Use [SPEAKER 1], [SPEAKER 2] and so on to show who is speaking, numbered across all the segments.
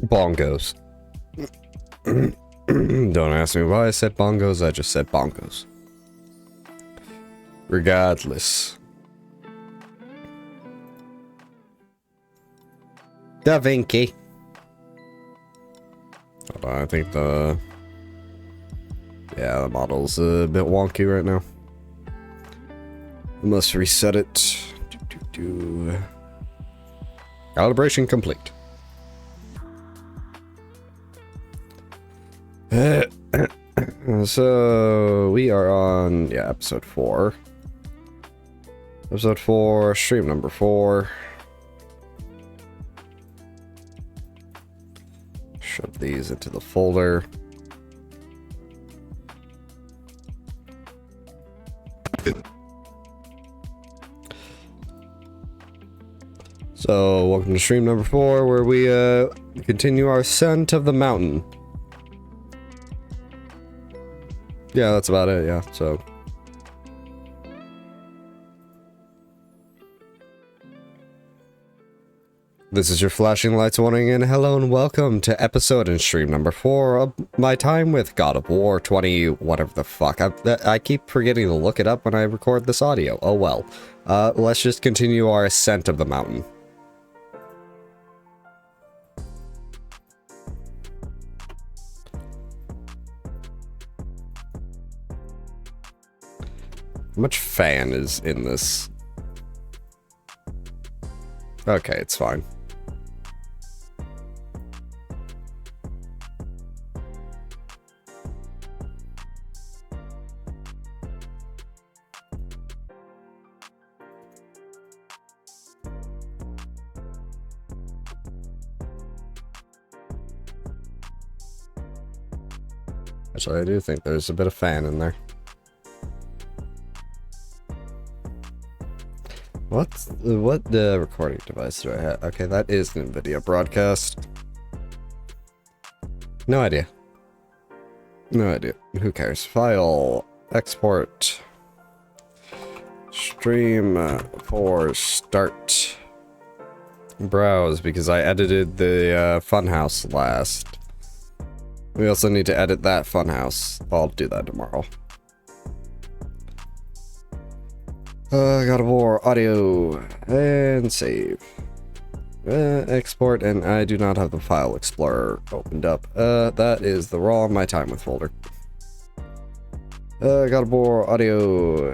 [SPEAKER 1] Bongos. Don't ask me why I said bongos, I just said bongos. Regardless. Da Vinci. Hold on, I think the model's a bit wonky right now. I must reset it. Calibration complete. So we are on episode 4. Episode 4, stream number 4. Shove these into the folder. So, welcome to stream number 4, where we continue our ascent of the mountain. Yeah, that's about it, yeah, so. This is your flashing lights warning, and hello and welcome to episode and stream number 4 of my time with God of War 20, whatever the fuck. I keep forgetting to look it up when I record this audio. Oh well. Let's just continue our ascent of the mountain. How much fan is in this? Okay, it's fine. Actually, I do think there's a bit of fan in there. What recording device do I have? Okay, that is an NVIDIA broadcast. No idea. No idea. Who cares? File, export, stream for start, browse, because I edited the funhouse last. We also need to edit that funhouse. I'll do that tomorrow. God of War audio and save. Export, and I do not have the file explorer opened up. That is the raw my time with folder. God of War audio.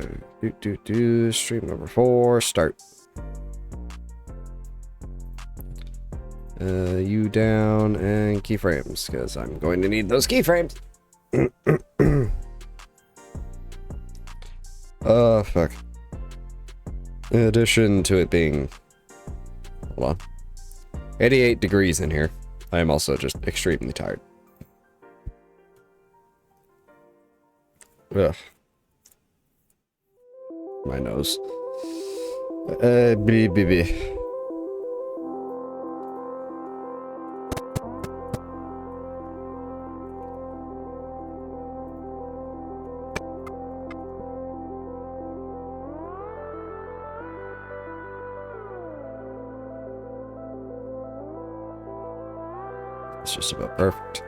[SPEAKER 1] Stream number 4. Start. You down and keyframes, because I'm going to need those keyframes. Fuck. In addition to it being, hold on, 88 degrees in here, I am also just extremely tired. Ugh. My nose. BBB. It's just about perfect.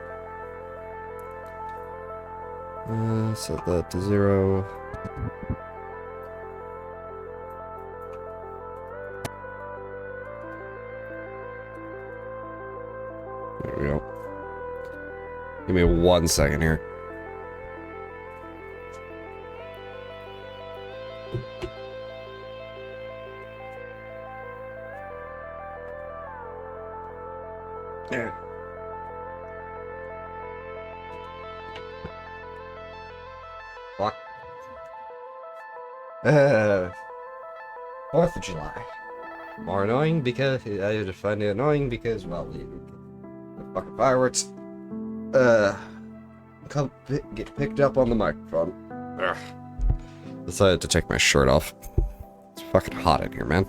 [SPEAKER 1] Set that to 0. There we go. Give me 1 second here. There. Fuck. 4th of July. More annoying because I just find it annoying because, well, the fucking fireworks get picked up on the microphone. Ugh. Decided to take my shirt off. It's fucking hot in here, man.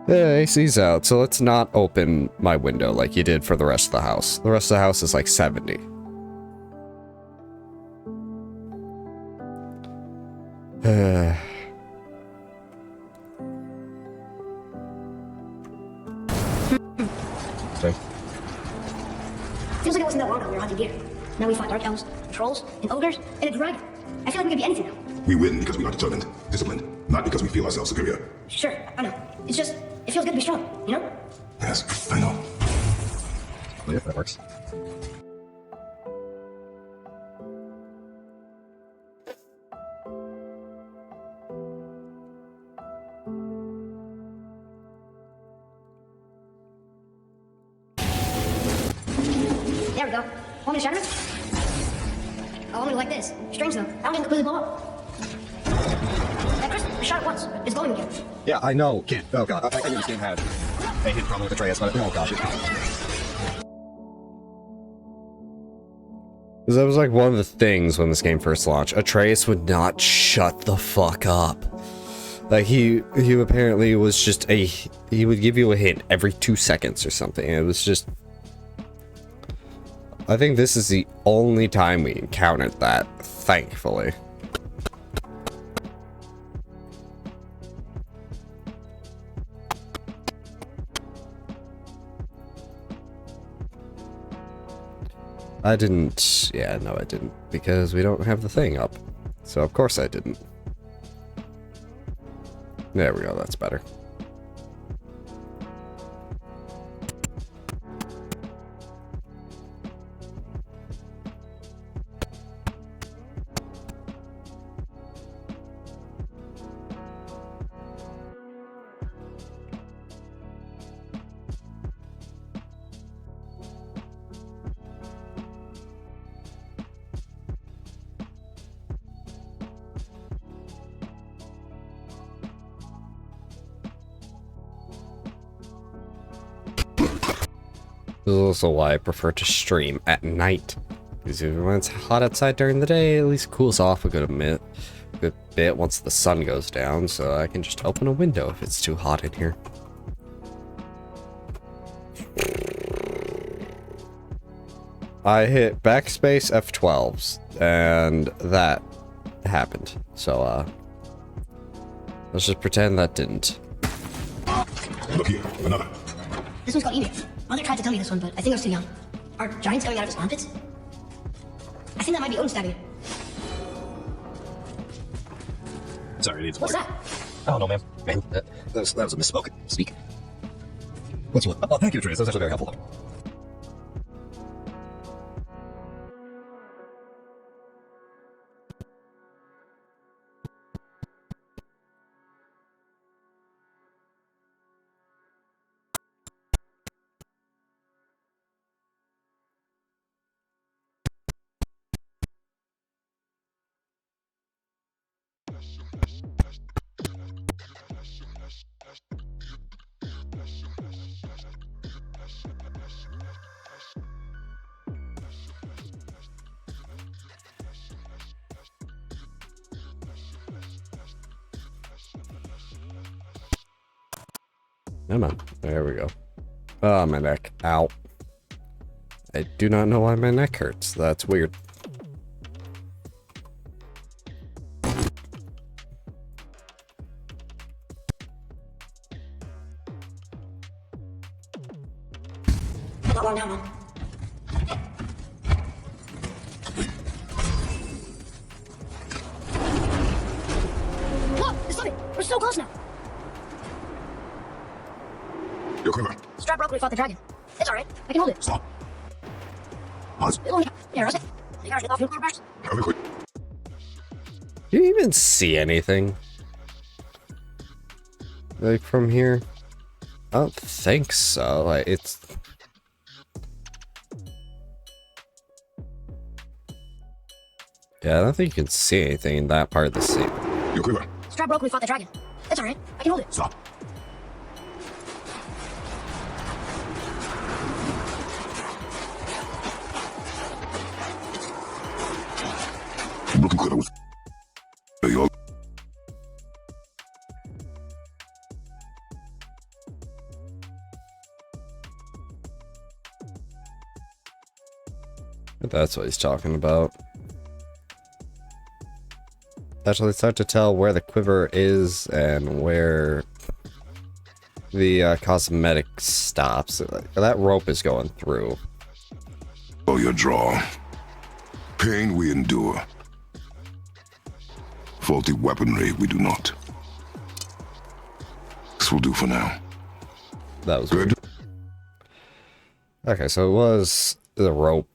[SPEAKER 1] Yeah, AC's out, so let's not open my window like you did for the rest of the house. The rest of the house is like 70. Okay.
[SPEAKER 2] feels like it wasn't that long ago we were hunting deer. Now we fought dark elves, trolls, and ogres, and a dragon. I feel like we could be anything now.
[SPEAKER 3] We win because we are determined, disciplined, not because we feel ourselves superior.
[SPEAKER 2] Sure, I know. It's just, it feels good to be strong, you know?
[SPEAKER 3] Yes, I know.
[SPEAKER 1] Yeah, that works.
[SPEAKER 2] There we go. Want me to shatter it? Oh, I'm gonna like this. Strange though. I don't even completely blow up. Hey, Chris, I shot it once. It's glowing again.
[SPEAKER 1] Yeah, I know. Can't. Oh god, I knew this game had a hit problem with Atreus, but oh gosh, that was like one of the things when this game first launched. Atreus would not shut the fuck up. Like he apparently was just he would give you a hint every 2 seconds or something. It was just. I think this is the only time we encountered that, thankfully. I didn't. Yeah, no, I didn't. Because we don't have the thing up. So, of course I didn't. There we go, that's better. This is also why I prefer to stream at night. Because even when it's hot outside during the day, at least cools off a good bit once the sun goes down, so I can just open a window if it's too hot in here. I hit backspace F12s, and that happened. So, let's just pretend that didn't.
[SPEAKER 3] Look here, another.
[SPEAKER 2] This one's called Ymir. Mother tried to tell me this one, but I think I was too young. Are giants coming out of his armpits? I think that might be Odin stabbing him.
[SPEAKER 4] Sorry, it needs
[SPEAKER 2] What's
[SPEAKER 4] work.
[SPEAKER 2] that?
[SPEAKER 4] I don't know, man. That was a misspoken speak. What's what? Oh, thank you, Trace. That was actually very helpful.
[SPEAKER 1] Come on. There we go. Oh, my neck. Ow. I do not know why my neck hurts. That's weird.
[SPEAKER 2] Not long down, Mom. Look! It's slipping! We're so close now!
[SPEAKER 3] Your quiver.
[SPEAKER 2] The strap broke when we fought the dragon. It's alright. I can hold it.
[SPEAKER 3] Stop. Pause.
[SPEAKER 2] Yeah, Russ. You guys get off nuclear burst?
[SPEAKER 3] Very quick.
[SPEAKER 1] Do you even see anything? Like, from here? I don't think so. Like, it's... Yeah, I don't think you can see anything in that part of the scene.
[SPEAKER 3] Your quiver.
[SPEAKER 2] The strap broke when we fought the dragon. It's alright. I can hold it.
[SPEAKER 3] Stop. Broken quiver was. There you go.
[SPEAKER 1] That's what he's talking about. Actually, it's hard to tell where the quiver is and where the cosmetic stops. That rope is going through.
[SPEAKER 3] Oh, your draw. Pain we endure. Faulty weaponry we do not. This will do for now.
[SPEAKER 1] That was
[SPEAKER 3] Good.
[SPEAKER 1] weird. Okay, so it was the rope.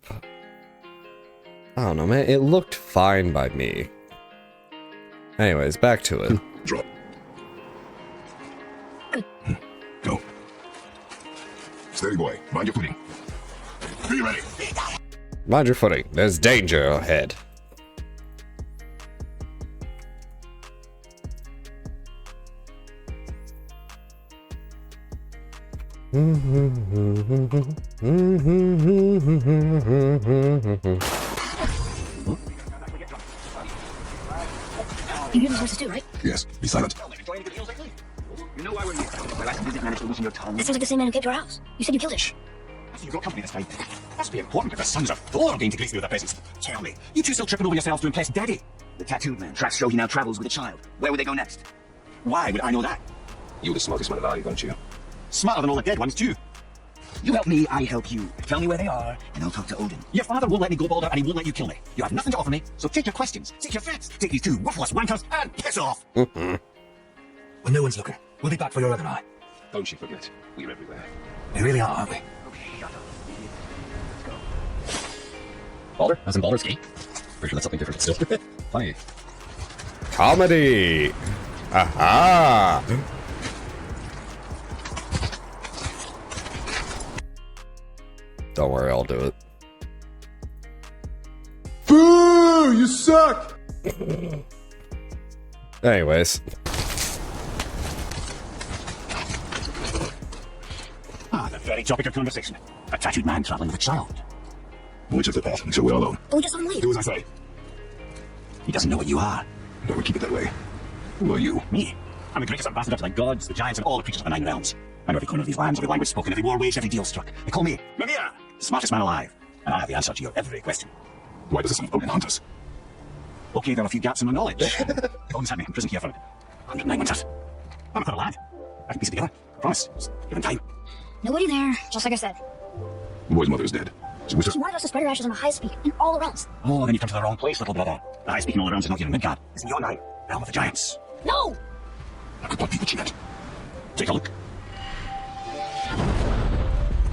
[SPEAKER 1] I don't know, man. It looked fine by me. Anyways, back to it.
[SPEAKER 3] Draw. Go. Steady, boy. Mind your footing. Be ready.
[SPEAKER 1] Mind your footing. There's danger ahead.
[SPEAKER 2] You hear those voices too, right?
[SPEAKER 3] Yes, be silent.
[SPEAKER 4] You know why we're here. My last visit managed to loosen your tongue.
[SPEAKER 2] That sounds like the same man who came to our house. You said you killed it.
[SPEAKER 4] So you got company this time. Must be important if the sons of Thor came to grace me with their presence. Tell me, you two still tripping over yourselves to impress Daddy? The tattooed man. Tracks show he now travels with a child. Where would they go next? Why would I know that?
[SPEAKER 3] You're the smartest man alive, aren't you?
[SPEAKER 4] Smarter than all the dead ones, too. You help me, I help you. Tell me where they are, and I'll talk to Odin. Your father won't let me go, Balder, and he won't let you kill me. You have nothing to offer me, so take your questions, take your threats, take these two worthless wankers, and piss off! When no one's looking, we'll be back for your other eye.
[SPEAKER 3] Don't you forget, we're everywhere.
[SPEAKER 4] We really are, aren't we? Balder? As in Baldur's Gate? Pretty sure that's something different still. Funny.
[SPEAKER 1] Comedy! Aha! Don't worry, I'll do it.
[SPEAKER 3] Boo! You suck!
[SPEAKER 1] Anyways.
[SPEAKER 4] Ah, the very topic of conversation. A tattooed man traveling with a child.
[SPEAKER 3] Which of the path, so we're alone.
[SPEAKER 2] But we just saw him leave.
[SPEAKER 3] Do as I say.
[SPEAKER 4] He doesn't know what you are.
[SPEAKER 3] Don't we keep it that way? Who are you?
[SPEAKER 4] Me? I'm the greatest ambassador to the gods, the giants, and all the creatures of the Nine Realms. I know every corner of these lands, every language spoken, every war waged, every deal struck. They call me Mimir, the smartest man alive. And I have the answer to your every question.
[SPEAKER 3] Why does the son of Odin hunt us?
[SPEAKER 4] Okay, there are a few gaps in my knowledge. Odin's had me in prison here for 109 winters. I'm a clever lad. I can piece it together. I promise. Just give him time.
[SPEAKER 2] Nobody there, just like I said.
[SPEAKER 3] The boy's mother is dead. She wishes.
[SPEAKER 2] She wanted us to spread her ashes on the highest peak in all the realms.
[SPEAKER 4] Oh, then you've come to the wrong place, little brother. The high speaking all realms is not here in Midgard. It's in Jotunheim, realm of the giants.
[SPEAKER 2] No!
[SPEAKER 3] That could not be what she meant.
[SPEAKER 4] Take a look.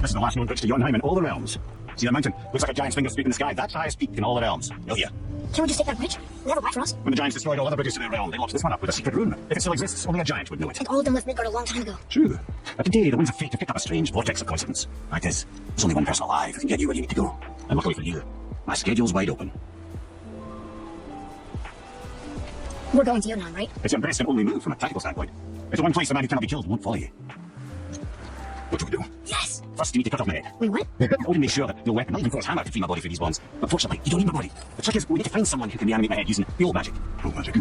[SPEAKER 4] This is the last known bridge to Jotunheim in all the realms. See that mountain? Looks like a giant's finger sweeping the sky. That's the highest peak in all the realms. No here.
[SPEAKER 2] Can we just take that bridge? They have a back for us.
[SPEAKER 4] When the giants destroyed all other bridges to their realm, they locked this one up with a secret room. If it still exists, only a giant would know it.
[SPEAKER 2] And all of them left Midgard a long time ago.
[SPEAKER 3] True.
[SPEAKER 4] But today, the winds of fate have picked up a strange vortex of coincidence. Like this, there's only one person alive who can get you where you need to go. And luckily for you, my schedule's wide open.
[SPEAKER 2] We're going to Jotunheim, right?
[SPEAKER 4] It's your best and only move from a tactical standpoint. It's the one place the man who cannot be killed won't follow you.
[SPEAKER 3] What do we do?
[SPEAKER 2] Yes!
[SPEAKER 4] First, you need to cut off my head.
[SPEAKER 2] Wait, what?
[SPEAKER 4] Odin made sure that no weapon, not even Thor's hammer, could free my body through these bonds. Unfortunately, you don't need my body. The trick is, we need to find someone who can reanimate my head using the old magic.
[SPEAKER 3] Oh, magic.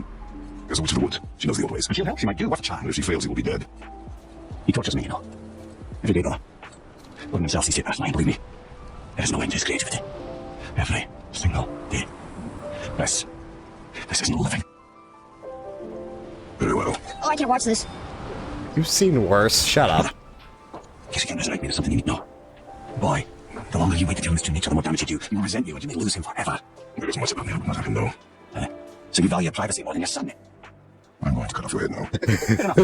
[SPEAKER 3] There's a witch of the wood. She knows the old ways.
[SPEAKER 4] And she'll help. She might do. Worth a try.
[SPEAKER 3] And if she fails, he will be dead.
[SPEAKER 4] He tortures me, you know. Every day, brother. Odin himself sees it personally, believe me. There is no end to his creativity. Every single day. This isn't living.
[SPEAKER 3] Very well.
[SPEAKER 2] Oh, I can't watch this.
[SPEAKER 1] You've seen worse. Shut up.
[SPEAKER 4] In case you can resurrect me, there's something you need to know. Boy, the longer you wait to tell this to nature, the more damage you do. He will resent you and you may lose him forever.
[SPEAKER 3] There is much about me I would not have him know.
[SPEAKER 4] So you value your privacy more than your son.
[SPEAKER 3] I'm going to cut off your head now.
[SPEAKER 4] Good enough.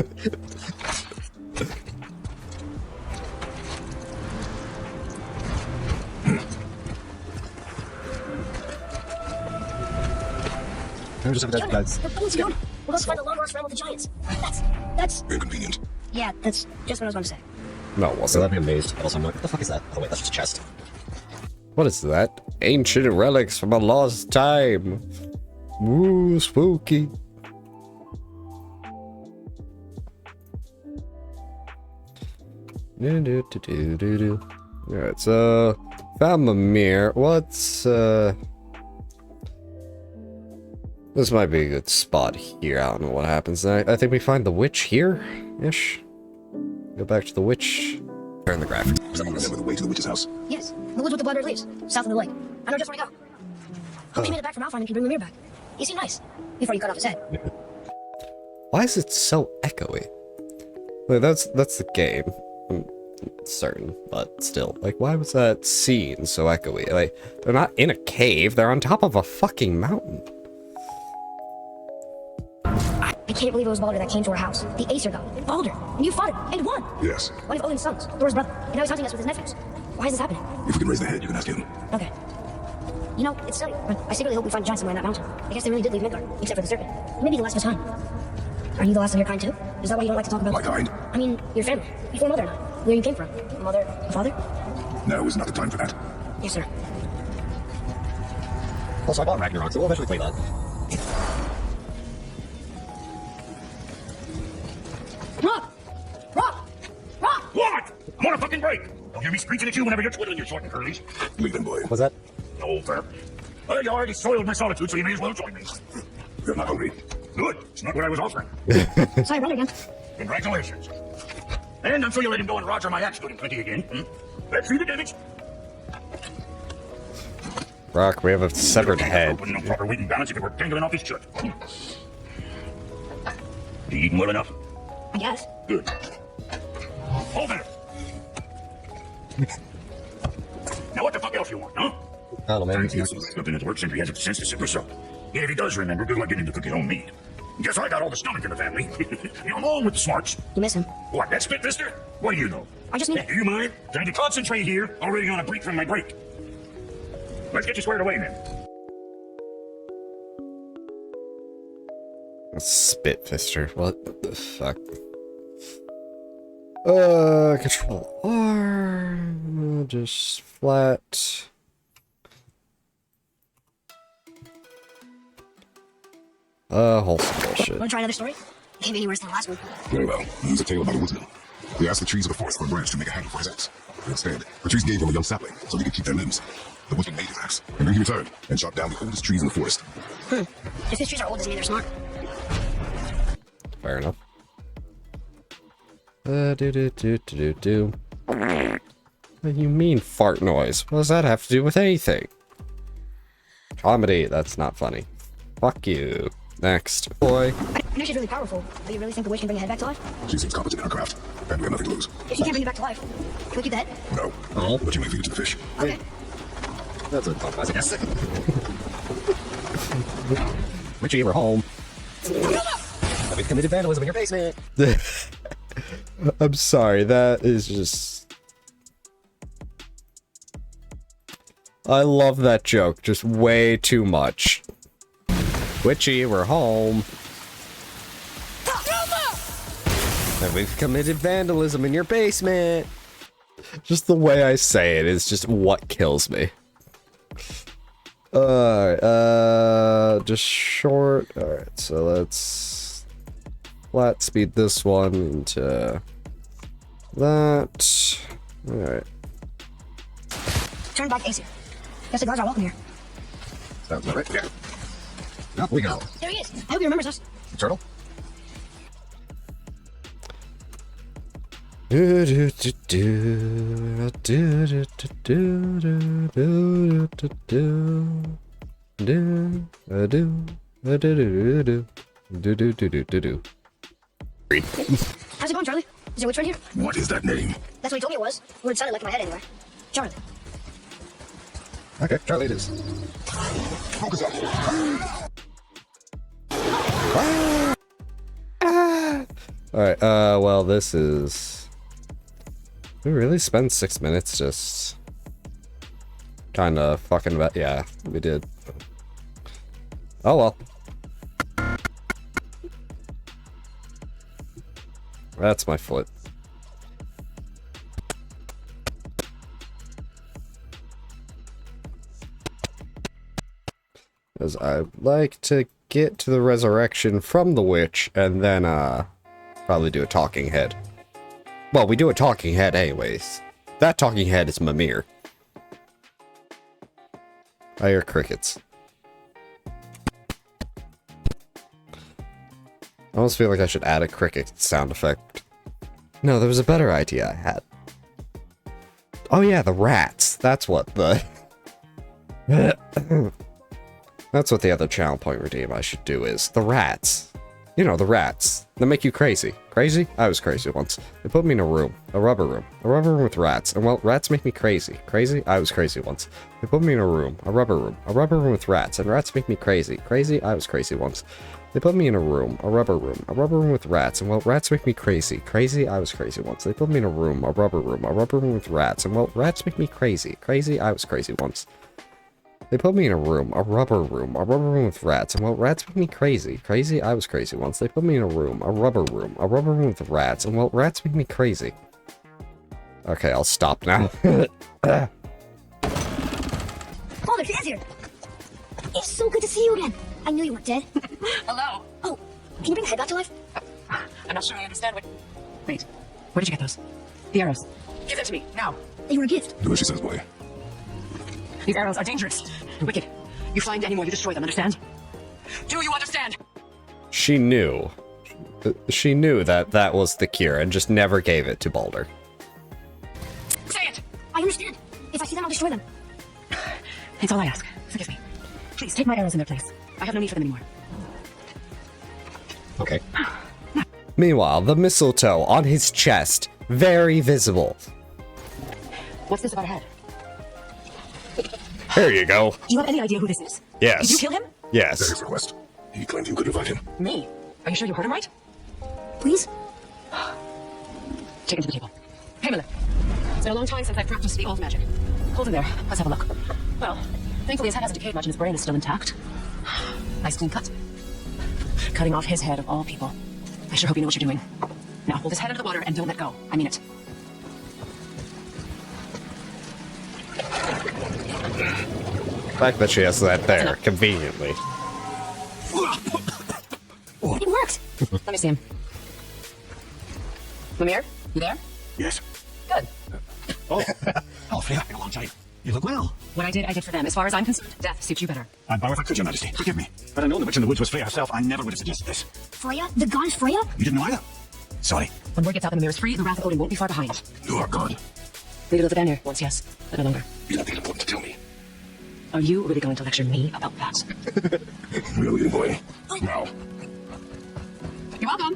[SPEAKER 2] We're going to Jotunheim. We're going to find the long lost realm of the giants. That's...
[SPEAKER 3] Very convenient.
[SPEAKER 2] Yeah, that's just what I was going to say.
[SPEAKER 1] No, it
[SPEAKER 5] So
[SPEAKER 1] wasn't.
[SPEAKER 5] I'd be amazed. But also, I'm like, what the fuck is that? Oh wait, that's just a chest.
[SPEAKER 1] What is that? Ancient relics from a lost time. Woo, spooky. Alright, so found Mimir. What's this might be a good spot here. I don't know what happens. I think we find the witch here ish. Go back to the witch. Turn the graphic.
[SPEAKER 3] Remember the way to the witch's house?
[SPEAKER 2] Yes, the woods with the blood red leaves, south of the lake. I know just where to go. Hope she made it back from Alfheim and can bring Mimir back. He seemed nice, before you cut off his head.
[SPEAKER 1] Why is it so echoey? Wait, that's the game. certain, but still. Like, why was that scene so echoey? Like, they're not in a cave, they're on top of a fucking mountain.
[SPEAKER 2] I can't believe it was Baldur that came to our house. The Aesir god. Baldur. And you fought him. And won.
[SPEAKER 3] Yes.
[SPEAKER 2] One of Odin's sons. Thor's brother. And now he's hunting us with his nephews. Why is this happening?
[SPEAKER 3] If we can raise the head, you can ask him.
[SPEAKER 2] Okay. You know, it's silly, but I secretly hope we find a giant somewhere in that mountain. I guess they really did leave Midgard, except for the serpent. Maybe the last of his kind. Are you the last of your kind too? Is that why you don't like to talk about?
[SPEAKER 3] My kind?
[SPEAKER 2] I mean, your family. Before mother and I. Where you came from. Mother, father?
[SPEAKER 3] Now is not the time for that.
[SPEAKER 2] Yes, sir.
[SPEAKER 5] Also, I bought Ragnarok, so we'll eventually play that.
[SPEAKER 2] Rock! Rock! Rock!
[SPEAKER 4] What? I'm on a fucking break. Don't hear me screeching at you whenever you're twiddling your short and curlies.
[SPEAKER 3] Leave him, boy.
[SPEAKER 5] Was that?
[SPEAKER 4] No, fair. Well, you already soiled my solitude, so you may as well join me.
[SPEAKER 3] You're not hungry.
[SPEAKER 4] Good. It's not what I was offering.
[SPEAKER 2] Sorry, brother again.
[SPEAKER 4] Congratulations. And I'm sure you let him go and Roger my axe good and plenty again. Let's see the damage.
[SPEAKER 1] Rock, we have a severed head.
[SPEAKER 4] Wouldn't know proper weight and balance if it were dangling off his shirt. You eating well enough?
[SPEAKER 2] I guess.
[SPEAKER 4] Good. Hold there. Now what the fuck else you want, huh?
[SPEAKER 5] I don't know, man.
[SPEAKER 4] Something at the work sentry has a sense to simmer so. And if he does remember, good luck getting him to cook his own meat. Guess I got all the stomach in the family. You're along with the smarts.
[SPEAKER 2] You miss him.
[SPEAKER 4] What, that spit fister? What do you know?
[SPEAKER 2] I just need-
[SPEAKER 4] Hey, do you mind? Trying to concentrate here, already on a break from my break. Let's get you squared away, then.
[SPEAKER 1] Spitfister. What the fuck? Control R. Just flat. Wholesome bullshit.
[SPEAKER 2] Wanna try another story? Can't be any worse than the last one.
[SPEAKER 3] Very well. He's a tale about a woodsman. He asked the trees of the forest for a branch to make a handle for his axe. Instead, the trees gave him a young sapling so he could keep their limbs. The woodsman made his axe, and then he returned and chopped down the oldest trees in the forest.
[SPEAKER 2] If these trees are old, doesn't mean they're smart.
[SPEAKER 1] Fair enough. Do. What do you mean fart noise? What does that have to do with anything? Comedy, that's not funny. Fuck you. Next. Boy.
[SPEAKER 2] I know she's really powerful, but you really think the witch can bring a head back to life?
[SPEAKER 3] She seems competent in her craft, and we have nothing to lose.
[SPEAKER 2] If she can't bring it back to life, can we keep the head?
[SPEAKER 3] No.
[SPEAKER 5] Oh.
[SPEAKER 3] But you may feed it to the fish.
[SPEAKER 2] Okay.
[SPEAKER 5] That's a compromise, I guess. Richie, we're home. We've committed vandalism in your basement.
[SPEAKER 1] I'm sorry, that is just... I love that joke, just way too much. Witchy, we're home. And we've committed vandalism in your basement. Just the way I say it is just what kills me. Just short. Alright, so let's flat speed this one into that. Alright.
[SPEAKER 2] Turn back Aesir. Guess the guards are welcome here.
[SPEAKER 5] Sounds about right. Yeah. Up we go.
[SPEAKER 2] There he is. I hope he remembers us.
[SPEAKER 5] Turtle?
[SPEAKER 2] How's it going, Charlie? Is your witch friend here?
[SPEAKER 3] What is that name?
[SPEAKER 2] That's what he told me it was. Or it sounded like in my head anyway. Charlie.
[SPEAKER 5] Okay, Charlie it is.
[SPEAKER 3] Focus up.
[SPEAKER 1] Alright, well, this is... We really spent 6 minutes just... Kinda fucking about... Yeah, we did. Oh well. That's my foot. As I'd like to get to the resurrection from the witch, and then, probably do a talking head. Well, we do a talking head anyways. That talking head is Mimir. I hear crickets. I almost feel like I should add a cricket sound effect. No, there was a better idea I had. Oh yeah, the rats. That's what the... That's what the other channel point redeem I should do is. The rats. You know, the rats. They make you crazy. Crazy? I was crazy once. They put me in a room. A rubber room. A rubber room with rats. And well, rats make me crazy. Crazy? I was crazy once. They put me in a room. A rubber room. A rubber room with rats. And rats make me crazy. Crazy? I was crazy once. They put me in a room. A rubber room. A rubber room with rats. And well, rats make me crazy. Crazy? I was crazy once. They put me in a room. A rubber room. A rubber room with rats. And well, rats make me crazy. Crazy? I was crazy once. They put me in a room, a rubber room with rats, and well, rats make me crazy. Crazy? I was crazy once. They put me in a room, a rubber room with rats, and well, rats make me crazy. Okay, I'll stop now.
[SPEAKER 2] Father, Dad's here. It's so good to see you again. I knew you weren't dead.
[SPEAKER 6] Hello.
[SPEAKER 2] Oh, can you bring the head back to life?
[SPEAKER 6] I'm not sure I understand what... Wait, where did you get those? The arrows. Give them to me, now.
[SPEAKER 2] They were a gift.
[SPEAKER 3] Do as she says, boy.
[SPEAKER 6] These arrows are dangerous. Wicked. You find any more, you destroy them, understand? Do you understand?
[SPEAKER 1] She knew. She knew that that was the cure and just never gave it to Baldur.
[SPEAKER 6] Say it!
[SPEAKER 2] I understand. If I see them, I'll destroy them.
[SPEAKER 6] It's all I ask. Forgive me. Please, take my arrows in their place. I have no need for them anymore.
[SPEAKER 5] Okay.
[SPEAKER 1] Meanwhile, the mistletoe on his chest, very visible.
[SPEAKER 6] What's this about a head?
[SPEAKER 1] Here you go.
[SPEAKER 6] Do you have any idea who this is?
[SPEAKER 1] Yes.
[SPEAKER 6] Did you kill him?
[SPEAKER 1] Yes.
[SPEAKER 3] His request. He claimed you could revive him.
[SPEAKER 6] Me? Are you sure you heard him right?
[SPEAKER 2] Please?
[SPEAKER 6] Take him to the table. Hey, Miller. It's been a long time since I've practiced the old magic. Hold him there. Let's have a look. Well, thankfully his head hasn't decayed much and his brain is still intact. Nice clean cut. Cutting off his head of all people. I sure hope you know what you're doing. Now hold his head under the water and don't let go. I mean it.
[SPEAKER 1] The fact that she has that there, conveniently.
[SPEAKER 2] It worked.
[SPEAKER 6] Let me see him. Mimir, you there?
[SPEAKER 4] Yes.
[SPEAKER 6] Good.
[SPEAKER 4] Oh, Freya, been a long time. You look well.
[SPEAKER 6] What I did for them. As far as I'm concerned, death suits you better.
[SPEAKER 4] I'd bow if I could, Your Majesty. Forgive me. Had I known the witch in the woods was Freya herself, I never would have suggested this.
[SPEAKER 2] Freya? The goddess Freya?
[SPEAKER 4] You didn't know either? Sorry.
[SPEAKER 6] When word gets out that Mimir is free, the wrath of Odin won't be far behind.
[SPEAKER 3] You are God.
[SPEAKER 6] Leader of the Vanir, once yes, but no longer.
[SPEAKER 3] You have nothing important to tell me.
[SPEAKER 6] Are you really going to lecture me about that?
[SPEAKER 3] Really, boy. Now.
[SPEAKER 6] You're welcome.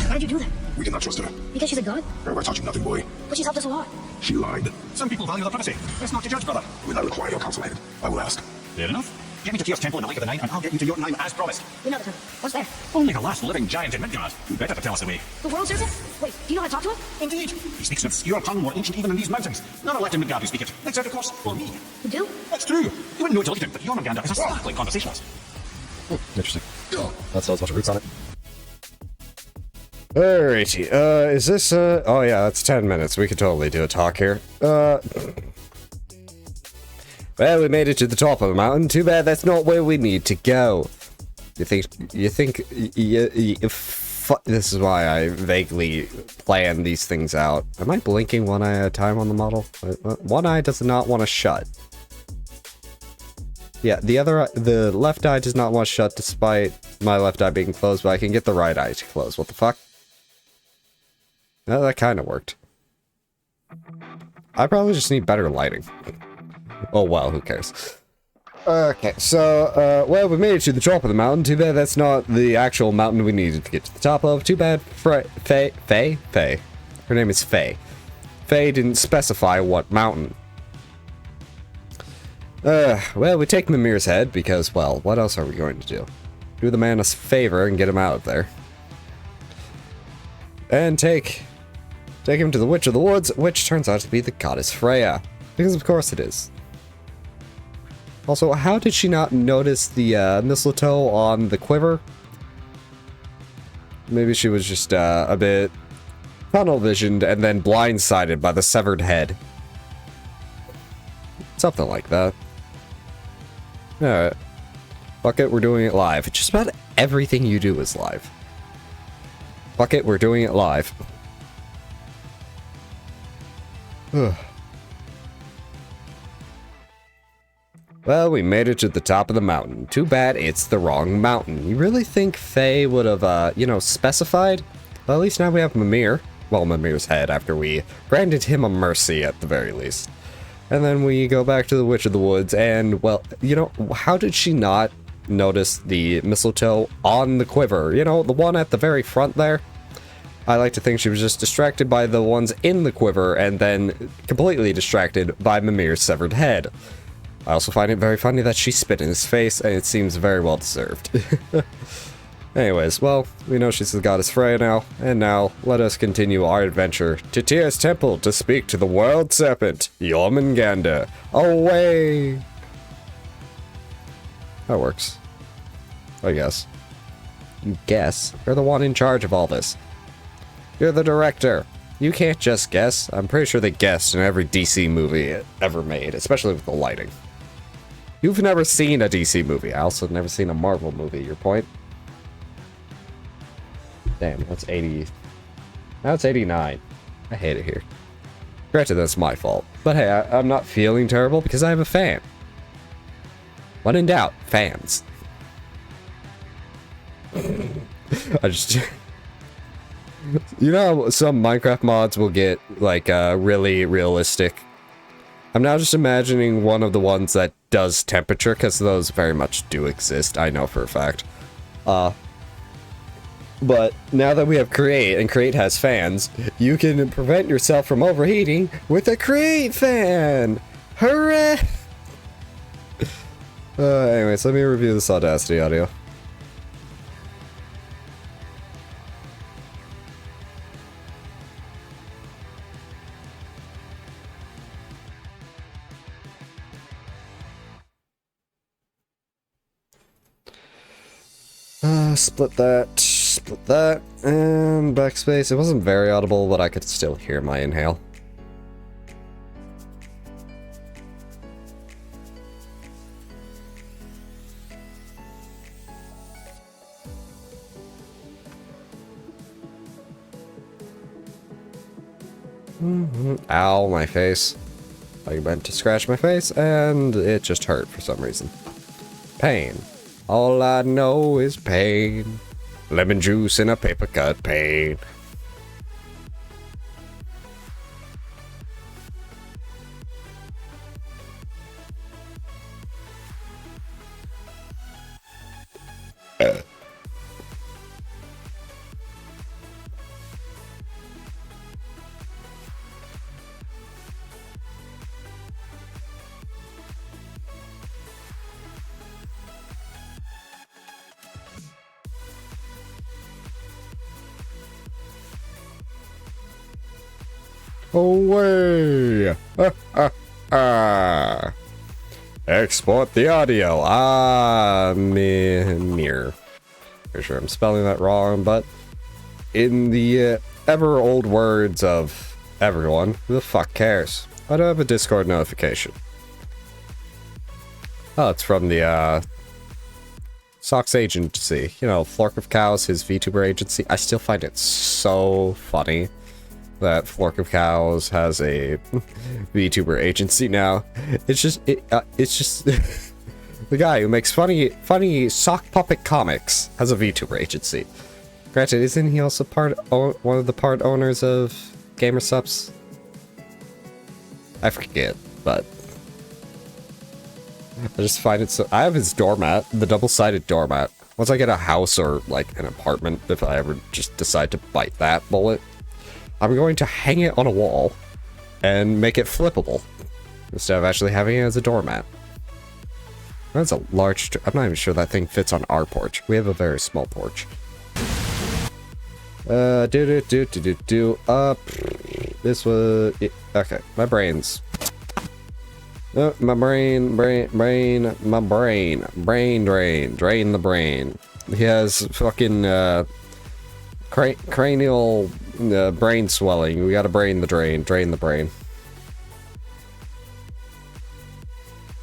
[SPEAKER 2] Why did you do that?
[SPEAKER 3] We cannot trust her.
[SPEAKER 2] Because she's a god?
[SPEAKER 3] Have I taught you nothing, boy?
[SPEAKER 2] But she's helped us a lot.
[SPEAKER 3] She lied.
[SPEAKER 4] Some people value their privacy. Let's not judge, brother.
[SPEAKER 3] When I require your counsel, Ed, I will ask.
[SPEAKER 4] Fair enough. Get me to Tyr's temple in the Lake of the Nine, and I'll get you to Jotunheim as promised.
[SPEAKER 2] We know the time. What's there?
[SPEAKER 4] Only the last living giant in Midgard. You better to tell us the way.
[SPEAKER 2] The world serves it? Wait, do you know how to talk to him?
[SPEAKER 4] Indeed. He speaks an obscure tongue more ancient even than these mountains. None are left in Midgard who speak it, except, of course, for me.
[SPEAKER 2] You do?
[SPEAKER 4] That's true. You wouldn't know it till you did, but Jormungandr is a sparkling conversationalist.
[SPEAKER 5] Interesting. That still has a bunch of roots on it.
[SPEAKER 1] Alrighty, is this, oh yeah, that's 10 minutes. We could totally do a talk here. Well, we made it to the top of the mountain. Too bad that's not where we need to go. This is why I vaguely plan these things out. Am I blinking one eye at a time on the model? One eye does not want to shut. Yeah, the left eye does not want to shut despite my left eye being closed, but I can get the right eye to close. What the fuck? No, that kind of worked. I probably just need better lighting. Oh well, who cares? Okay, so, well, we made it to the top of the mountain. Too bad that's not the actual mountain we needed to get to the top of. Too bad Faye? Her name is Faye. Faye didn't specify what mountain. Well, we take Mimir's head because, well, what else are we going to do? Do the man a favor and get him out of there. And take him to the Witch of the Woods, which turns out to be the goddess Freya. Because of course it is. Also, how did she not notice the mistletoe on the quiver? Maybe she was just a bit tunnel visioned and then blindsided by the severed head. Something like that. Alright. Fuck it, we're doing it live. Just about everything you do is live. Fuck it, we're doing it live. Ugh. Well, we made it to the top of the mountain. Too bad it's the wrong mountain. You really think Faye would have, you know, specified? Well, at least now we have Mimir. Well, Mimir's head after we granted him a mercy at the very least. And then we go back to the Witch of the Woods and, well, you know, how did she not notice the mistletoe on the quiver. You know, the one at the very front there? I like to think she was just distracted by the ones in the quiver and then completely distracted by Mimir's severed head. I also find it very funny that she spit in his face, and it seems very well deserved. Anyways, well, we know she's the goddess Freya now, and now let us continue our adventure to Tyr's temple to speak to the world serpent, Jormungandr. Away! That works. I guess. You guess? You're the one in charge of all this. You're the director. You can't just guess. I'm pretty sure they guessed in every DC movie ever made, especially with the lighting. You've never seen a DC movie. I also never seen a Marvel movie. Your point? Damn, that's 80. Now it's 89. I hate it here. Granted, that's my fault. But hey, I'm not feeling terrible because I have a fan. When in doubt, fans. I just... You know, some Minecraft mods will get, like, really realistic. I'm now just imagining one of the ones that does temperature, because those very much do exist, I know for a fact. But now that we have Create, and Create has fans, you can prevent yourself from overheating with a Create fan! Hooray! Anyways, let me review this Audacity audio. Split that, and backspace. It wasn't very audible, but I could still hear my inhale. Ow, my face. I meant to scratch my face, and it just hurt for some reason. Pain. All I know is pain. Lemon juice in a paper cut, pain. Away! Export the audio. Mirror. Pretty sure I'm spelling that wrong, but in the ever old words of everyone, who the fuck cares? I don't have a Discord notification. Oh, it's from the Sox agency. You know, Flork of Cows, his VTuber agency. I still find it so funny that Flork of Cows has a VTuber agency now. It's just the guy who makes funny sock puppet comics has a VTuber agency. Granted, isn't he also one of the part owners of GamerSupps? I forget, but I just find it so. I have his doormat, the double-sided doormat. Once I get a house or like an apartment, if I ever just decide to bite that bullet, I'm going to hang it on a wall and make it flippable instead of actually having it as a doormat. That's a large... I'm not even sure that thing fits on our porch. We have a very small porch. This was... Okay, my brains. My brain drain the brain. He has fucking, cranial brain swelling. We gotta drain the brain.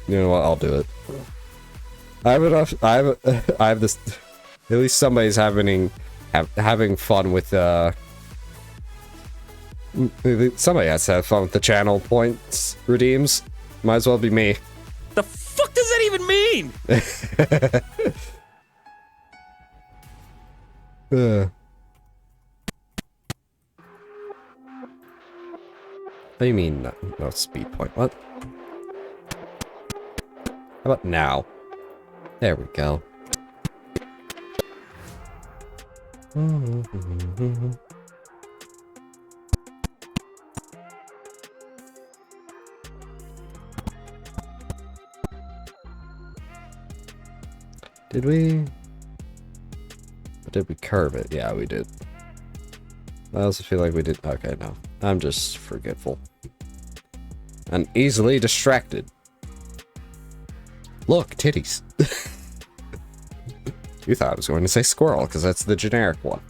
[SPEAKER 1] You know what? I'll do it. I have this. At least somebody's having fun with somebody has to have fun with the channel points redeems. Might as well be me.
[SPEAKER 5] The fuck does that even mean?
[SPEAKER 1] What do you mean no speed point? What? How about now? There we go. Did we? Did we curve it? Yeah, we did. I also feel like we did. Okay, no. I'm just forgetful. And easily distracted. Look, titties. You thought I was going to say squirrel, because that's the generic one.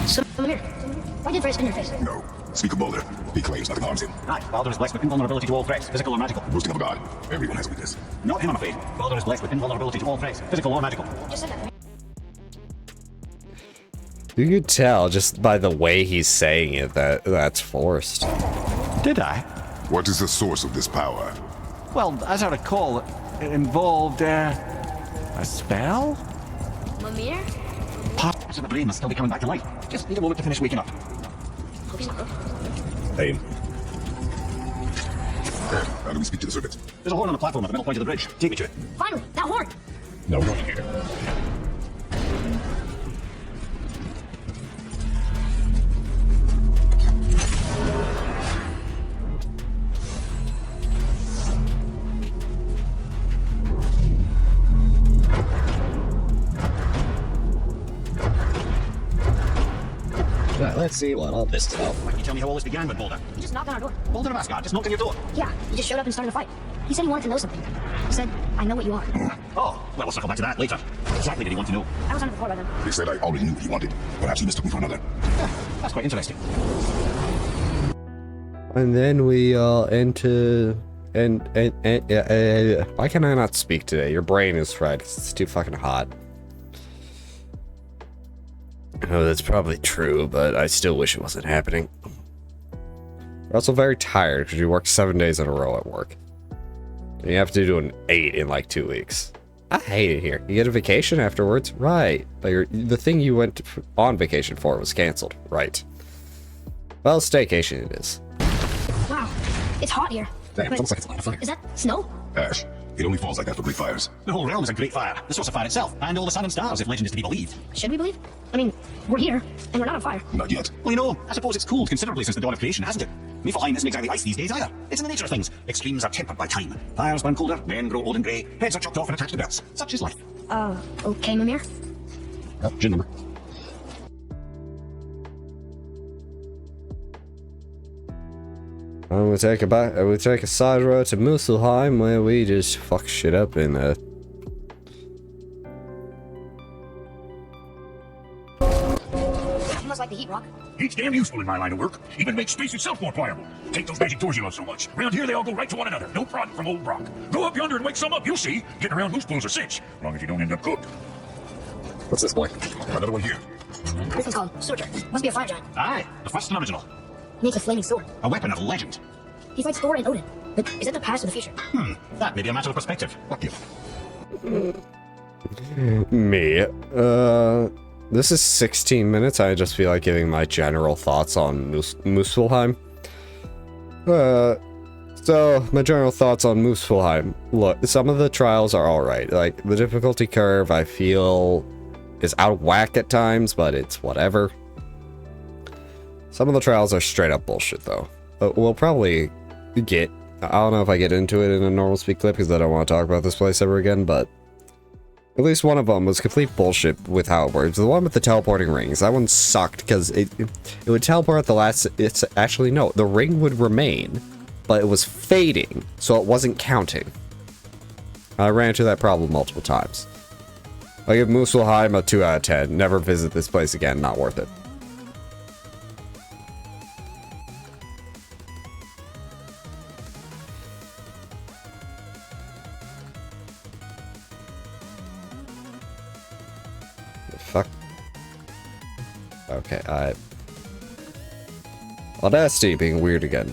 [SPEAKER 2] So, come here. Why did Ray spin your face?
[SPEAKER 3] No. Speak of Boulder. He claims nothing harms him.
[SPEAKER 4] Aye, Baldur is blessed with invulnerability to all threats, physical or magical.
[SPEAKER 3] Boasting of a god. Everyone has a weakness.
[SPEAKER 4] Not him, I'm afraid. Baldur is blessed with invulnerability to all threats, physical or magical.
[SPEAKER 2] Just said that.
[SPEAKER 1] You could tell just by the way he's saying it that that's forced.
[SPEAKER 7] Did I?
[SPEAKER 3] What is the source of this power?
[SPEAKER 7] Well, as I recall, it involved, a spell?
[SPEAKER 2] Mimir?
[SPEAKER 4] Parts of the brain must still be coming back to life. Just need a moment to finish waking up.
[SPEAKER 2] Hope he's not broke.
[SPEAKER 3] Pain. How do we speak to the serpent?
[SPEAKER 4] There's a horn on the platform at the middle point of the bridge. Take me to it.
[SPEAKER 2] Finally, that horn!
[SPEAKER 3] No, not here.
[SPEAKER 5] Right, let's see what all this is about.
[SPEAKER 4] Why can you tell me how all this began with Baldur?
[SPEAKER 2] He just knocked on our door.
[SPEAKER 4] Baldur of Asgard just knocked on your door.
[SPEAKER 2] Yeah, he just showed up and started a fight. He said he wanted to know something. He said, I know what you are.
[SPEAKER 4] Oh, well, we'll circle back to that later. What exactly did he want to know?
[SPEAKER 2] I was under the floor by then.
[SPEAKER 3] They said I already knew what he wanted. Perhaps he mistook me for another.
[SPEAKER 4] That's quite interesting.
[SPEAKER 1] And then we enter why can I not speak today? Your brain is fried 'cause it's too fucking hot. Oh, that's probably true, but I still wish it wasn't happening. You're also very tired because you work 7 days in a row at work. And you have to do an 8 in like 2 weeks. I hate it here. You get a vacation afterwards, right? But the thing you went on vacation for was canceled, right? Well, staycation it is.
[SPEAKER 2] Wow, it's hot here.
[SPEAKER 3] Damn,
[SPEAKER 2] But
[SPEAKER 3] it's almost like it's line of fire.
[SPEAKER 2] is that snow?
[SPEAKER 3] Ash. It only falls like that for great fires.
[SPEAKER 4] The whole realm is a great fire. The source of fire itself, and all the sun and stars, if legend is to be believed.
[SPEAKER 2] Should we believe? I mean, we're here, and we're not on fire.
[SPEAKER 3] Not yet.
[SPEAKER 4] Well, you know, I suppose it's cooled considerably since the dawn of creation, hasn't it? Niflheim isn't exactly ice these days either. It's in the nature of things. Extremes are tempered by time. Fires burn colder, men grow old and grey, heads are chopped off and attached to belts. Such is life.
[SPEAKER 2] Okay, Mimir?
[SPEAKER 3] Gin number.
[SPEAKER 1] And we take a side road to Muspelheim where we just fuck shit up in
[SPEAKER 2] You must like the heat, Rock.
[SPEAKER 8] Heat's damn useful in my line of work. Even makes space itself more pliable. Take those magic doors you love so much. Around here, they all go right to one another. No prodding from old Brock. Go up yonder and wake some up. You'll see. Getting around moose pools are cinch. As long as you don't end up cooked.
[SPEAKER 3] What's this, boy? Another one here.
[SPEAKER 2] This one's called Surtur. Must be a fire giant.
[SPEAKER 4] Aye, the first and original.
[SPEAKER 2] He makes a flaming sword.
[SPEAKER 4] A weapon of legend.
[SPEAKER 2] He fights Thor and Odin. But is it the past or the future?
[SPEAKER 4] That may be a matter of perspective. What you?
[SPEAKER 1] me. This is 16 minutes. I just feel like giving my general thoughts on Muspelheim. So my general thoughts on Muspelheim. Look, some of the trials are alright. Like, the difficulty curve, I feel, is out of whack at times, but it's whatever. Some of the trials are straight up bullshit, though. We'll probably get... I don't know if I get into it in a normal speak clip, because I don't want to talk about this place ever again, but... At least one of them was complete bullshit with how it works. The one with the teleporting rings, that one sucked, because it would teleport at the last... It's actually, no, the ring would remain, but it was fading, so it wasn't counting. I ran into that problem multiple times. I give Muspelheim a 2 out of 10. Never visit this place again, not worth it. Fuck. Okay, Audacity being weird again.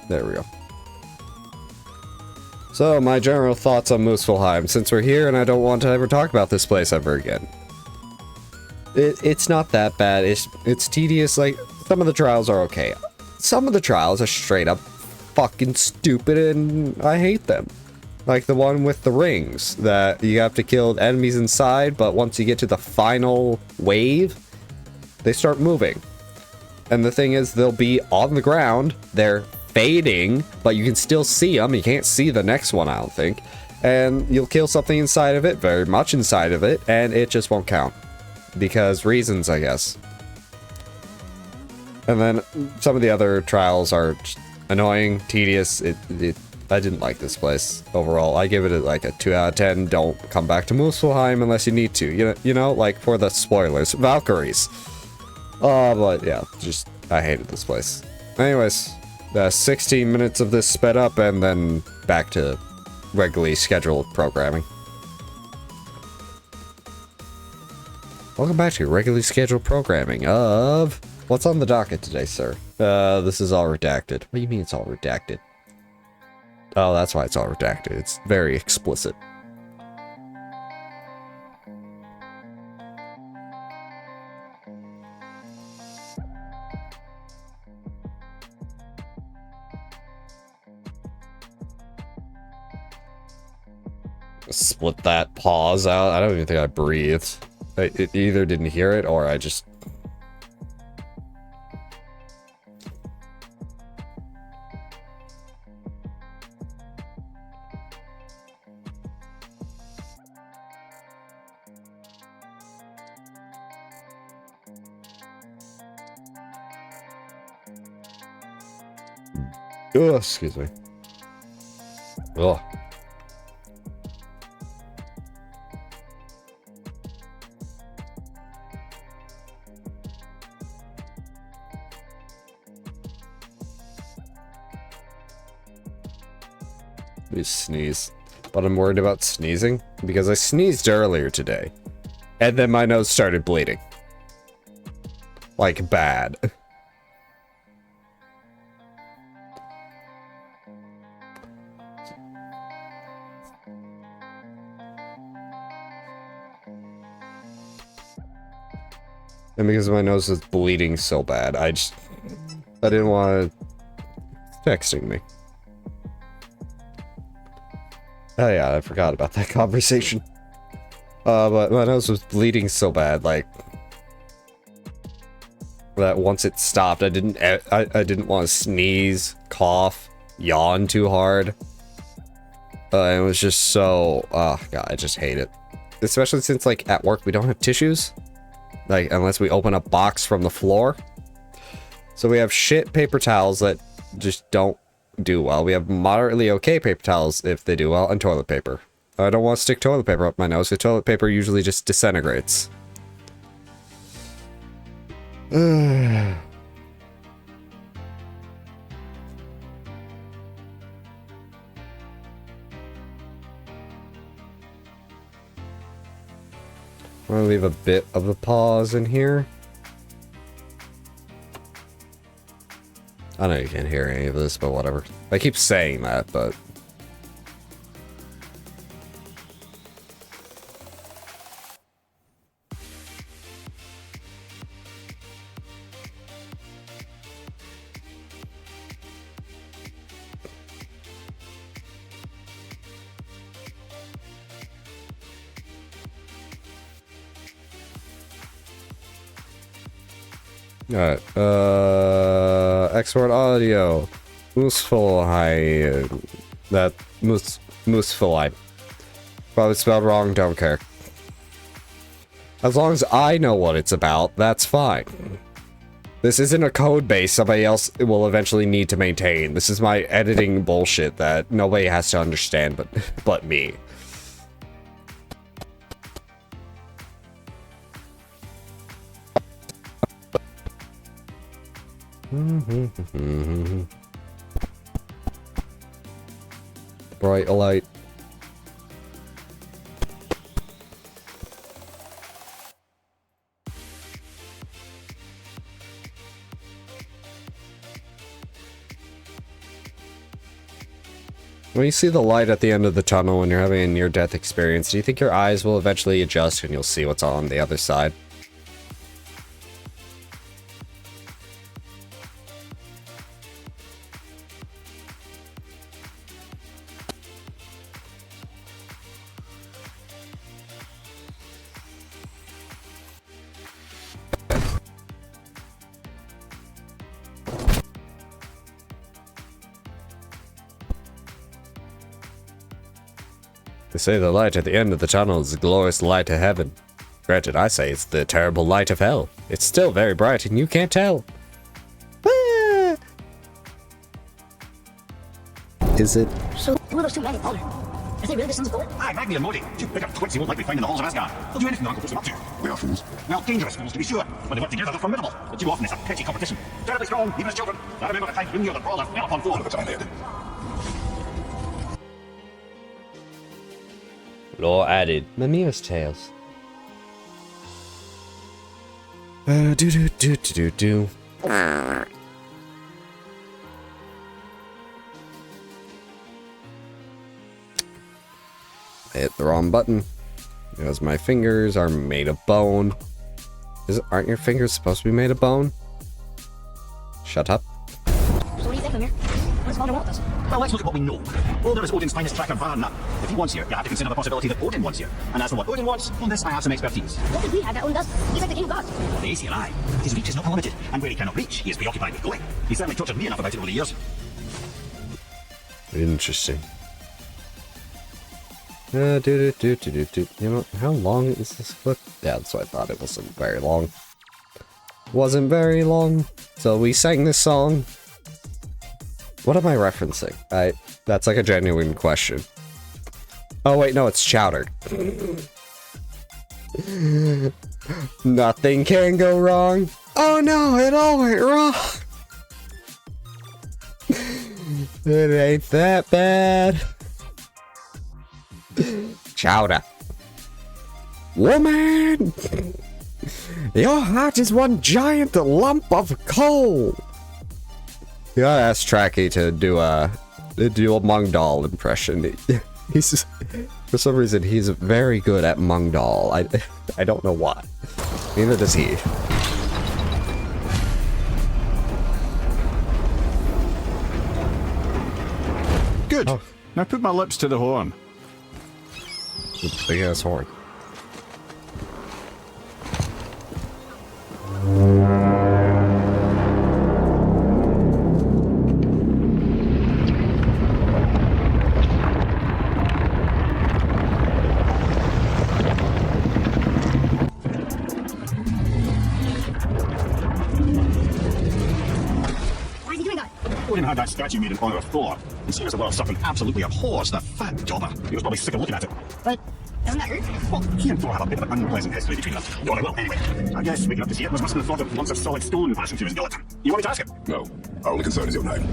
[SPEAKER 1] There we go. So, my general thoughts on Muspelheim, since we're here and I don't want to ever talk about this place ever again. It's not that bad. It's tedious. Like, some of the trials are okay. Some of the trials are straight up fucking stupid and I hate them. Like the one with the rings, that you have to kill enemies inside, but once you get to the final wave, they start moving. And the thing is, they'll be on the ground, they're fading, but you can still see them. You can't see the next one, I don't think. And you'll kill something inside of it, very much inside of it, and it just won't count. Because reasons, I guess. And then some of the other trials are annoying, tedious. I didn't like this place overall. I give it like a 2 out of 10. Don't come back to Muspelheim unless you need to. You know, like for the spoilers. Valkyries. But yeah, just I hated this place. Anyways, 16 minutes of this sped up and then back to regularly scheduled programming. Welcome back to regularly scheduled programming of... What's on the docket today, sir? This is all redacted. What do you mean it's all redacted? Oh, that's why it's all redacted. It's very explicit. Split that pause out. I don't even think I breathed. I either didn't hear it or I just... Oh, excuse me. Oh. Let me sneeze. But I'm worried about sneezing because I sneezed earlier today. And then my nose started bleeding. Like bad. And because my nose is bleeding so bad, I didn't want to... Texting me. Oh yeah, I forgot about that conversation. But my nose was bleeding so bad, like... that once it stopped, I didn't want to sneeze, cough, yawn too hard. It was just so... Oh god, I just hate it. Especially since, like, at work we don't have tissues. Like, unless we open a box from the floor. So we have shit paper towels that just don't do well. We have moderately okay paper towels if they do well, and toilet paper. I don't want to stick toilet paper up my nose, because toilet paper usually just disintegrates. I'm gonna leave a bit of a pause in here. I know you can't hear any of this, but whatever. I keep saying that, but... Alright, export audio. Muspelheim. That Muspelheim. Probably spelled wrong, don't care. As long as I know what it's about, that's fine. This isn't a code base somebody else will eventually need to maintain. This is my editing bullshit that nobody has to understand but me. Bright light. When you see the light at the end of the tunnel when you're having a near-death experience, do you think your eyes will eventually adjust and you'll see what's on the other side? They say the light at the end of the tunnel is the glorious light of heaven. Granted, I say it's the terrible light of hell. It's still very bright and you can't tell. Ah! Is it?
[SPEAKER 2] So, who are those two men in powder? Is they really the sons of Thor?
[SPEAKER 4] Aye, Magni and Modi. Two big twits you won't likely find in the halls of Asgard. They'll do anything Uncle puts them up to.
[SPEAKER 3] They are fools.
[SPEAKER 4] Well, dangerous fools to be sure. When they work together, they're formidable. But too often it's a petty competition. Terribly strong, even as children. I remember the time Gungnir the Brawler fell upon Thor.
[SPEAKER 3] Look at the time they had.
[SPEAKER 1] Lore added. Mimir's Tales. Do. I hit the wrong button. Because my fingers are made of bone. Aren't your fingers supposed to be made of bone? Shut up.
[SPEAKER 2] So what do you think, Mimir? What's Baldur want with us?
[SPEAKER 4] Well, let's look at what we know. Baldur is Odin's finest tracker, Varna. If he wants here, you have to consider the possibility that Odin wants here. And as for what Odin wants, on this I have some expertise.
[SPEAKER 2] What did we have that Odin does? He's like the king of gods.
[SPEAKER 4] The ACLI. His reach is not unlimited, and where he cannot reach, he is preoccupied with going. He certainly tortured me enough about it over the years.
[SPEAKER 1] Interesting. You know, how long is this clip? Yeah, that's what I thought. It wasn't very long. Wasn't very long. So we sang this song. What am I referencing? That's like a genuine question. Oh wait, no, it's Chowder. Nothing can go wrong. Oh no, it all went wrong. It ain't that bad. Chowder. Woman! Your heart is one giant lump of coal. You gotta ask Tracky to do a Mungdal impression. He's, for some reason, he's very good at Mungdal. I don't know why. Neither does he.
[SPEAKER 7] Good. Oh. Now put my lips to the horn.
[SPEAKER 1] Big ass horn.
[SPEAKER 2] Why is he doing that?
[SPEAKER 4] Odin had that statue made in honor of Thor, and seeing as the world suffering absolutely abhors the fat jobber. He was probably sick of looking at it.
[SPEAKER 2] But doesn't that hurt?
[SPEAKER 4] Well, he and Thor have a bit of an unpleasant history between them. No, I will, anyway. I guess waking up to see it must have been the thought of lumps of solid stone passing through his gullet. You want me to ask him?
[SPEAKER 3] No. Our only concern is your name.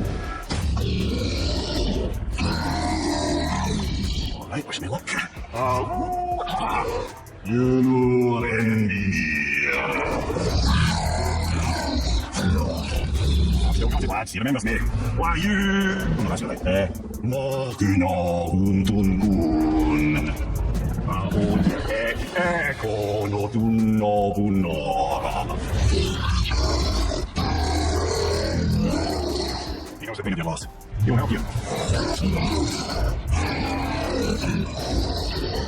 [SPEAKER 4] Alright, wish me luck. You Still got it, lads. He remembers me. Why you? Oh, no, that's not right. Makina Huntungun. Eko no Dunobunora. He knows the pain of your loss. He will help you.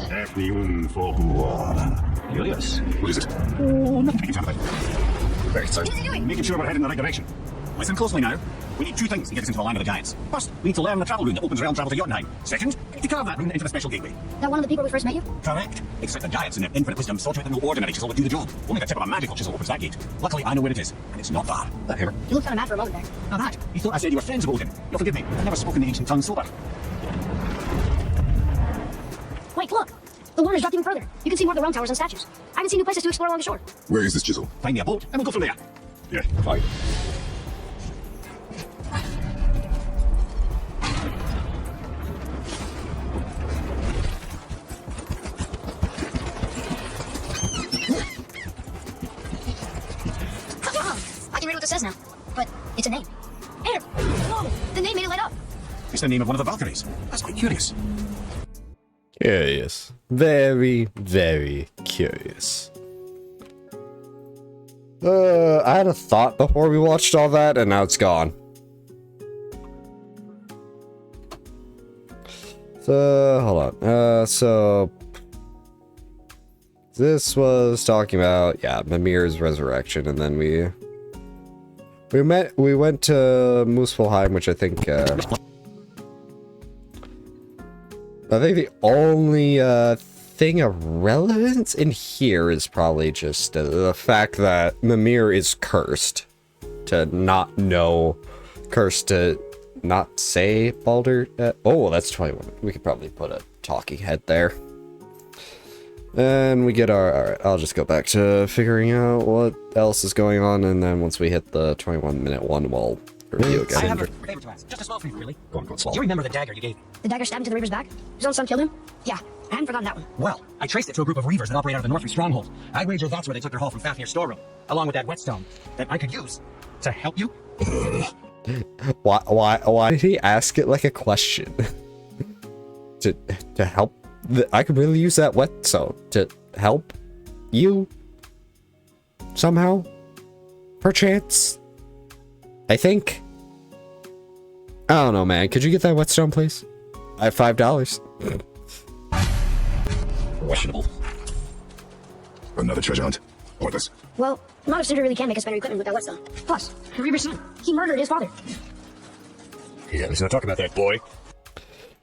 [SPEAKER 4] Efniun Foguan. Curious.
[SPEAKER 3] What is it?
[SPEAKER 4] Oh, nothing to about.
[SPEAKER 3] Very exciting.
[SPEAKER 2] What's he doing?
[SPEAKER 4] Making sure we're headed in the right direction. Listen closely now. We need two things to get us into the land of the giants. First, we need to learn the travel rune that opens realm travel to Jotunheim. Second, we need to carve that rune into the special gateway.
[SPEAKER 2] That one of the people we first met you?
[SPEAKER 4] Correct. Except the giants in their infinite wisdom saw to it that no ordinary chisel would do the job. Only the tip of a magical chisel opens that gate. Luckily, I know where it is, and it's not far. That hammer.
[SPEAKER 2] You looked kind of mad for a moment there.
[SPEAKER 4] Now that, you thought I said you were friends of Odin. You'll forgive me. I've never spoken the ancient tongue sober.
[SPEAKER 2] Wait, look! The water is dropped even further. You can see more of the realm towers and statues. I can see new places to explore along the shore.
[SPEAKER 3] Where is this chisel?
[SPEAKER 4] Find me a boat, and we'll go from there.
[SPEAKER 3] Yeah, fine.
[SPEAKER 2] I can read what this says now. But it's a name. Here! Whoa! The name made it light up.
[SPEAKER 4] It's It's the name of one of the Valkyries. That's quite curious.
[SPEAKER 1] Curious. Very, very curious. I had a thought before we watched all that, and now it's gone. So, hold on. So... This was talking about, yeah, Mimir's resurrection, and then we went to Muspelheim, which I think the only thing of relevance in here is probably just the fact that Mimir is cursed to not know, cursed to not say Baldur. Oh, that's 21. We could probably put a talking head there. And we get our... Alright, I'll just go back to figuring out what else is going on, and then once we hit the 21-minute one, we'll review again.
[SPEAKER 4] I have a favor to ask. Just a small favor, really.
[SPEAKER 3] Go on,
[SPEAKER 4] Do you remember the dagger you gave me?
[SPEAKER 2] The dagger stabbed into the Reaver's back? His own son killed him? Yeah, I hadn't forgotten that one.
[SPEAKER 4] Well, I traced it to a group of Reavers that operate out of the Northry stronghold. I wager that's where they took their haul from Fafnir's storeroom, along with that whetstone that I could use to help you.
[SPEAKER 1] Why did he ask it like a question? to help? I could really use that whetstone to help you somehow, perchance. I think. I don't know, man. Could you get that whetstone, please? I have $5.
[SPEAKER 4] Questionable.
[SPEAKER 3] Another treasure hunt. Pointless.
[SPEAKER 2] Well, not if Cinder really can make us better equipment with that whetstone. Plus, the Reaver's son, he murdered his father.
[SPEAKER 8] Yeah, let's not talk about that, boy.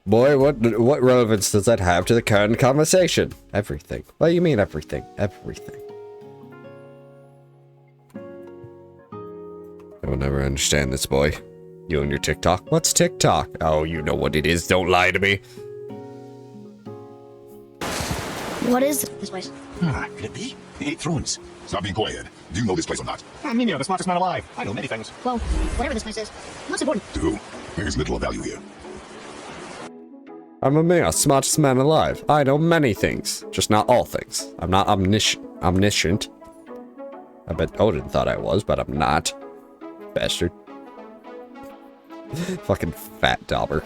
[SPEAKER 1] Boy, what relevance does that have to the current conversation? Everything. What do you mean everything? Everything. I will never understand this, boy. You and your TikTok? What's TikTok? Oh, you know what it is. Don't lie to me.
[SPEAKER 2] What is this place?
[SPEAKER 4] Could it be? The Eight Thrones.
[SPEAKER 3] Stop being quiet. Do you know this place or not?
[SPEAKER 4] I'm Mimir, the smartest man alive. I know many things.
[SPEAKER 2] Well, whatever this place is, what's important?
[SPEAKER 3] To who? There's little of value here.
[SPEAKER 1] I'm Mimir, smartest man alive. I know many things, just not all things. I'm not omniscient. I bet Odin thought I was, but I'm not. Bastard. Fucking fat dauber.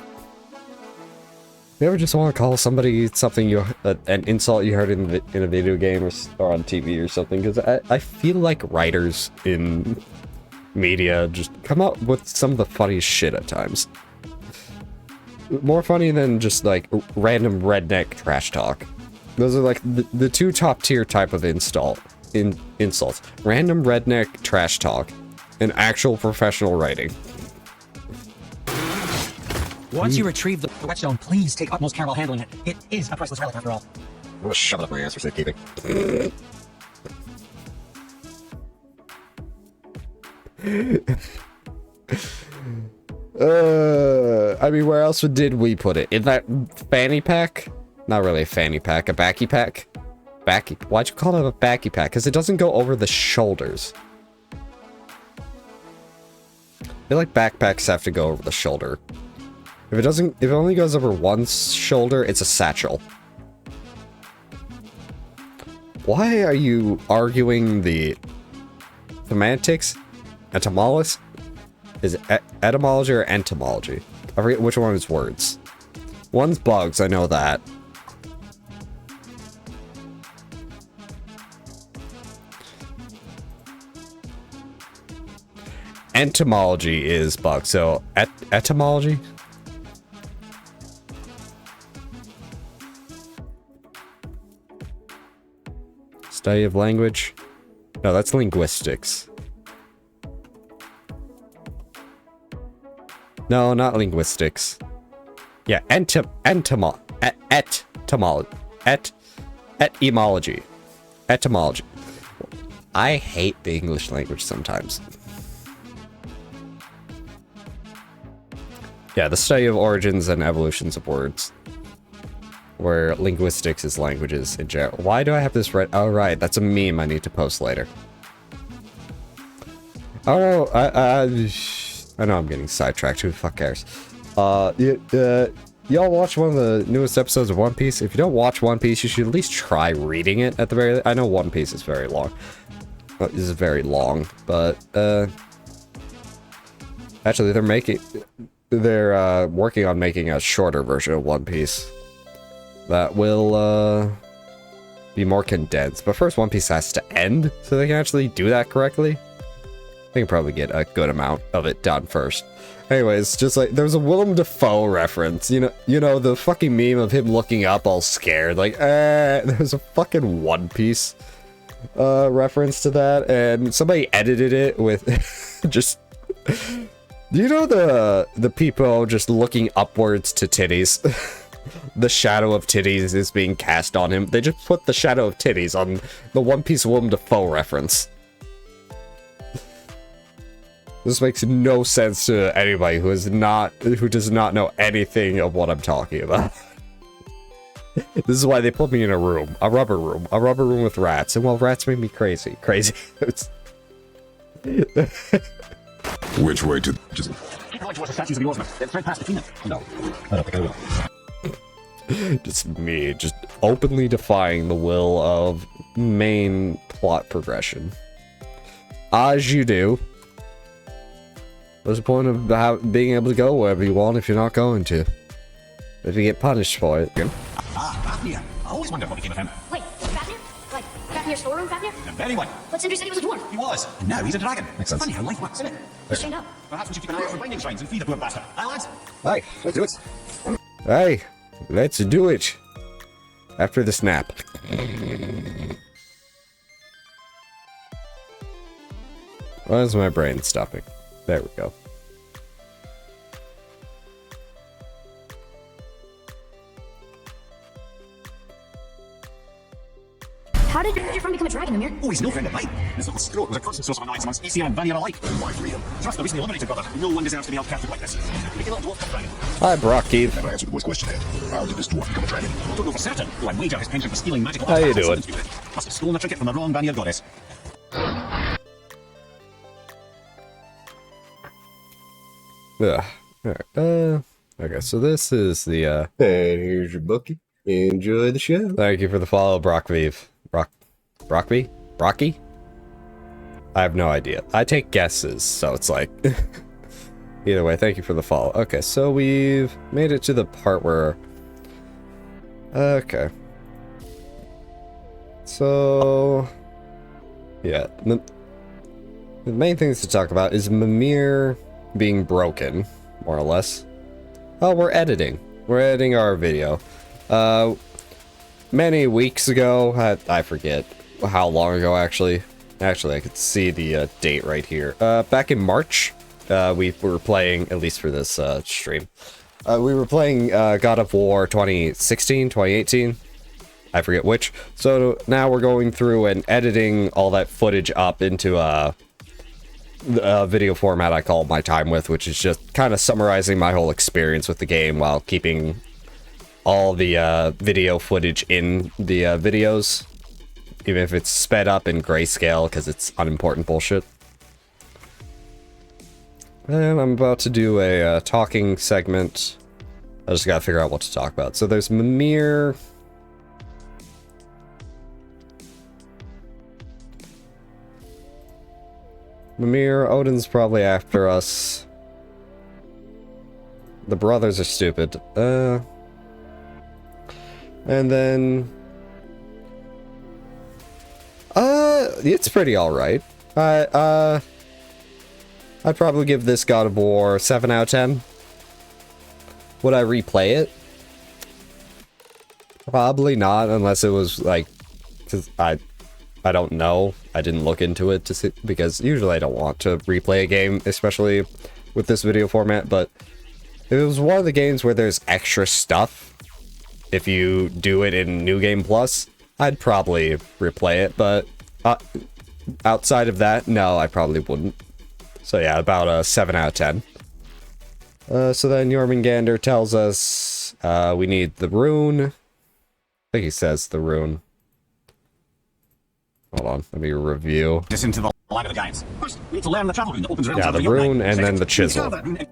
[SPEAKER 1] You ever just want to call somebody something an insult you heard in a video game or on TV or something? Because I feel like writers in media just come up with some of the funniest shit at times. More funny than just like random redneck trash talk. Those are like the two top tier type of insults. Random redneck trash talk and actual professional writing.
[SPEAKER 4] Once you retrieve the whetstone, please take utmost care while handling it. It is a priceless relic after all.
[SPEAKER 3] I'm gonna shove it up my ass for safekeeping.
[SPEAKER 1] I mean, where else did we put it? In that fanny pack? Not really a fanny pack, a backy pack? Why'd you call it a backy pack? Because it doesn't go over the shoulders. I feel like backpacks have to go over the shoulder. If it only goes over one shoulder, it's a satchel. Why are you arguing the semantics? Etymology? Is it etymology or entomology? I forget which one is words. One's bugs, I know that. Entomology is bugs, so etymology? Study of language? No, that's linguistics. No, not linguistics. Yeah, etymology. Etymology. I hate the English language sometimes. Yeah, the study of origins and evolutions of words. Where linguistics is languages in general. Why do I have this read? Oh, right, that's a meme I need to post later. Oh, no, I know I'm getting sidetracked. Who the fuck cares? Y'all watch one of the newest episodes of One Piece? If you don't watch One Piece, you should at least try reading it at the very... I know One Piece is very long. This is very long, but, actually, they're making... they're working on making a shorter version of One Piece that will be more condensed. But first, One Piece has to end so they can actually do that correctly. They can probably get a good amount of it done first. Anyways, just like there's a Willem Dafoe reference, you know the fucking meme of him looking up all scared, like there's a fucking One Piece reference to that, and somebody edited it with just, you know, the people just looking upwards to titties. The shadow of titties is being cast on him. They just put the shadow of titties on the One Piece Willem Dafoe reference. This makes no sense to anybody who does not know anything of what I'm talking about. This is why they put me in a rubber room with rats, and well, rats make me crazy.
[SPEAKER 3] Which way to just
[SPEAKER 4] Keep going towards the statues of the oarsmen. Then thread past between them. No, I don't think I will.
[SPEAKER 1] Just me, just openly defying the will of main plot progression. As you do. What's the point of being able to go wherever you want if you're not going to? If you get punished for it.
[SPEAKER 4] Fafnir. I always wondered what became of him.
[SPEAKER 2] Wait, Fafnir? Like, Fafnir's storeroom Fafnir?
[SPEAKER 4] The very one.
[SPEAKER 2] But Sindri said he was a dwarf.
[SPEAKER 4] He was. And now he's a dragon.
[SPEAKER 5] Makes sense.
[SPEAKER 4] Funny how life works, isn't it?
[SPEAKER 2] He's chained up.
[SPEAKER 4] Perhaps we should keep an eye out for binding shrines and feed the poor bastard. Aye, lads?
[SPEAKER 5] Aye, let's do it.
[SPEAKER 1] Hey, let's do it. After the snap. Why is my brain stopping? There we go.
[SPEAKER 2] How did your friend become a dragon, Amir?
[SPEAKER 4] Oh, he's no friend of mine. This little scrote was a constant source of annoyance amongst Aesir and Vanir alike. Why for real? Trust the recently eliminated brother. No one deserves to be held captive like this. Make a little dwarf dragon.
[SPEAKER 1] Hi, Brocky.
[SPEAKER 3] never answered the boy's question yet. How did this dwarf become a dragon?
[SPEAKER 4] Don't know for certain. Though I wager his penchant for stealing magical
[SPEAKER 1] How you
[SPEAKER 4] artifacts
[SPEAKER 1] doing?
[SPEAKER 4] has something to do with it. Must have stolen a trinket from the wrong Vanir goddess.
[SPEAKER 1] Ugh. Alright, okay, so this is the,
[SPEAKER 5] And here's your bookie. Enjoy the show.
[SPEAKER 1] thank you for the follow, Brockvive. Brockby? Brocky? I have no idea. I take guesses, so it's like... Either way, thank you for the follow. Okay, so we've made it to the part where... Okay. So... Yeah, the main things to talk about is Mimir being broken, more or less. Oh, we're editing. We're editing our video. Many weeks ago, I forget how long ago actually. Actually, I could see the date right here. Back in March, we were playing, at least for this stream, we were playing God of War 2016, 2018. I forget which. So now we're going through and editing all that footage up into a video format I call My Time With, which is just kind of summarizing my whole experience with the game while keeping all the video footage in the videos, even if it's sped up in grayscale because it's unimportant bullshit. And I'm about to do a talking segment. I just gotta figure out what to talk about. So there's Mimir. Mimir, Odin's probably after us. The brothers are stupid. And then... it's pretty alright. I'd probably give this God of War 7 out of 10. Would I replay it? Probably not, unless it was like... Because I don't know. I didn't look into it to see, because usually I don't want to replay a game, especially with this video format, but if it was one of the games where there's extra stuff, if you do it in New Game Plus, I'd probably replay it, but outside of that, no, I probably wouldn't. So yeah, about a 7 out of 10. So then Jormungandr tells us we need the rune. I think he says the rune. Hold on, let me review.
[SPEAKER 4] This into the land of the giants. First, we need to learn the travel rune that opens
[SPEAKER 1] Yeah, the rune and then the chisel. And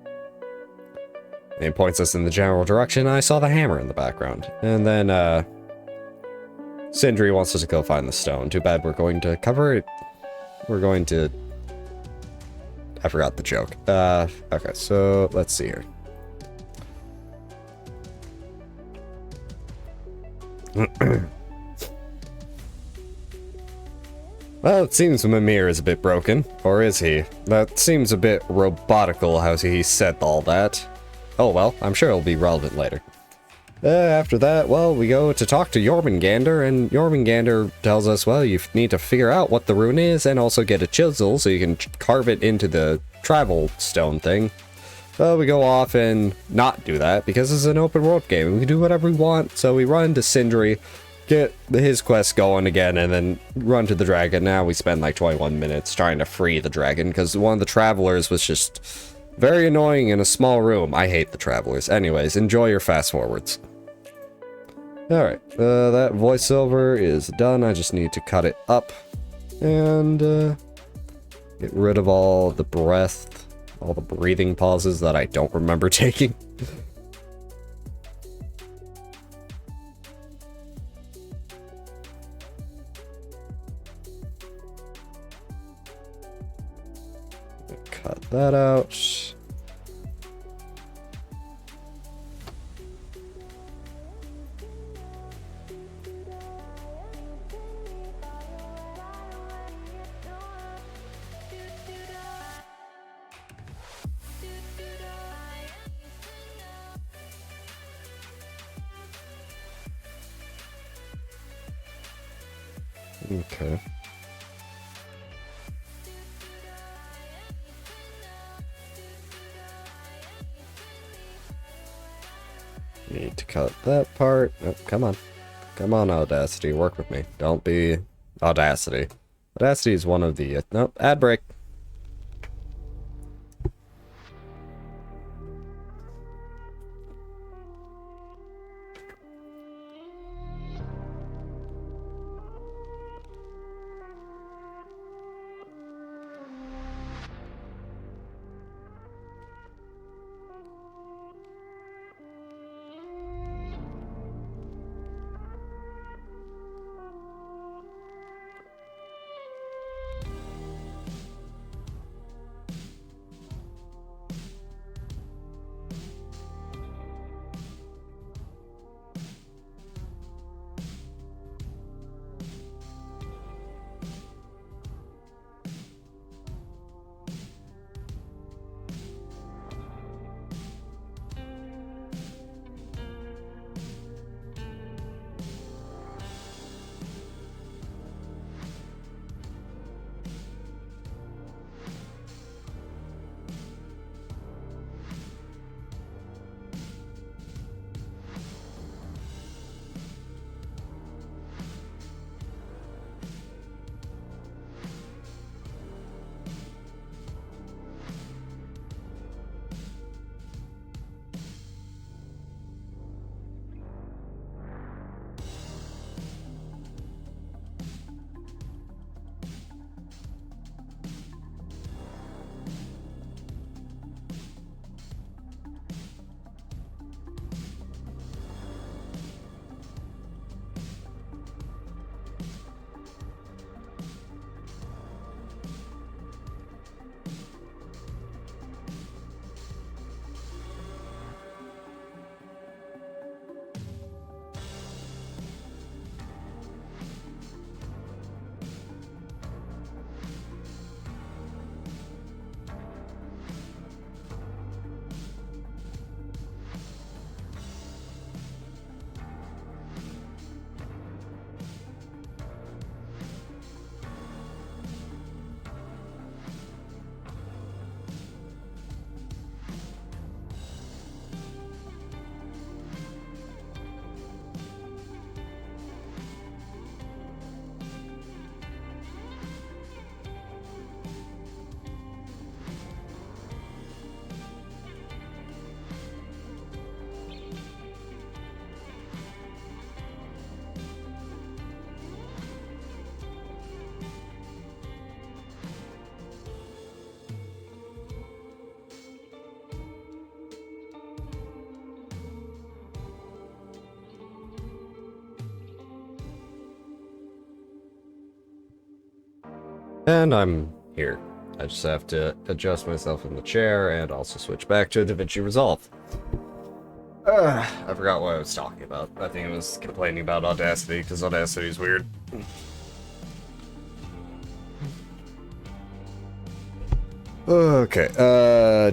[SPEAKER 1] he points us in the general direction. I saw the hammer in the background. And then, Sindri wants us to go find the stone. Too bad we're going to cover it. We're going to... I forgot the joke. Okay, so let's see here. Well, it seems Mimir is a bit broken. Or is he? That seems a bit robotical how he said all that. Oh well, I'm sure it'll be relevant later. After that, well, we go to talk to Jormungandr, and Jormungandr tells us, well, you need to figure out what the rune is, and also get a chisel so you can carve it into the travel stone thing. Well, we go off and not do that, because it's an open world game. We can do whatever we want, so we run to Sindri, get his quest going again, and then run to the dragon. Now we spend like 21 minutes trying to free the dragon, because one of the travelers was just very annoying in a small room. I hate the travelers. Anyways, enjoy your fast forwards. Alright, that voiceover is done. I just need to cut it up and get rid of all the breath, all the breathing pauses that I don't remember taking. Cut that out. Okay. Need to cut that part. Oh, come on. Come on, Audacity. Work with me. Don't be Audacity. Audacity is one of the... nope, ad break. And I'm here. I just have to adjust myself in the chair and also switch back to DaVinci Resolve. I forgot what I was talking about. I think I was complaining about Audacity, because Audacity is weird. Okay, I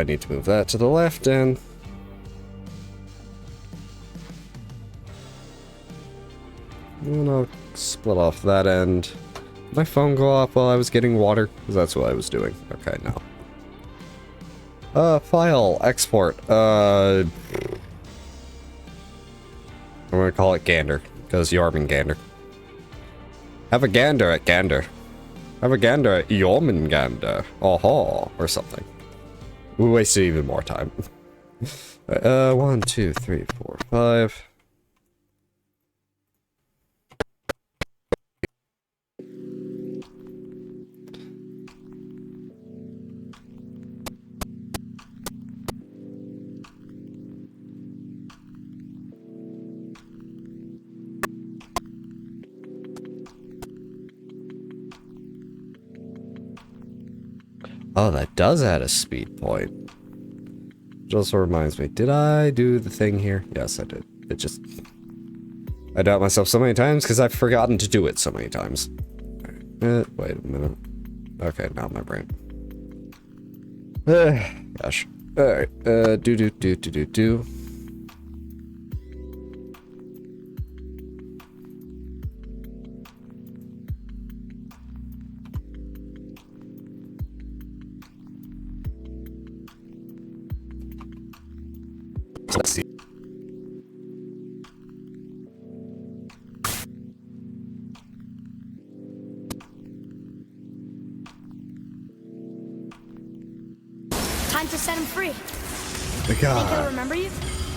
[SPEAKER 1] need to move that to the left, and... I'll split off that end. Did my phone go off while I was getting water? Because that's what I was doing. Okay, now. File, export, I'm gonna call it Gander, because Jormungandr. Have a gander at Gander. Have a gander at Jormungandr. Oh, or something. We wasted even more time. 1, 2, 3, 4, 5. Oh, that does add a speed point. Which also reminds me, did I do the thing here? Yes, I did. It just... I doubt myself so many times because I've forgotten to do it so many times. Wait a minute. Okay, now my brain. Gosh. Alright, do. Let's see.
[SPEAKER 2] Time to set him free.
[SPEAKER 1] My
[SPEAKER 2] Think he'll
[SPEAKER 1] God.
[SPEAKER 2] remember you?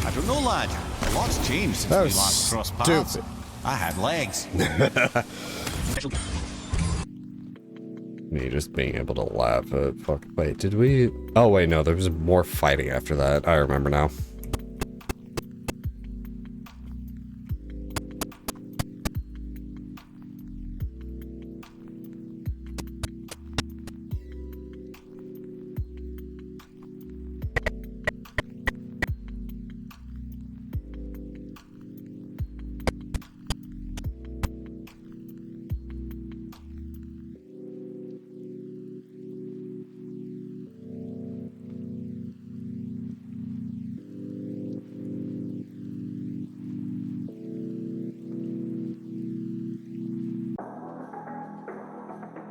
[SPEAKER 9] I don't know, lad. A lot's changed since
[SPEAKER 1] That
[SPEAKER 9] we
[SPEAKER 1] was
[SPEAKER 9] last crossed paths.
[SPEAKER 1] stupid.
[SPEAKER 9] I had legs.
[SPEAKER 1] Me just being able to laugh at fuck. Wait, did we? Oh wait, no, there was more fighting after that. I remember now.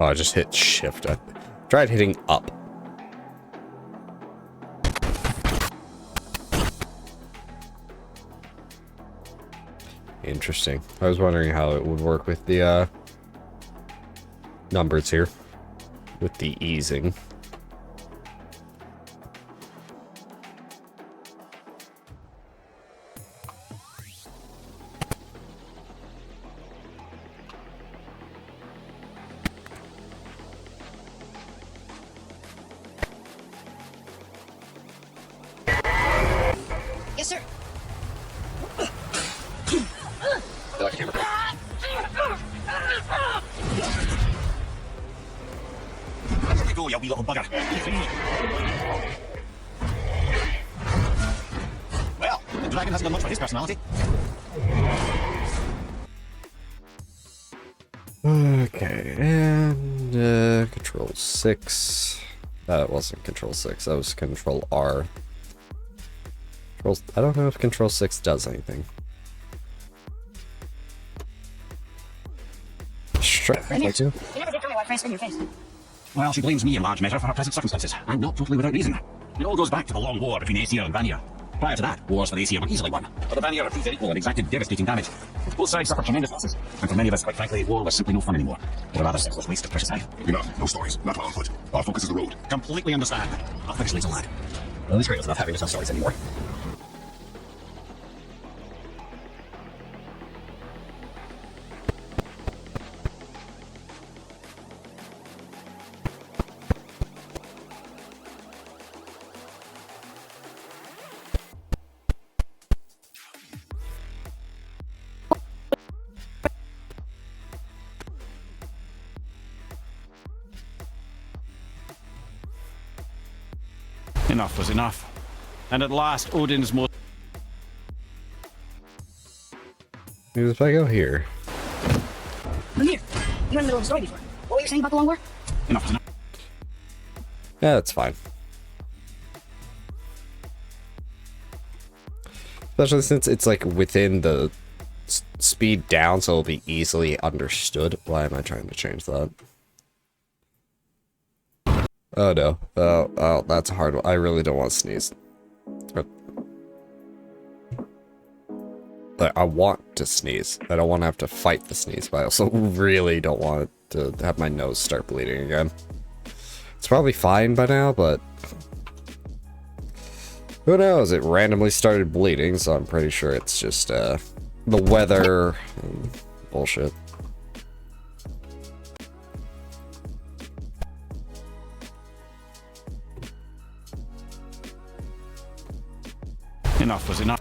[SPEAKER 1] Oh, I just hit shift. I tried hitting up. Interesting. I was wondering how it would work with the numbers here. With the easing.
[SPEAKER 2] Yes, sir.
[SPEAKER 4] There we go, you wee little bugger. Well, the dragon hasn't done much for his personality.
[SPEAKER 1] Okay, and control 6. That wasn't control 6, that was control R. I don't know if control 6 does anything. Strike by 2.
[SPEAKER 2] You never did tell me why France spit in your face.
[SPEAKER 4] Well, she blames me in large measure for her present circumstances, and not totally without reason. It all goes back to the long war between Aesir and Vanir. Prior to that, wars for the Aesir were easily won, but the Vanir proved equal and exacted devastating damage. Both sides suffered tremendous losses, and for many of us, quite frankly, war was simply no fun anymore. But a rather senseless waste of precious time.
[SPEAKER 3] Enough. No stories. Not while on foot. Our focus is the road.
[SPEAKER 4] Completely understand. I'll finish later, lad.
[SPEAKER 5] Well, it's great enough having to tell stories anymore.
[SPEAKER 9] Enough was enough.
[SPEAKER 7] And at last, Odin's most...
[SPEAKER 1] If I go here.
[SPEAKER 2] I'm here. You were in the middle of the story before. What were you saying about the long war?
[SPEAKER 4] Enough is enough.
[SPEAKER 1] Yeah, that's fine. Especially since it's like within the speed down, so it'll be easily understood. Why am I trying to change that? Oh no. Oh, that's a hard one. I really don't want to sneeze. Like, I want to sneeze. I don't want to have to fight the sneeze, but I also really don't want to have my nose start bleeding again. It's probably fine by now, but who knows? It randomly started bleeding, so I'm pretty sure it's just the weather and bullshit.
[SPEAKER 4] Enough was enough.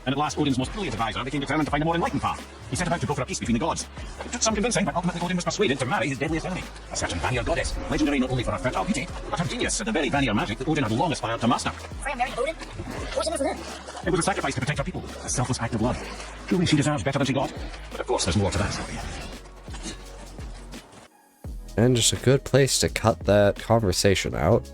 [SPEAKER 4] And at last, Odin's most brilliant advisor became determined to find a more enlightened path. He set about to go for a peace between the gods. It took some convincing, but ultimately Odin was persuaded to marry his deadliest enemy, a certain Vanir goddess, legendary not only for her fertile beauty, but her genius at the very Vanir magic that Odin had long aspired to master.
[SPEAKER 2] Freya married Odin? What's in it for them?
[SPEAKER 4] It was a sacrifice to protect her people, a selfless act of love. Truly, she deserves better than she got. But of course, there's more to that story.
[SPEAKER 1] And just a good place to cut that conversation out.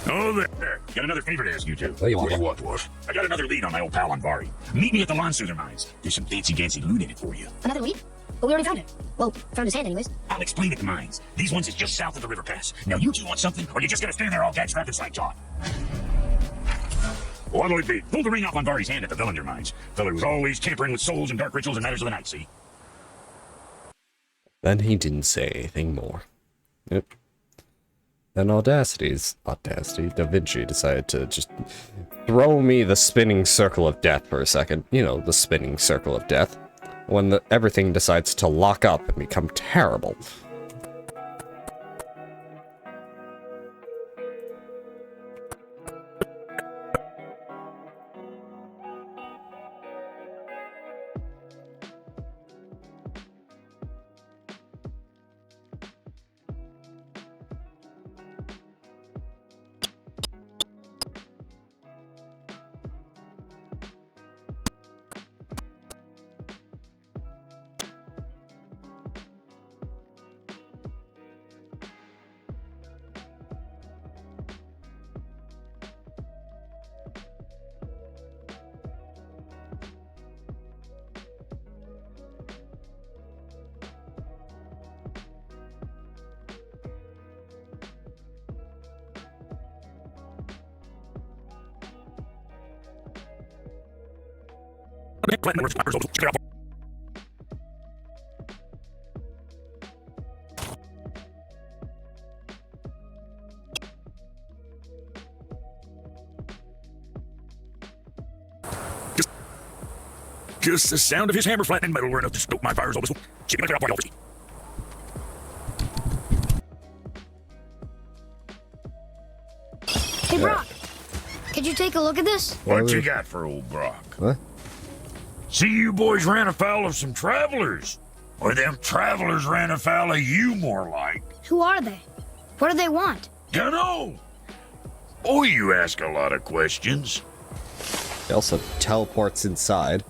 [SPEAKER 8] Oh, there. Got another favor to ask you two.
[SPEAKER 5] What do you want?
[SPEAKER 8] What, Dwarf? I got another lead on my old pal Andvari. Meet me at the Landsoother Mines. There's some fancy-dancy loot in it for you.
[SPEAKER 2] Another lead? But we already found it. Well, found his hand anyways.
[SPEAKER 8] I'll explain at the mines. These ones is just south of the river pass. Now, you two want something, or you just gonna stand there all gag-strapped and slack-jawed? What'll it be? Pull the ring off Andvari's hand at the Villinger Mines. Fella who's always tampering with souls and dark rituals and matters of the night, see?
[SPEAKER 1] Then he didn't say anything more. Yep. Then Audacity, Da Vinci decided to just throw me the spinning circle of death for a second. You know, the spinning circle of death. When everything decides to lock up and become terrible.
[SPEAKER 8] Just the sound of his hammer flattening metal were enough to stoke my fire's whistle. Keep it up, boy,
[SPEAKER 2] Hey, Brock. Could you take a look at this?
[SPEAKER 8] What you got for old Brock?
[SPEAKER 1] What?
[SPEAKER 8] See, you boys ran afoul of some travelers. Or them travelers ran afoul of you, more like.
[SPEAKER 2] Who are they? What do they want?
[SPEAKER 8] Dunno. Oh, you ask a lot of questions.
[SPEAKER 1] He also teleports inside.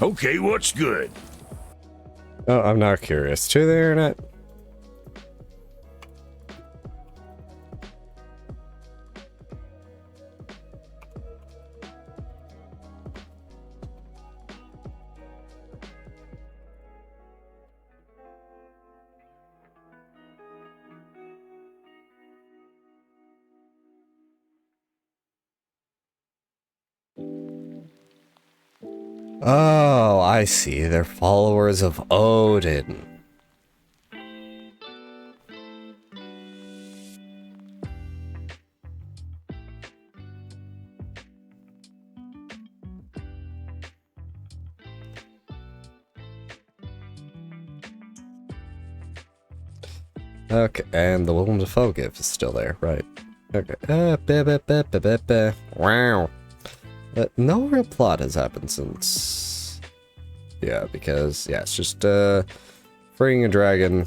[SPEAKER 8] Okay, what's good?
[SPEAKER 1] Oh, I'm not curious. To the internet. Oh, I see. They're followers of Odin. Okay, and the Willem Dafoe gift is still there, right? Okay. Wow. No real plot has happened since. Yeah, because yeah, it's just freeing a dragon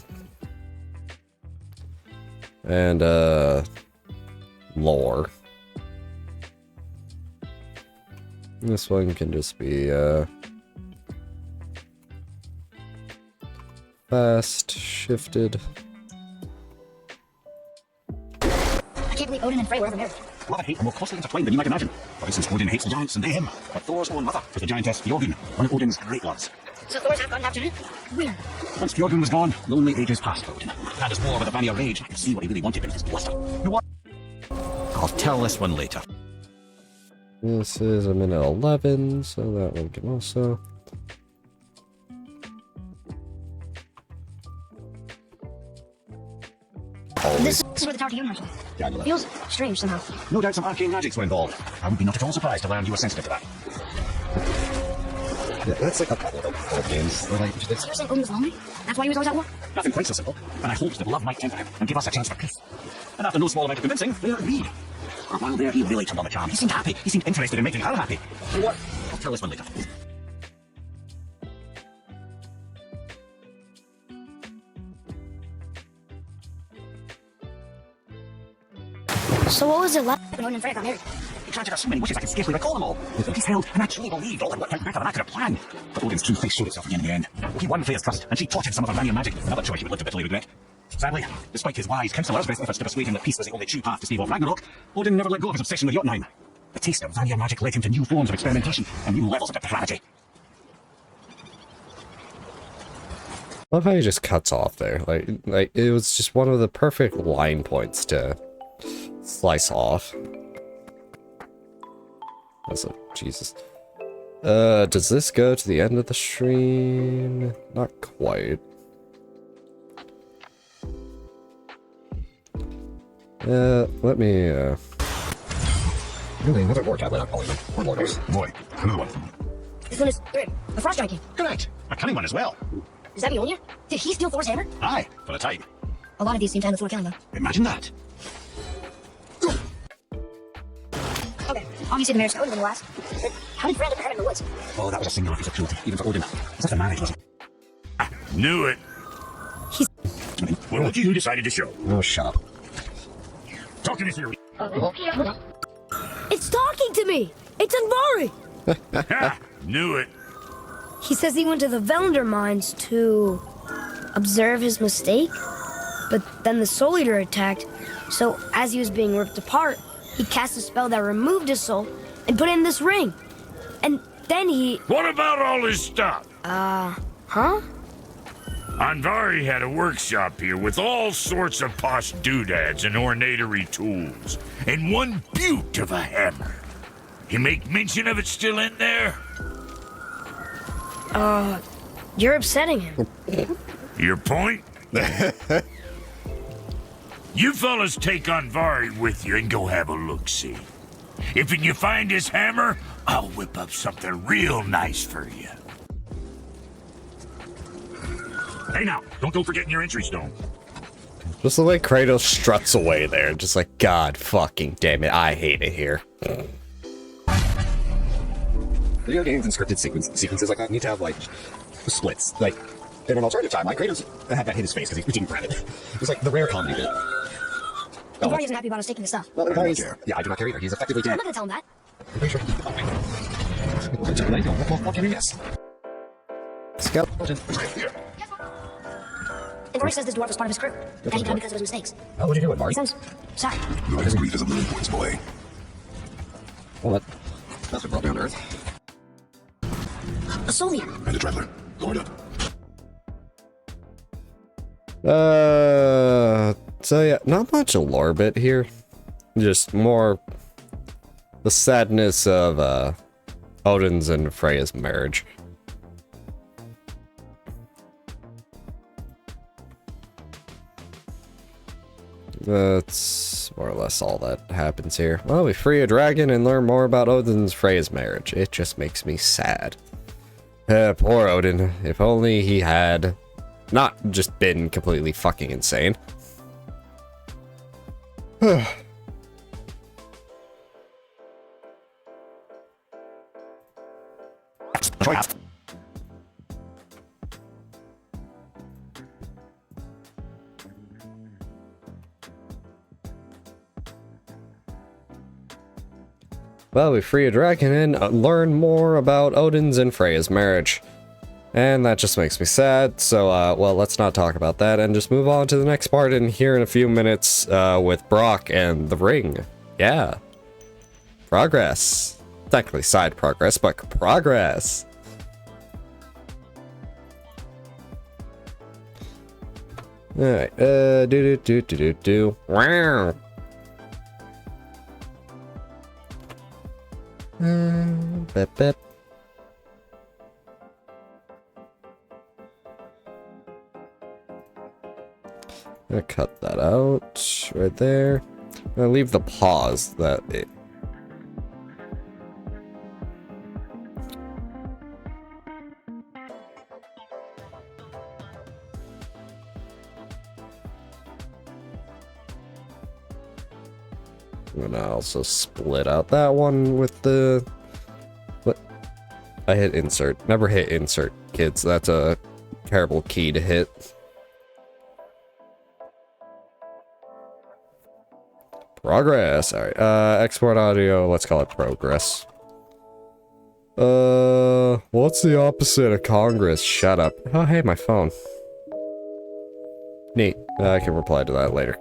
[SPEAKER 1] and lore. This one can just be fast shifted.
[SPEAKER 2] I can't believe Odin and Frey were ever married.
[SPEAKER 4] Love and hate are more closely intertwined than you might imagine. For instance, Odin hates the giants and they him. But Thor's own mother was the giantess Fjordun, one of Odin's great loves.
[SPEAKER 2] So Thor's half gone, half true? Weird.
[SPEAKER 4] Once Fjordun was gone, lonely ages passed for Odin. Had his war with the Vanir rage, I could see what he really wanted in his bluster. You want?
[SPEAKER 9] I'll tell this one later.
[SPEAKER 1] This is a minute 11, so that one can also.
[SPEAKER 2] This is where the Tower to Universe was.
[SPEAKER 4] Yeah, I know that.
[SPEAKER 2] Feels strange somehow.
[SPEAKER 4] No doubt some arcane magics were involved. I would be not at all surprised to learn you were sensitive to that. Yeah, that's like a couple of old games. Where, like,
[SPEAKER 2] So you're saying Odin was lonely? That's why he was always at war?
[SPEAKER 4] nothing quite so simple. And I hoped that love might temper him and give us a chance for peace. And after no small amount of convincing, they agreed. For a while there, he really turned on the charm. He seemed happy. He seemed interested in making her happy. You know what? I'll tell this one later.
[SPEAKER 2] So what was it like when Odin and Frey got married?
[SPEAKER 4] He granted her so many wishes I can scarcely recall them all. He's held and actually believed all had worked out better than I could have planned. But Odin's true face showed itself again in the end. He won Freya's trust, and she taught him some of her Vanir magic. Another choice he would live to bitterly regret. Sadly, despite his wise counselor's best efforts to persuade him that peace was the only true path to stave off Ragnarok, Odin never let go of his obsession with Jotunheim. The taste of Vanir magic led him to new forms of experimentation and new levels of depravity.
[SPEAKER 1] I love how he just cuts off there. Like it was just one of the perfect line points to slice off. That's a Jesus. Does this go to the end of the stream? Not quite. Let me
[SPEAKER 3] Really, another war tablet, I'll call it. Or Lordos. Boy, another one.
[SPEAKER 2] This one is Thrym, a frost dragon.
[SPEAKER 4] Correct. A cunning one as well.
[SPEAKER 2] Is that Mjolnir? Did he steal Thor's hammer?
[SPEAKER 4] Aye, for a time.
[SPEAKER 2] A lot of these seem to end with Thor killing them.
[SPEAKER 4] Imagine that.
[SPEAKER 2] Okay, obviously the marriage to Odin didn't last. But how did Fran get hurt in the woods?
[SPEAKER 4] Oh, that was a singular piece of cruelty, even for Odin. Such a marriage, wasn't it?
[SPEAKER 8] Knew it. Well, look who decided to show.
[SPEAKER 3] Oh, shut up.
[SPEAKER 8] Talk to me here.
[SPEAKER 10] It's talking to me! It's Andvari!
[SPEAKER 8] Ha! Knew it.
[SPEAKER 10] He says he went to the Velnder mines to observe his mistake, but then the Soul Eater attacked, so as he was being ripped apart, he cast a spell that removed his soul and put it in this ring. And then he...
[SPEAKER 8] What about all his stuff?
[SPEAKER 10] Huh?
[SPEAKER 8] Andvari had a workshop here with all sorts of posh doodads and ornatery tools, and one beaut of a hammer. You make mention of it still in there?
[SPEAKER 10] You're upsetting him.
[SPEAKER 8] Your point? You fellas take Andvari with you and go have a look-see. If you find his hammer, I'll whip up something real nice for you. Hey now, don't go forgetting your entry stone.
[SPEAKER 1] just the way Kratos struts away there, just like, God fucking damn it, I hate it here.
[SPEAKER 3] Video games and scripted sequences like that need to have, like, splits. Like, in an alternative time, like, Kratos had that hit his face because he didn't grab it. It was like the rare comedy bit.
[SPEAKER 2] Andvari isn't happy about us taking the stuff.
[SPEAKER 3] Well, I yeah, I do not care either. He's effectively
[SPEAKER 2] I'm
[SPEAKER 3] dead.
[SPEAKER 2] not gonna tell him that.
[SPEAKER 3] I'm pretty sure what can you guess?
[SPEAKER 1] Skeleton.
[SPEAKER 2] Andvari says this dwarf was part of his crew, and he died because of his mistakes.
[SPEAKER 3] Oh, what'd you do,
[SPEAKER 2] He
[SPEAKER 3] Marty?
[SPEAKER 2] sounds sorry.
[SPEAKER 3] No, his grief is a million points, boy.
[SPEAKER 1] What?
[SPEAKER 3] That's what brought down to Earth.
[SPEAKER 2] A soul eater.
[SPEAKER 3] And a traveler. Guard up.
[SPEAKER 1] So yeah, not much a lore bit here. Just more the sadness of Odin's and Freya's marriage. That's more or less all that happens here. Well, we free a dragon and learn more about Odin's Freya's marriage. It just makes me sad. Poor Odin. If only he had not just been completely fucking insane. Well, we free a dragon and learn more about Odin's and Freya's marriage. And that just makes me sad, so, well, let's not talk about that and just move on to the next part in here in a few minutes, with Brock and the ring. Yeah. Progress. Technically side progress, but progress. Alright, Wow. Bip, bip. I'm gonna cut that out right there. I'm gonna leave the pause that it. I'm gonna also split out that one with the. What? I hit insert. Never hit insert, kids. That's a terrible key to hit. Progress. Alright. Export audio. Let's call it progress. What's the opposite of Congress? Shut up. Oh, hey, my phone. Neat. I can reply to that later.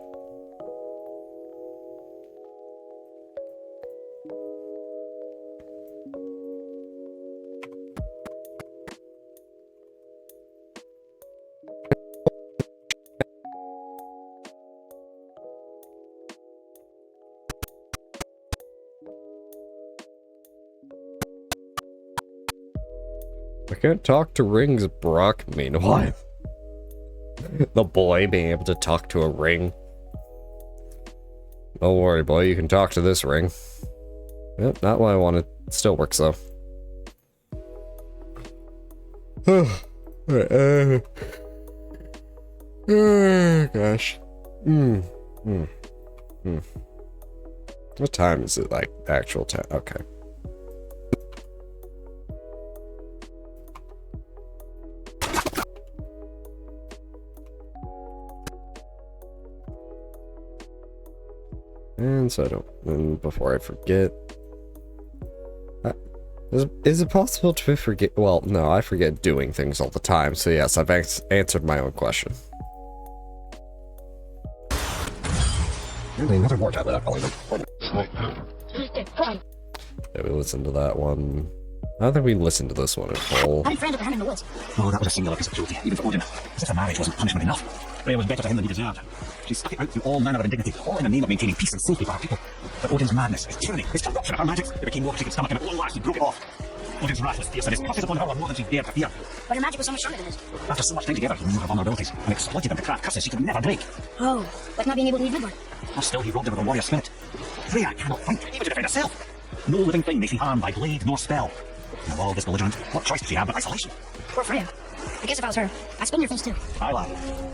[SPEAKER 1] I can't talk to rings, Brock, meanwhile. The boy being able to talk to a ring. Don't worry, boy, you can talk to this ring. Yep, not what I wanted. Still works, though. Gosh. What time is it, like, actual time? Okay. And so I don't, and before I forget, is it possible to forget? Well, no, I forget doing things all the time. So yes, I've answered my own question.
[SPEAKER 5] Really, another war tablet.
[SPEAKER 1] Yeah, we listened to that one. I don't think we listened to this one in full.
[SPEAKER 2] How did Fran get her hand in the woods?
[SPEAKER 4] Oh, that was a singular piece of cruelty, even for Odin. As if a marriage wasn't punishment enough. Freya was better to him than he deserved. She stuck it out through all manner of indignity, all in the name of maintaining peace and safety for her people. But Odin's madness, his tyranny, his corruption of her magic, it became more than she could stomach, and at long last he broke it off. Odin's wrath was fierce, and his curses upon her were more than she dared to fear.
[SPEAKER 2] But her magic was so much stronger than his.
[SPEAKER 4] After so much time together, he knew her vulnerabilities, and exploited them to craft curses she could never break.
[SPEAKER 2] Oh, like not being able to leave Midgard.
[SPEAKER 4] Or still, he robbed her of a warrior spirit. Freya cannot fight, even to defend herself. No living thing may see harm by blade nor spell. Now all this belligerent, what choice does she have but isolation?
[SPEAKER 2] Poor Freya. I guess if I was her, I'd spin your face too.
[SPEAKER 4] I lie.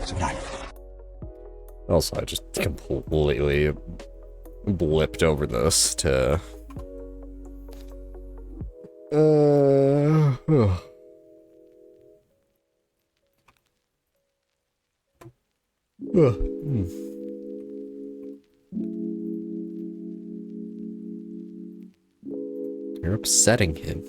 [SPEAKER 4] So would I.
[SPEAKER 1] Also, I just completely blipped over this to... You're upsetting him.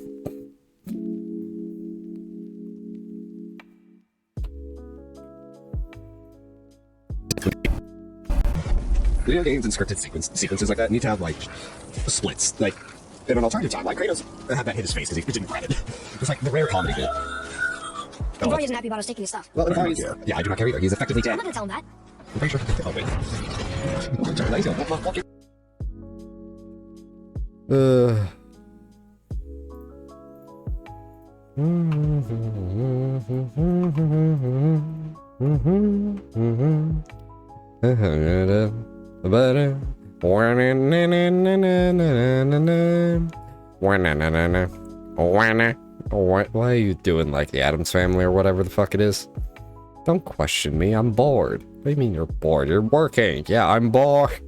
[SPEAKER 5] Video games and scripted sequences like that need to have, like, splits. Like, in an alternative time, like Kratos had that hit his face because he didn't credit. It's like the rare comedy bit.
[SPEAKER 2] And Vardy isn't happy about us taking his stuff.
[SPEAKER 5] Well, yeah, I do not care either. He's effectively dead.
[SPEAKER 2] I'm not gonna tell him that.
[SPEAKER 5] I'm pretty sure. Oh, wait.
[SPEAKER 1] Why are you doing like the Addams Family or whatever the fuck it is? Don't question me, I'm bored. What do you mean you're bored? You're working. Yeah, I'm bored.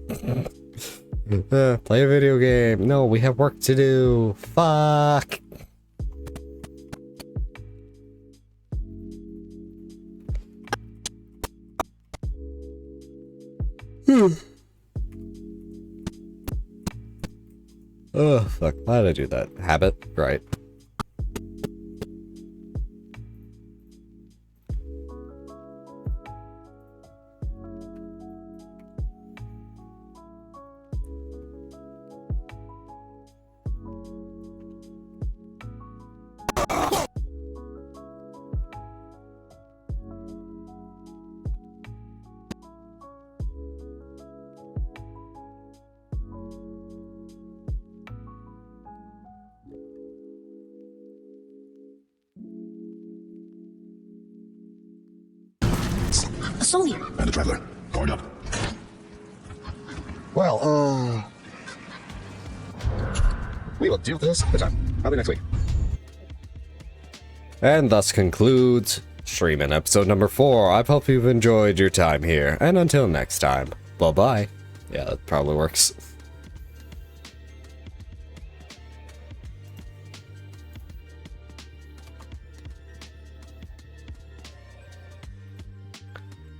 [SPEAKER 1] Play a video game. No, we have work to do. Fuck. Oh, fuck. Why did I do that? Habit? Right.
[SPEAKER 2] A soldier.
[SPEAKER 3] And a traveler. Guard up. Well, we will deal with this good time. Probably next week.
[SPEAKER 1] And thus concludes Streamin' episode number 4. I hope you've enjoyed your time here. And until next time, bye-bye. Yeah, that probably works.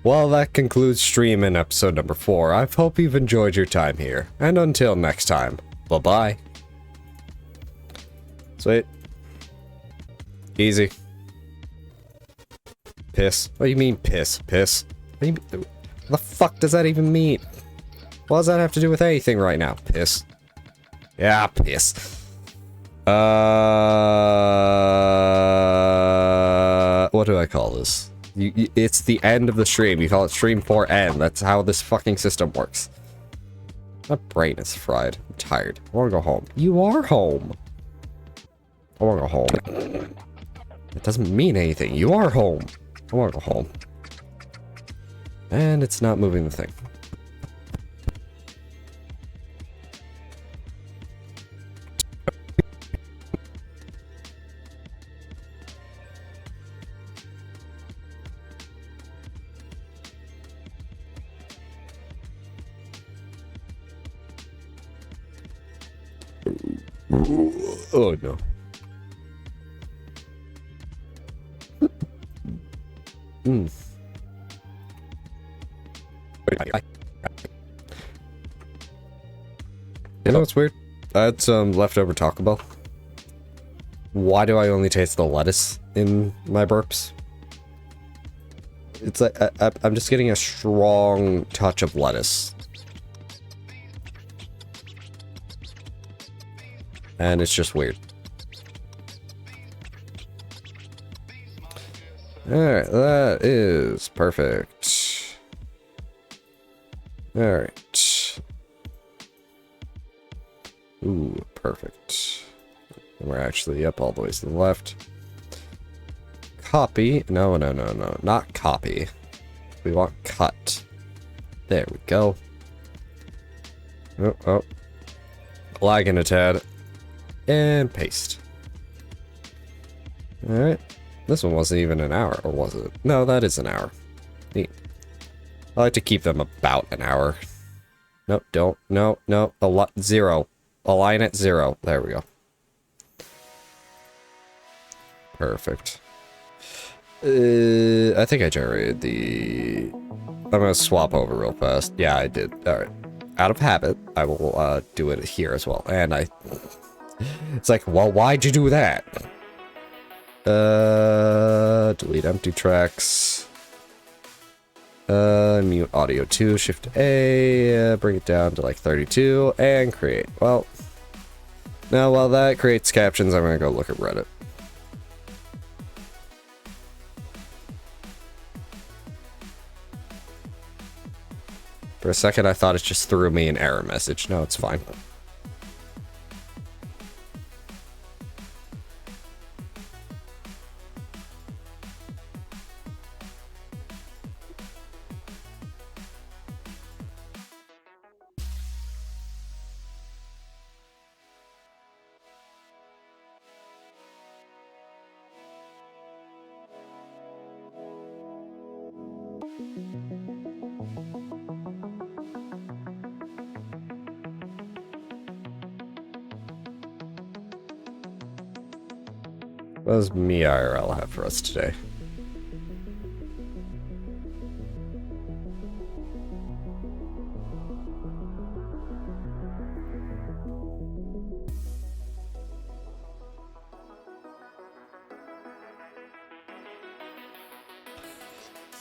[SPEAKER 1] Well, that concludes Streamin' episode number 4. I hope you've enjoyed your time here. And until next time, bye-bye. Sweet. Easy. Piss. What do you mean piss? Piss? What do you mean? What the fuck does that even mean? What does that have to do with anything right now? Piss. Yeah, piss. What do I call this? It's the end of the stream. You call it stream 4N. That's how this fucking system works. My brain is fried. I'm tired. I want to go home. You are home. I want to go home. It doesn't mean anything. You are home. I want to go home. And it's not moving the thing. Oh no. You know what's weird? I had some leftover Taco Bell. Why do I only taste the lettuce in my burps? It's like I'm just getting a strong touch of lettuce. And it's just weird. Alright, that is perfect. Alright. Ooh, perfect. And we're actually up all the way to the left. Copy. No, no, no, no. Not copy. We want cut. There we go. Oh. Lagging a tad. And paste. Alright. This one wasn't even an hour, or was it? No, that is an hour. Neat. I like to keep them about an hour. Nope, don't. No. 0. Align at 0. There we go. Perfect. I think I generated the... I'm gonna swap over real fast. Yeah, I did. Alright. Out of habit, I will do it here as well. And I... It's like, well, why'd you do that? Delete empty tracks. Mute audio 2, shift A, bring it down to like 32, and create. Well, now while that creates captions, I'm gonna go look at Reddit. For a second, I thought it just threw me an error message. No, it's fine. What does me IRL have for us today?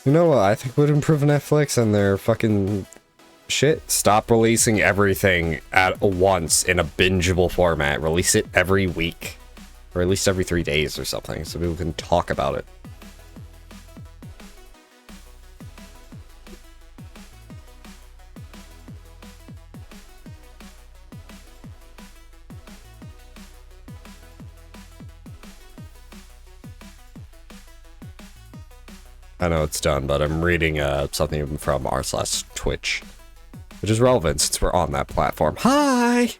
[SPEAKER 1] You know what I think would improve Netflix and their fucking shit? Stop releasing everything at once in a bingeable format. Release it every week. Or at least every 3 days or something, so people can talk about it. I know it's done, but I'm reading something from r/Twitch, which is relevant since we're on that platform. Hi!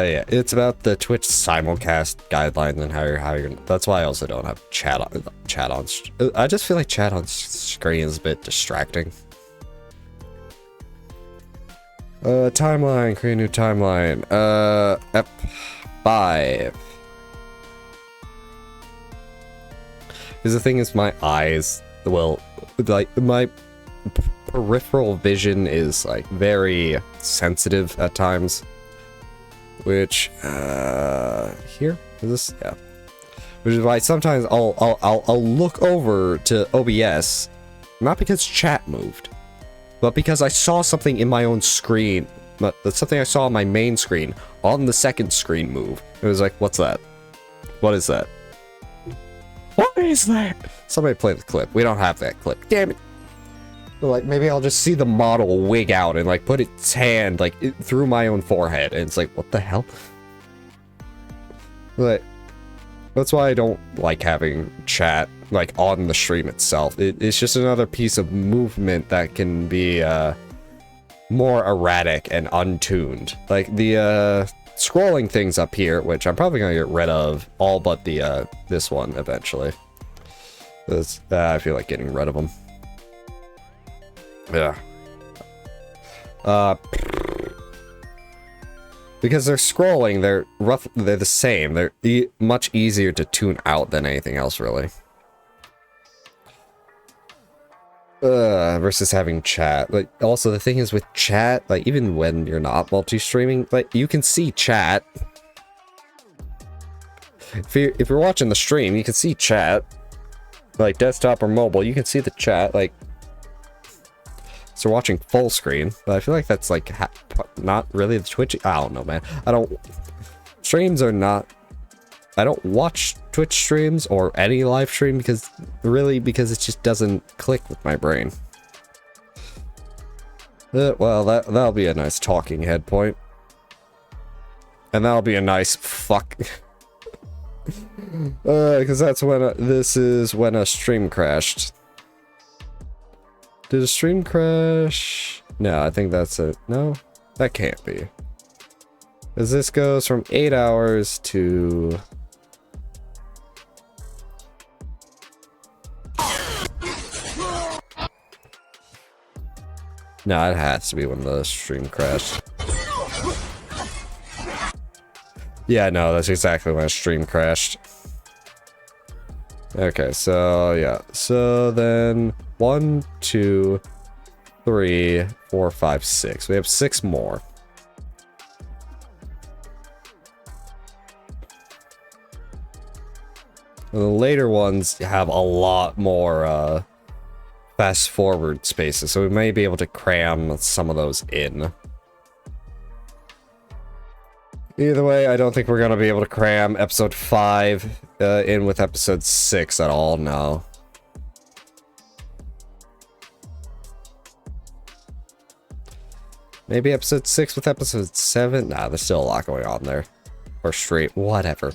[SPEAKER 1] Yeah, it's about the Twitch simulcast guidelines and how you're. That's why I also don't have chat on. I just feel like chat on screen is a bit distracting. Timeline, create a new timeline. Ep 5. Because the thing is, my eyes, well, like my peripheral vision is like very sensitive at times. Which, here? Is this? Yeah. Which is why sometimes I'll look over to OBS, not because chat moved, but because I saw something in my own screen, but something I saw on my main screen, on the second screen move. It was like, what's that? What is that? What is that? Somebody play the clip. We don't have that clip. Damn it. Like, maybe I'll just see the model wig out and, like, put its hand, like, through my own forehead. And it's like, what the hell? But that's why I don't like having chat, like, on the stream itself. It's just another piece of movement that can be, more erratic and untuned. Like, the, scrolling things up here, which I'm probably gonna get rid of, all but the, this one, eventually. I feel like getting rid of them. Yeah. Because they're scrolling, they're the same. They're much easier to tune out than anything else, really. Versus having chat. Like, also the thing is with chat, like, even when you're not multi-streaming, like, you can see chat. If you're watching the stream, you can see chat. Like, desktop or mobile, you can see the chat, like, so we're watching full screen, but I feel like that's like not really the Twitch. I don't know, man. Streams are not. I don't watch Twitch streams or any live stream because it just doesn't click with my brain. Well, that'll be a nice talking head point, and that'll be a nice fuck. Because that's when this is when a stream crashed. Did a stream crash? No, I think that's it. No, that can't be. As this goes from 8 hours to... No, it has to be when the stream crashed. Yeah, no, that's exactly when a stream crashed. Okay, so yeah. So then 1, 2, 3, 4, 5, 6. We have 6 more. And the later ones have a lot more fast forward spaces, so we may be able to cram some of those in. Either way, I don't think we're gonna be able to cram episode 5 in with episode 6 at all, no. Maybe episode 6 with episode 7? Nah, there's still a lot going on there. Or straight, whatever.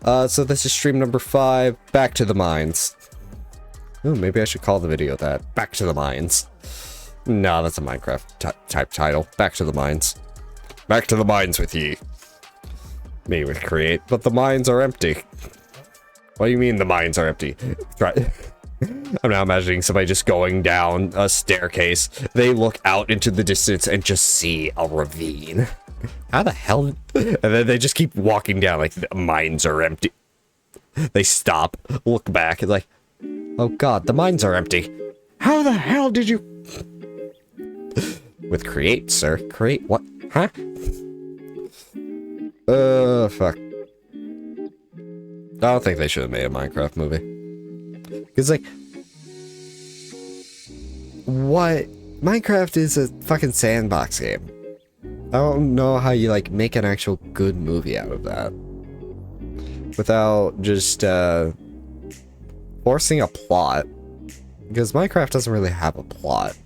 [SPEAKER 1] So this is stream number 5, Back to the Mines. Ooh, maybe I should call the video that. Back to the Mines. No, that's a Minecraft type title. Back to the Mines. Back to the mines with ye. Me with create, but the mines are empty. What do you mean the mines are empty? I'm now imagining somebody just going down a staircase. They look out into the distance and just see a ravine. How the hell? And then they just keep walking down like the mines are empty. They stop, look back, and like, oh god, the mines are empty. How the hell did you? With create, sir. Create what? Huh? Fuck. I don't think they should have made a Minecraft movie. Because, like, what? Minecraft is a fucking sandbox game. I don't know how you, like, make an actual good movie out of that. Without just, forcing a plot. Because Minecraft doesn't really have a plot.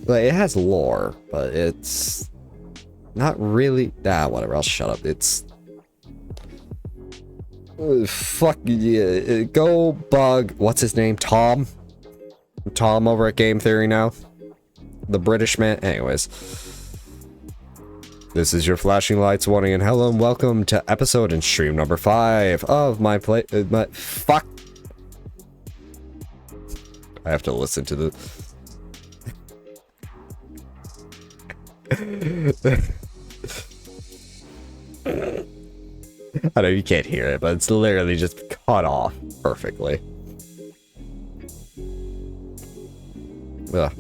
[SPEAKER 1] Like, it has lore, but it's not really... Ah, whatever, I'll shut up. It's... fuck yeah. Go bug... What's his name? Tom? Tom over at Game Theory now? The British man? Anyways. This is your flashing lights warning, and hello and welcome to episode and stream number 5 of my play... fuck! I have to listen to the... I know you can't hear it, but it's literally just cut off perfectly. Ugh.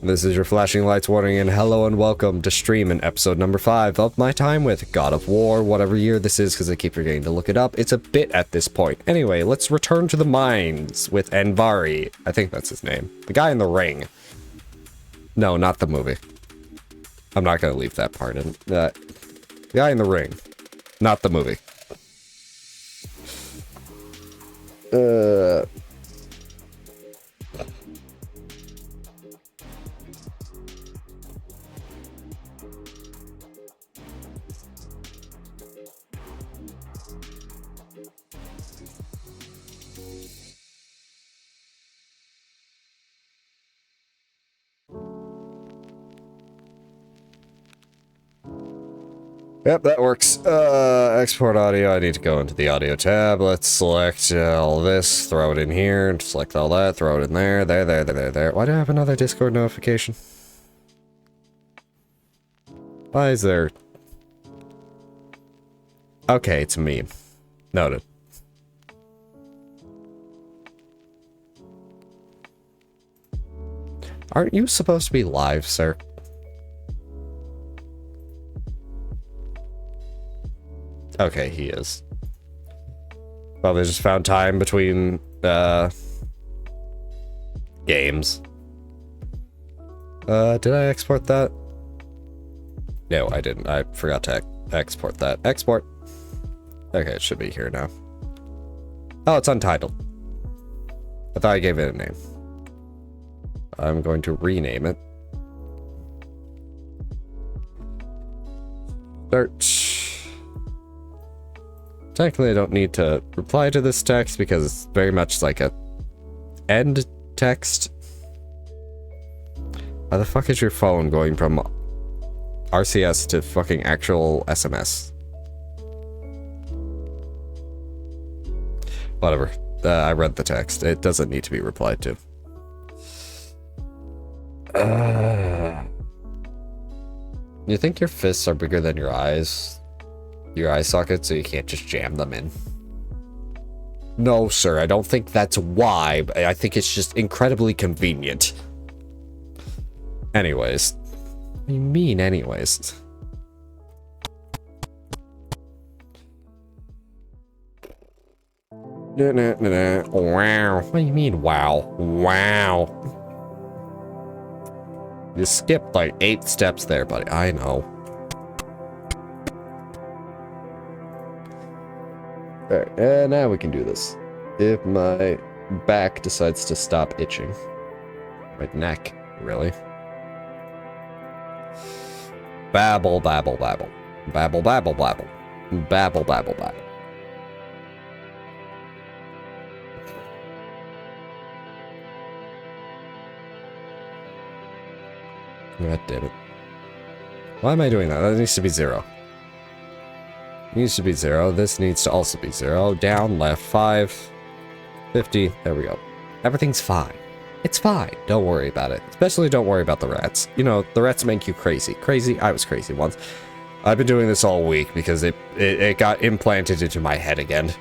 [SPEAKER 1] This is your flashing lights warning, and hello and welcome to stream in episode number 5 of my time with God of War, whatever year this is, because I keep forgetting to look it up. It's a bit at this point. Anyway, let's return to the mines with Andvari. I think that's his name. The guy in the ring. No, not the movie. I'm not gonna leave that part in. The guy in the ring. Not the movie. Yep, that works. Export audio. I need to go into the audio tab. Let's select all this, throw it in here, select all that, throw it in there, there. Why do I have another Discord notification? Why is there... Okay, it's a meme. Noted. Aren't you supposed to be live, sir? Okay, he is. Well, they just found time between, games. Did I export that? No, I didn't. I forgot to export that. Export. Okay, it should be here now. Oh, it's untitled. I thought I gave it a name. I'm going to rename it. Search. Technically, I don't need to reply to this text because it's very much like a end text. How the fuck is your phone going from RCS to fucking actual SMS? Whatever. I read the text. It doesn't need to be replied to. You think your fists are bigger than your eyes? Your eye socket, so you can't just jam them in? No, sir, I don't think that's why, but I think it's just incredibly convenient. Anyways. What do you mean, anyways? Wow. What do you mean, wow? Wow. You skipped like 8 steps there, buddy. I know. Alright, now we can do this. If my back decides to stop itching. My neck. Really? Babble, babble, babble. Babble, babble, babble. Babble, babble, babble. God damn it. Why am I doing that? That needs to be 0. Needs to be 0. This needs to also be 0. Down, left, 5. 50. There we go. Everything's fine. It's fine. Don't worry about it. Especially don't worry about the rats. You know, the rats make you crazy. Crazy? I was crazy once. I've been doing this all week because it got implanted into my head again.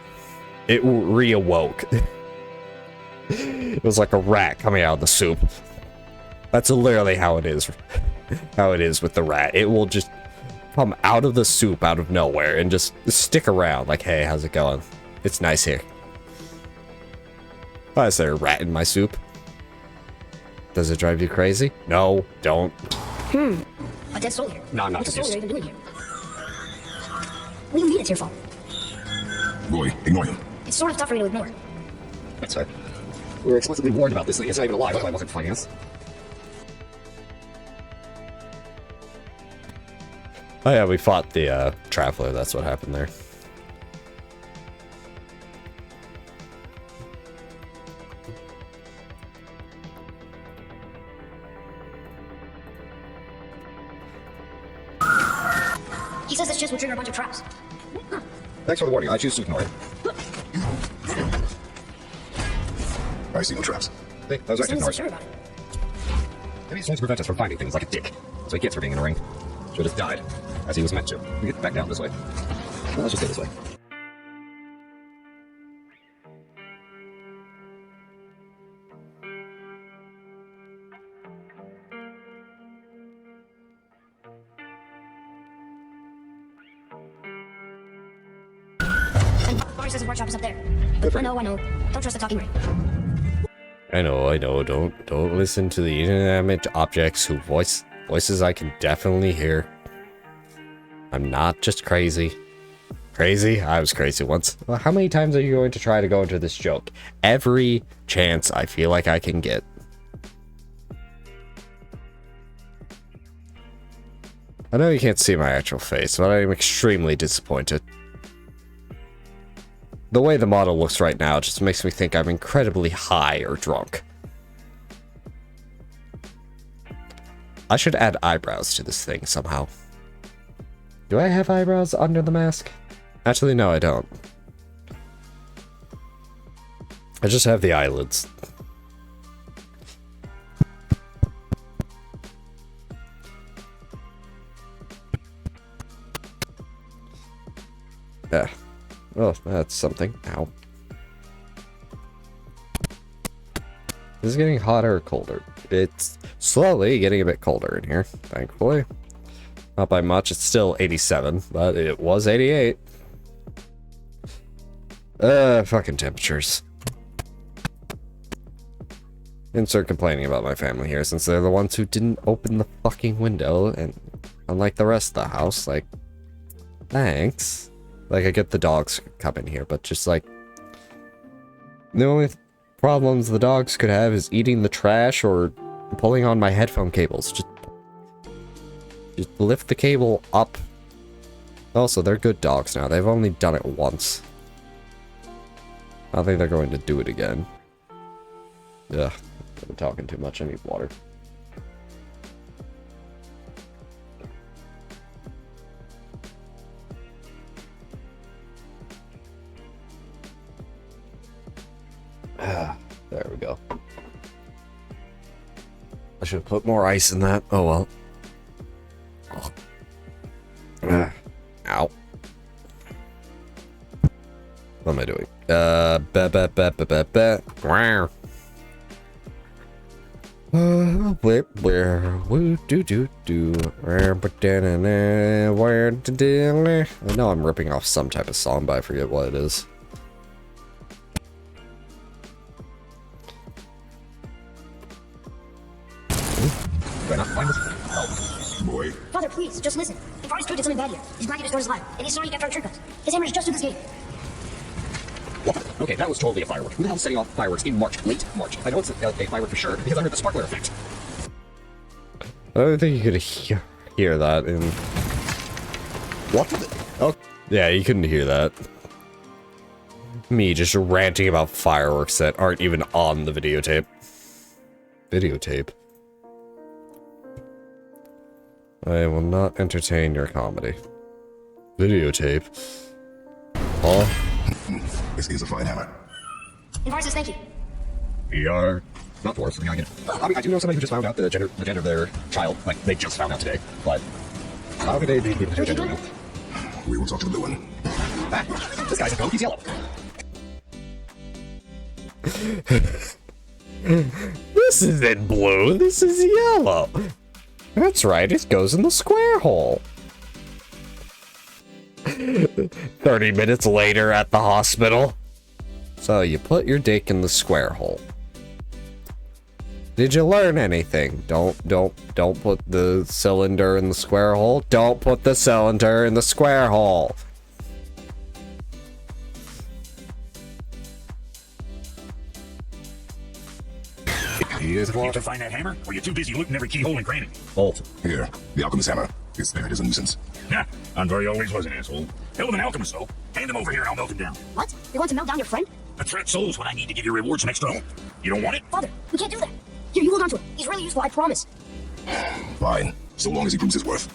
[SPEAKER 1] It reawoke. It was like a rat coming out of the soup. That's literally how it is. How it is with the rat. It will just come out of the soup out of nowhere and just stick around like, hey, how's it going? It's nice here. Why is there a rat in my soup? Does it drive you crazy? No, don't.
[SPEAKER 2] A dead soul here.
[SPEAKER 5] No, I'm not
[SPEAKER 2] What's the soul
[SPEAKER 5] confused.
[SPEAKER 2] even doing here? What do you mean it's your fault?
[SPEAKER 3] Roy, ignore him.
[SPEAKER 2] It's sort of tough for me to ignore.
[SPEAKER 5] That's right. We were explicitly warned about this. It's not even a lie. That's why I wasn't fighting us.
[SPEAKER 1] Oh yeah, we fought the traveler. That's what happened there.
[SPEAKER 2] He says this chest will trigger a bunch of traps.
[SPEAKER 5] Thanks for the warning. I choose to ignore it.
[SPEAKER 3] I see no traps.
[SPEAKER 5] Hey, that was
[SPEAKER 2] He
[SPEAKER 5] actually
[SPEAKER 2] seems so
[SPEAKER 5] ignored.
[SPEAKER 2] sure about it.
[SPEAKER 5] Maybe he's trying to prevent us from finding things like a dick. So he gets for being annoying. Should have died, as he was meant to. We get back down this way. Well, let's just stay this way.
[SPEAKER 2] And Barry says his workshop is up there.
[SPEAKER 5] Good for
[SPEAKER 2] I know. Don't trust the talking ray.
[SPEAKER 1] I know. Don't listen to the inanimate objects who voices I can definitely hear. I'm not just crazy. Crazy? I was crazy once. Well, how many times are you going to try to go into this joke? Every chance I feel like I can get. I know you can't see my actual face, but I'm extremely disappointed. The way the model looks right now just makes me think I'm incredibly high or drunk. I should add eyebrows to this thing somehow. Do I have eyebrows under the mask? Actually, no, I don't. I just have the eyelids. Yeah. Oh, that's something. Ow. This is getting hotter or colder. It's slowly getting a bit colder in here, thankfully. Not by much, it's still 87, but it was 88. Fucking temperatures. Insert complaining about my family here, since they're the ones who didn't open the fucking window, and unlike the rest of the house, like, thanks. Like, I get the dogs come in here, but just like, the only problems the dogs could have is eating the trash or pulling on my headphone cables. Just lift the cable up. Also, they're good dogs now. They've only done it once. I don't think they're going to do it again. Ugh, I've been talking too much. I need water. There we go. I should have put more ice in that. Oh well. Ow. What am I doing? I know I'm ripping off some type of song, but I forget what it is.
[SPEAKER 3] Boy,
[SPEAKER 2] Father, please, just listen. If Barry's kid did something bad here, he's glad you destroyed his life, and he's sorry you kept our trick us. His hammer is just through this gate.
[SPEAKER 5] What? Okay, that was totally a firework. Who the hell's setting off fireworks in March? Late March. I know it's a firework for sure, because I heard the sparkler effect.
[SPEAKER 1] I don't think you could hear that in...
[SPEAKER 5] What?
[SPEAKER 1] Oh, yeah, you couldn't hear that. Me just ranting about fireworks that aren't even on the videotape. Videotape? I will not entertain your comedy. Videotape? Oh.
[SPEAKER 3] This is a fine hammer.
[SPEAKER 2] Invar says thank you.
[SPEAKER 5] We are not dwarves. I mean, I do know somebody who just found out the gender of their child. Like, they just found out today. But how could they be the gender now?
[SPEAKER 3] We will talk to the blue one.
[SPEAKER 5] Ah, this guy's a goat. He's yellow.
[SPEAKER 1] This isn't blue, this is yellow. That's right, it goes in the square hole. 30 minutes later at the hospital. So you put your dick in the square hole. Did you learn anything? Don't put the cylinder in the square hole. Don't put the cylinder in the square hole.
[SPEAKER 3] Here's a
[SPEAKER 8] Did you find that hammer? Or you too busy looting every keyhole and cranny?
[SPEAKER 5] Bolt.
[SPEAKER 3] Here, the alchemist hammer. It's there. It is a nuisance.
[SPEAKER 8] Yeah, Andvari always was an asshole. Hell of an alchemist, though. Hand him over here and I'll melt him down.
[SPEAKER 2] What? You're going to melt down your friend?
[SPEAKER 8] Attract souls when I need to give your rewards some extra oomph. You don't want it?
[SPEAKER 2] Father, we can't do that. Here, you hold on to it. He's really useful, I promise.
[SPEAKER 3] Fine, so long as he proves his worth.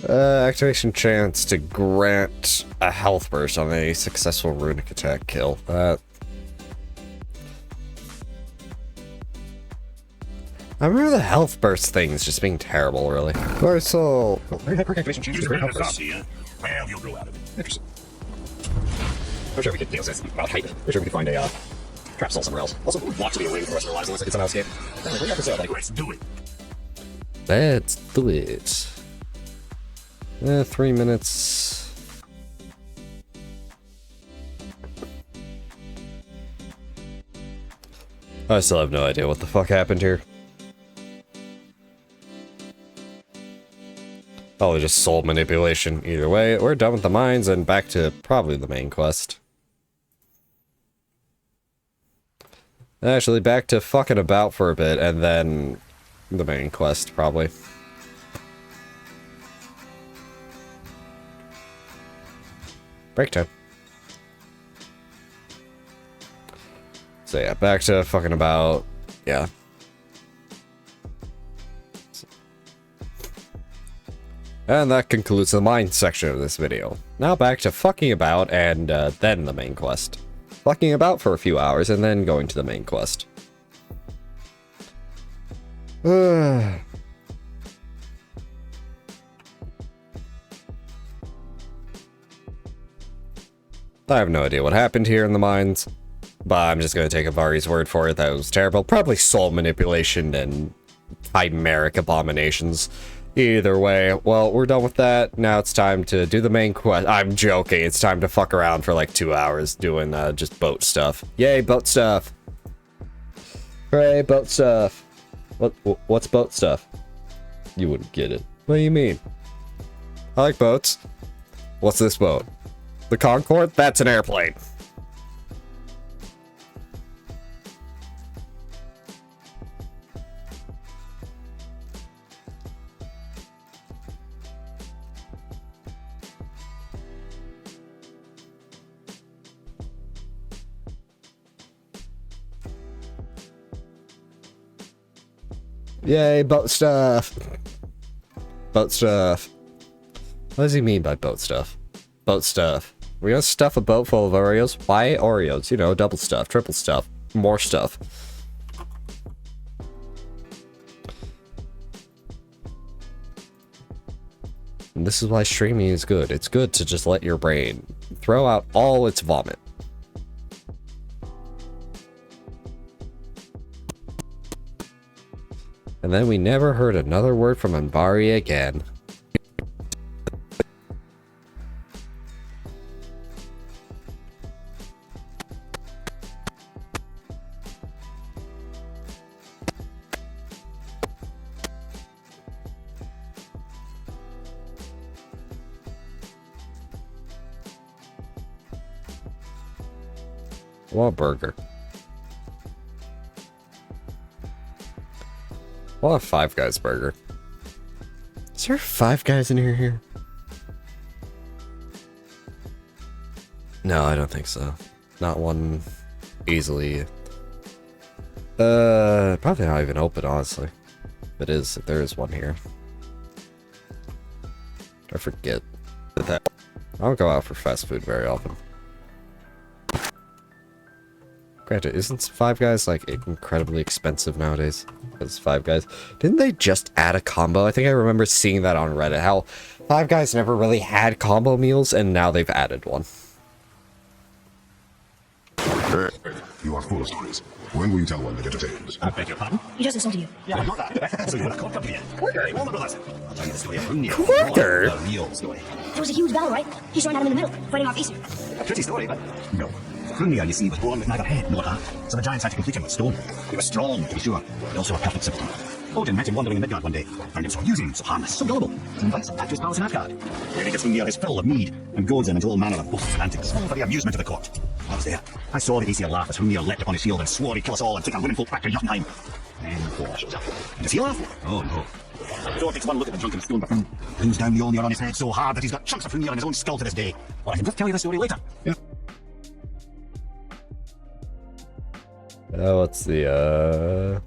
[SPEAKER 1] Activation chance to grant a health burst on a successful runic attack kill. I remember the health burst things just being terrible, really. Alright, so...
[SPEAKER 5] Very high perk activation changes
[SPEAKER 8] Just
[SPEAKER 5] to great
[SPEAKER 8] bring
[SPEAKER 5] health
[SPEAKER 8] this up
[SPEAKER 5] burst.
[SPEAKER 8] to you. Well, you'll grow out of it.
[SPEAKER 5] Interesting. I'm sure we could, about height. I'm sure we could find a, trap soul somewhere else. Also, we want to be a ring for the rest of our lives unless it's an escape. Anyway, what do you have to say, buddy?
[SPEAKER 8] Let's do it.
[SPEAKER 1] Let's do it. 3 minutes. I still have no idea what the fuck happened here. Probably just soul manipulation. Either way, we're done with the mines and back to probably the main quest. Actually, back to fucking about for a bit and then the main quest, probably. Break time. So yeah, back to fucking about, yeah. And that concludes the mine section of this video. Now back to fucking about and then the main quest. Fucking about for a few hours and then going to the main quest. I have no idea what happened here in the mines, but I'm just going to take Andvari's word for it that it was terrible. Probably soul manipulation and chimeric abominations. Either way, well, we're done with that. Now it's time to do the main quest. I'm joking. It's time to fuck around for like 2 hours doing just boat stuff. Yay, boat stuff. Hooray, boat stuff. What's boat stuff? You wouldn't get it. What do you mean? I like boats. What's this boat? The Concorde? That's an airplane. Yay, boat stuff. Boat stuff. What does he mean by boat stuff? Boat stuff. We're gonna stuff a boat full of Oreos. Why Oreos? You know, double stuff, triple stuff, more stuff. And this is why streaming is good. It's good to just let your brain throw out all its vomit. And then we never heard another word from Andvari again. I want a burger. I want a Five Guys burger. Is there Five Guys in here? No, I don't think so. Not one easily. Probably not even open, honestly. If there is one here. I forget that. I don't go out for fast food very often. Granted, isn't Five Guys like incredibly expensive nowadays? Because Five Guys, didn't they just add a combo? I think I remember seeing that on Reddit. How Five Guys never really had combo meals, and now they've added one.
[SPEAKER 3] You are full of stories. When will you tell one that entertains?
[SPEAKER 4] I beg your pardon?
[SPEAKER 2] He just insulted you.
[SPEAKER 4] Yeah, I'm not that. So you're a cork company. Corker. All my brothers. I'll tell you the story of Hrungnir.
[SPEAKER 1] Corker?
[SPEAKER 4] The real story.
[SPEAKER 2] There was a huge battle, right? He joined Adam in the middle, fighting off Aesir.
[SPEAKER 4] A pretty story, but no. Hrungnir, you see, was born with neither head nor heart, so the giants had to complete him with stone. He was strong, to be sure, but also a perfect simpleton. Odin met him wandering in Midgard one day, found him so amusing, so harmless, so gullible, so invites him back to his palace in Asgard. Here he gets Hrungnir his fill of mead, and goads him into all manner of boasts and antics, all for the amusement of the court. I was there. I saw the Aesir laugh as Hrungnir leapt upon his shield and swore he'd kill us all and take our women folk back to Jotunheim. Then Thor shows up. And does he laugh? Oh no. Thor takes one look at the drunken stone buffoon, brings down the Mjolnir on his head so hard that he's got chunks of Hrungnir on his own skull to this day. Well, I can just tell you the story later. Yeah.
[SPEAKER 1] What's the,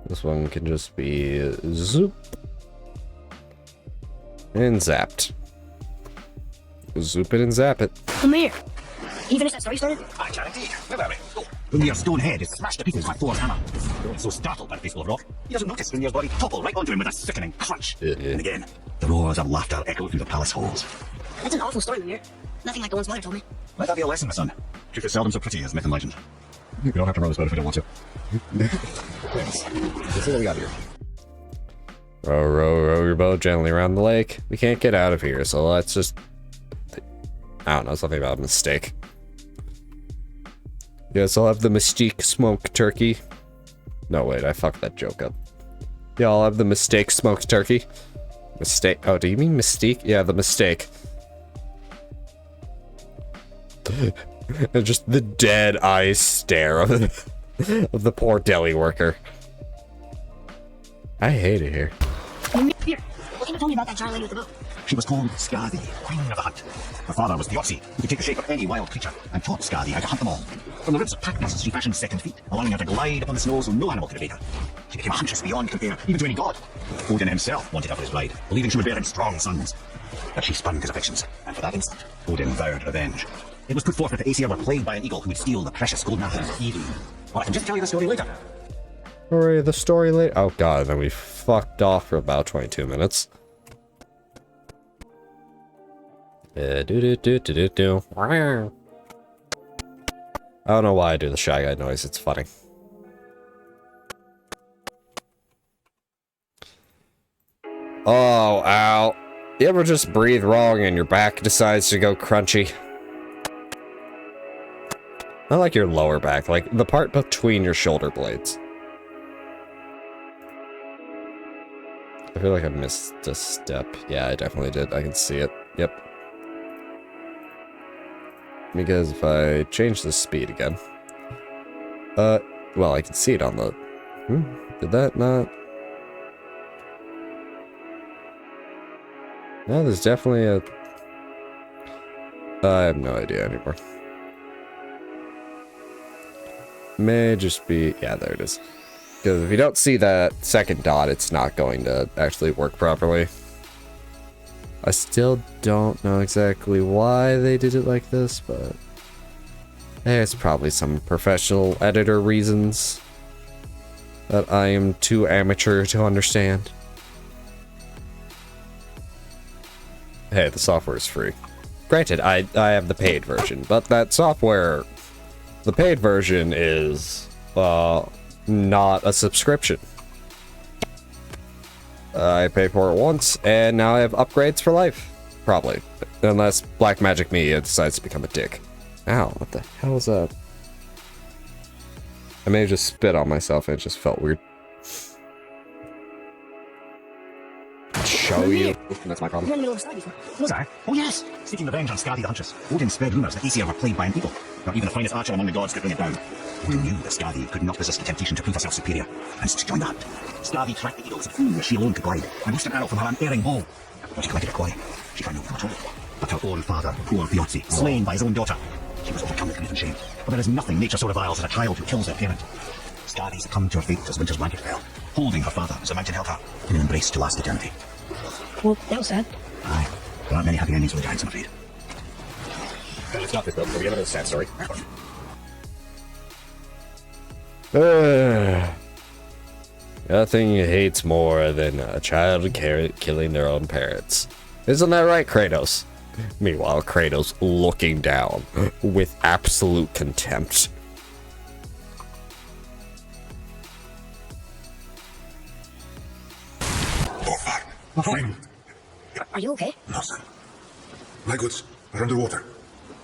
[SPEAKER 1] this one can just be zoop. And zapped. Zoop it and zap it.
[SPEAKER 2] Come here. Can you finish that story you started?
[SPEAKER 4] I can indeed. Where were we? Oh, Hrungnir's stone head is smashed to pieces by Thor's hammer. Thor is so startled by the face full of rock, he doesn't notice Hrungnir's body topple right onto him with a sickening crunch. And again, the roars of laughter echo through the palace halls.
[SPEAKER 2] That's an awful story, Lumir. Nothing like the ones Mother told me.
[SPEAKER 4] Let that be a lesson, my son. Truth is seldom so pretty as myth and legend.
[SPEAKER 5] You don't have to row this boat if you don't want to.
[SPEAKER 1] This is what we got here. Row, row, row your boat gently around the lake. We can't get out of here, so let's just... I don't know, something about a mistake. Yes, I'll have the Mystique smoked turkey. No, wait, I fucked that joke up. Yeah, I'll have the mistake smoked turkey. Mistake. Oh, do you mean Mystique? Yeah, the mistake. And just the dead eye stare of the poor deli worker. I hate it here.
[SPEAKER 2] Here, what can you tell me about that giant lady with the bow?
[SPEAKER 4] She was called Skadi, Queen of the Hunt. Her father was Thiazi, who could take the shape of any wild creature, and taught Skadi how to hunt them all. From the ribs of pack beasts, she fashioned second feet, allowing her to glide upon the snow so no animal could evade her. She became a huntress beyond compare, even to any god. Odin himself wanted her for his bride, believing she would bear him strong sons. But she spurned his affections, and for that instant, Odin vowed revenge. It was put forth that the Aesir were plagued by an eagle who would steal the precious golden apples of Eden. Well, I can just tell you the story later.
[SPEAKER 1] The story later. Oh god, then we fucked off for about 22 minutes. I don't know why I do the Shy Guy noise, it's funny. Oh, ow. You ever just breathe wrong and your back decides to go crunchy? Not like your lower back, like the part between your shoulder blades. I feel like I missed a step. Yeah, I definitely did. I can see it. Yep. Because if I change the speed again... well, I can see it on the... Did that not... No, there's definitely a... I have no idea anymore. May just be... Yeah, there it is. Because if you don't see that second dot, it's not going to actually work properly. I still don't know exactly why they did it like this, but... There's probably some professional editor reasons that I am too amateur to understand. Hey, the software is free. Granted, I have the paid version, but that software... The paid version is... not a subscription. I paid for it once, and now I have upgrades for life. Probably. Unless Blackmagic Media decides to become a dick. Ow, what the hell is that? I may have just spit on myself and it just felt weird. Show you. That's my problem.
[SPEAKER 2] You're in the middle of a story before.
[SPEAKER 4] Was I? Oh yes! Seeking revenge on Skadi the Huntress, Odin spread rumors that Aesir were plagued by an eagle. Not even the finest archer among the gods could bring it down. Odin knew that Skadi could not resist the temptation to prove herself superior, and so she joined that. Skadi tracked the eagles, where she alone could glide, and missed an arrow from her unerring bow. When she collected a coin, she found no one at all. But her own father, poor Thiotzi, slain by his own daughter. She was overcome with grief and shame. But there is nothing nature so reviles as a child who kills their parent. Skadi succumbed to her fate as winter's blanket fell, holding her father as the mountain held her, in an embrace to last eternity.
[SPEAKER 10] Well, that was sad.
[SPEAKER 4] Aye, there aren't many happy endings for the giants, I'm afraid.
[SPEAKER 5] Now, let's stop this, though, before we get into the sad story.
[SPEAKER 1] Nothing hates more than a child killing their own parents. Isn't that right, Kratos? Meanwhile, Kratos looking down with absolute contempt.
[SPEAKER 2] Are you okay?
[SPEAKER 3] No, son. My goods are underwater.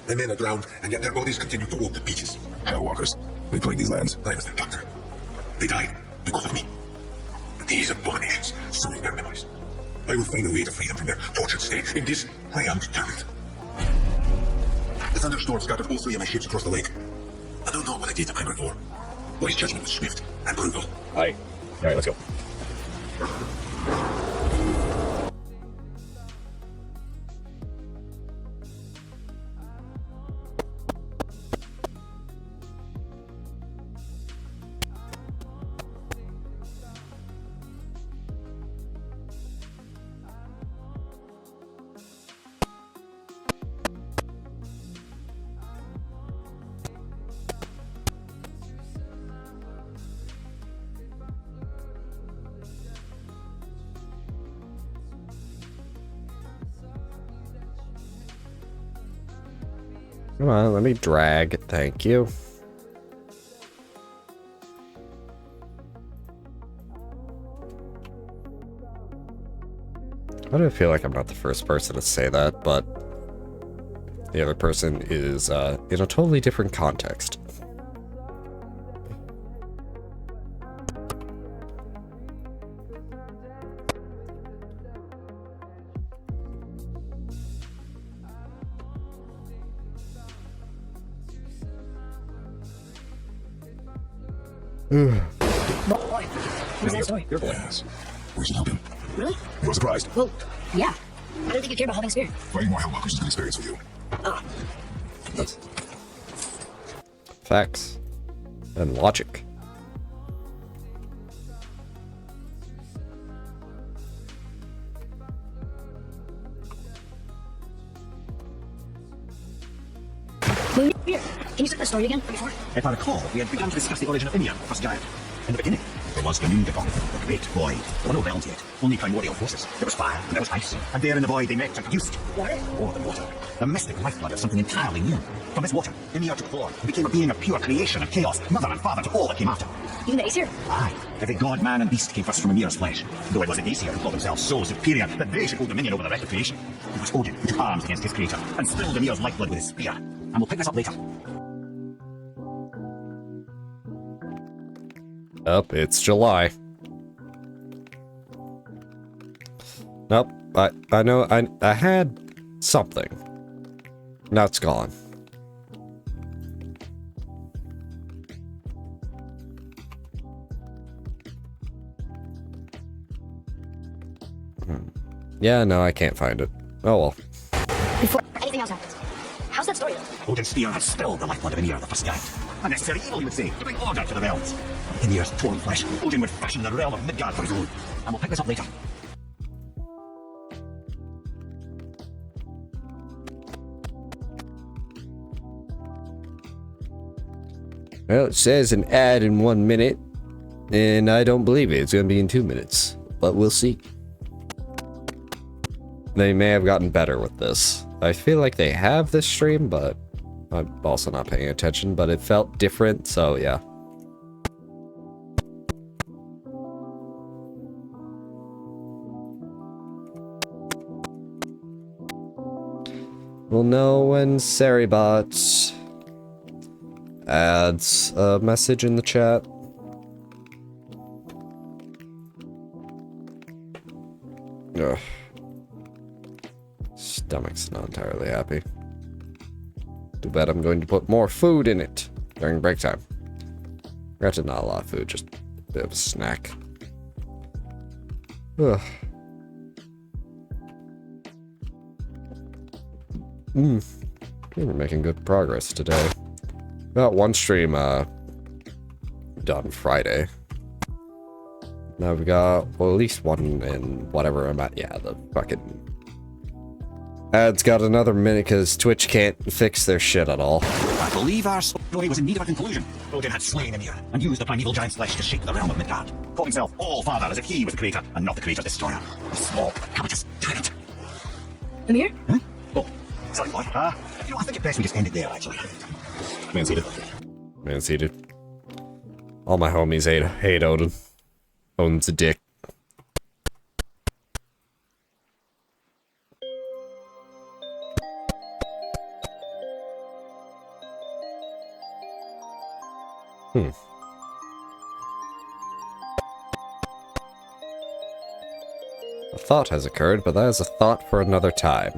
[SPEAKER 3] My men are drowned, and yet their bodies continue to walk the beaches.
[SPEAKER 5] Hellwalkers. They plague these lands.
[SPEAKER 3] I was their doctor. They died because of me. These abominations sully their memories. I will find a way to free them from their tortured state. In this, I am determined. The thunderstorm scattered all three of my ships across the lake. I don't know what I did to Iron for, but his judgment was swift and brutal.
[SPEAKER 5] Aye. Alright, let's go.
[SPEAKER 1] Come on, let me drag. Thank you. I don't feel like I'm not the first person to say that, but the other person is in a totally different context.
[SPEAKER 2] Boy, what's that story?
[SPEAKER 3] Your boy has. We should help him.
[SPEAKER 2] Really?
[SPEAKER 3] You're surprised.
[SPEAKER 2] Well, yeah. I didn't think you cared about helping Spear.
[SPEAKER 3] Fighting more Hellwalkers is an experience for you.
[SPEAKER 2] Ah,
[SPEAKER 3] That's
[SPEAKER 1] Facts. And logic.
[SPEAKER 2] Spear, can you set the story again before?
[SPEAKER 4] If I recall, we had begun to discuss the origin of Ymir, the first giant. In the beginning, there was the Mundagong, the great void. There were no realms yet, only primordial forces. There was fire, and there was ice. And there in the void they met and produced
[SPEAKER 2] Water?
[SPEAKER 4] more than water. The mystic lifeblood of something entirely new. From this water, Ymir took form and became a being of pure creation and chaos, mother and father to all that came after.
[SPEAKER 2] Even the Aesir?
[SPEAKER 4] Aye, every god, man, and beast came first from Ymir's flesh. Though it was the Aesir who called themselves so superior that they should hold dominion over the rest of creation. It was Odin who took arms against his creator and spilled Ymir's lifeblood with his spear. And we'll pick this up later.
[SPEAKER 1] Up, it's July. Nope, I know I had something. Now it's gone. Yeah, no, I can't find it. Oh well.
[SPEAKER 2] Before anything else happens. How's that story though?
[SPEAKER 4] Odin's spear had spilled the lifeblood of Ymir, the first giant. A necessary evil, you would say, to bring order to the realms. Ymir's torn flesh, Odin would fashion the realm of Midgard for his own. And we'll pick this up later.
[SPEAKER 1] Well, it says an ad in 1 minute, and I don't believe it. It's going to be in 2 minutes, but we'll see. They may have gotten better with this. I feel like they have this stream, but I'm also not paying attention, but it felt different, so yeah. We'll know when Saribot adds a message in the chat. Ugh. Stomach's not entirely happy. Too bad I'm going to put more food in it during break time. Granted, not a lot of food, just a bit of a snack. Ugh. We're making good progress today. Got one stream done Friday. Now we got, well, at least one in whatever I'm at. Yeah, the fucking ads got another minute because Twitch can't fix their shit at all.
[SPEAKER 4] I believe our story was in need of a conclusion. Odin had slain Ymir and used the primeval giant's flesh to shape the realm of Midgard. Called himself All-Father as if he was the creator and not the creator-destroyer. A small, covetous tyrant.
[SPEAKER 6] Amir?
[SPEAKER 4] Huh? Oh, sorry, boy. I think it best we just end it there, actually. Man seated.
[SPEAKER 1] Man seated. All my homies hate Odin. Odin's a dick. A thought has occurred, but that is a thought for another time.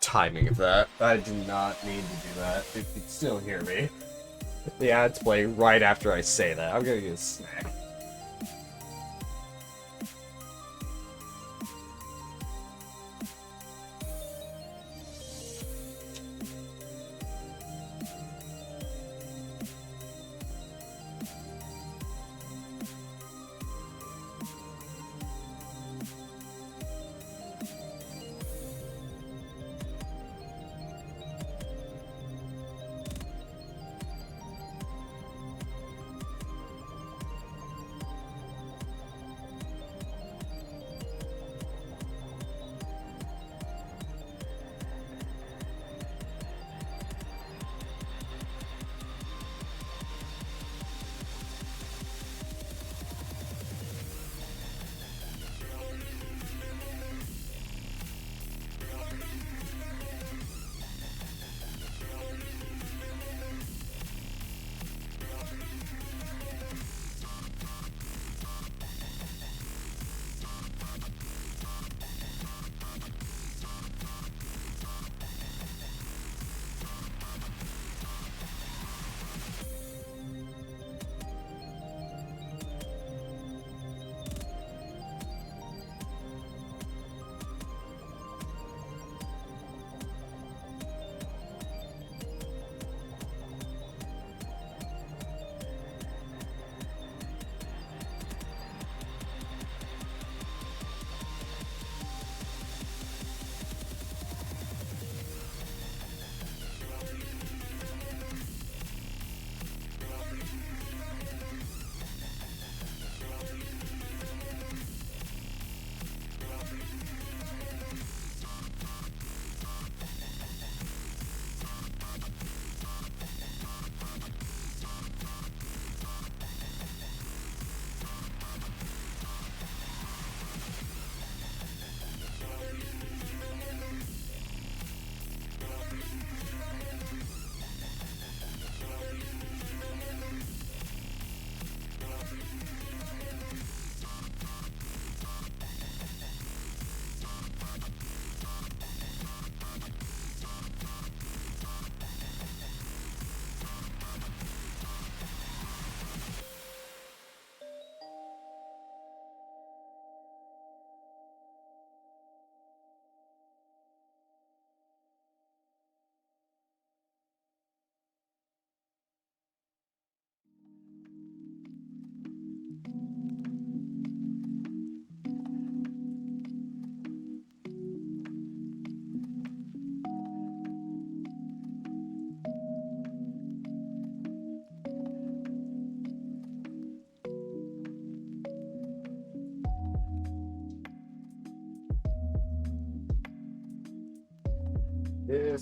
[SPEAKER 1] Timing of that. I do not need to do that. You can still hear me. The ads play right after I say that. I'm gonna get a snack.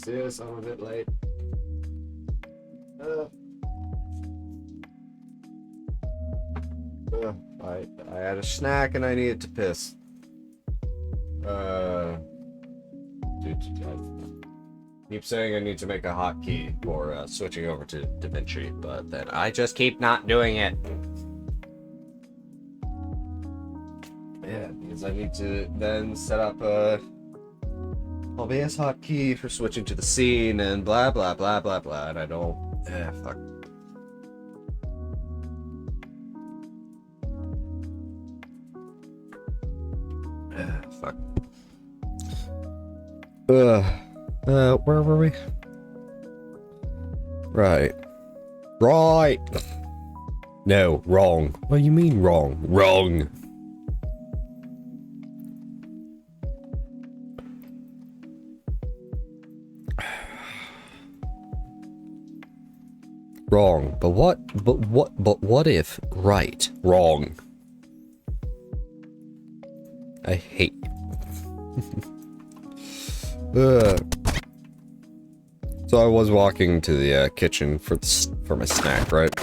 [SPEAKER 1] Yes, I'm a bit late. I had a snack and I needed to piss. Keep saying I need to make a hotkey for switching over to DaVinci, but then I just keep not doing it. Yeah, because I need to then set up a OBS hotkey for switching to the scene and blah blah blah blah blah, and I don't. Fuck. Fuck. Where were we? Right. Right! No, wrong. What do you mean wrong? Wrong! Wrong. But what if right? Wrong. I hate So I was walking to the kitchen for my snack, right?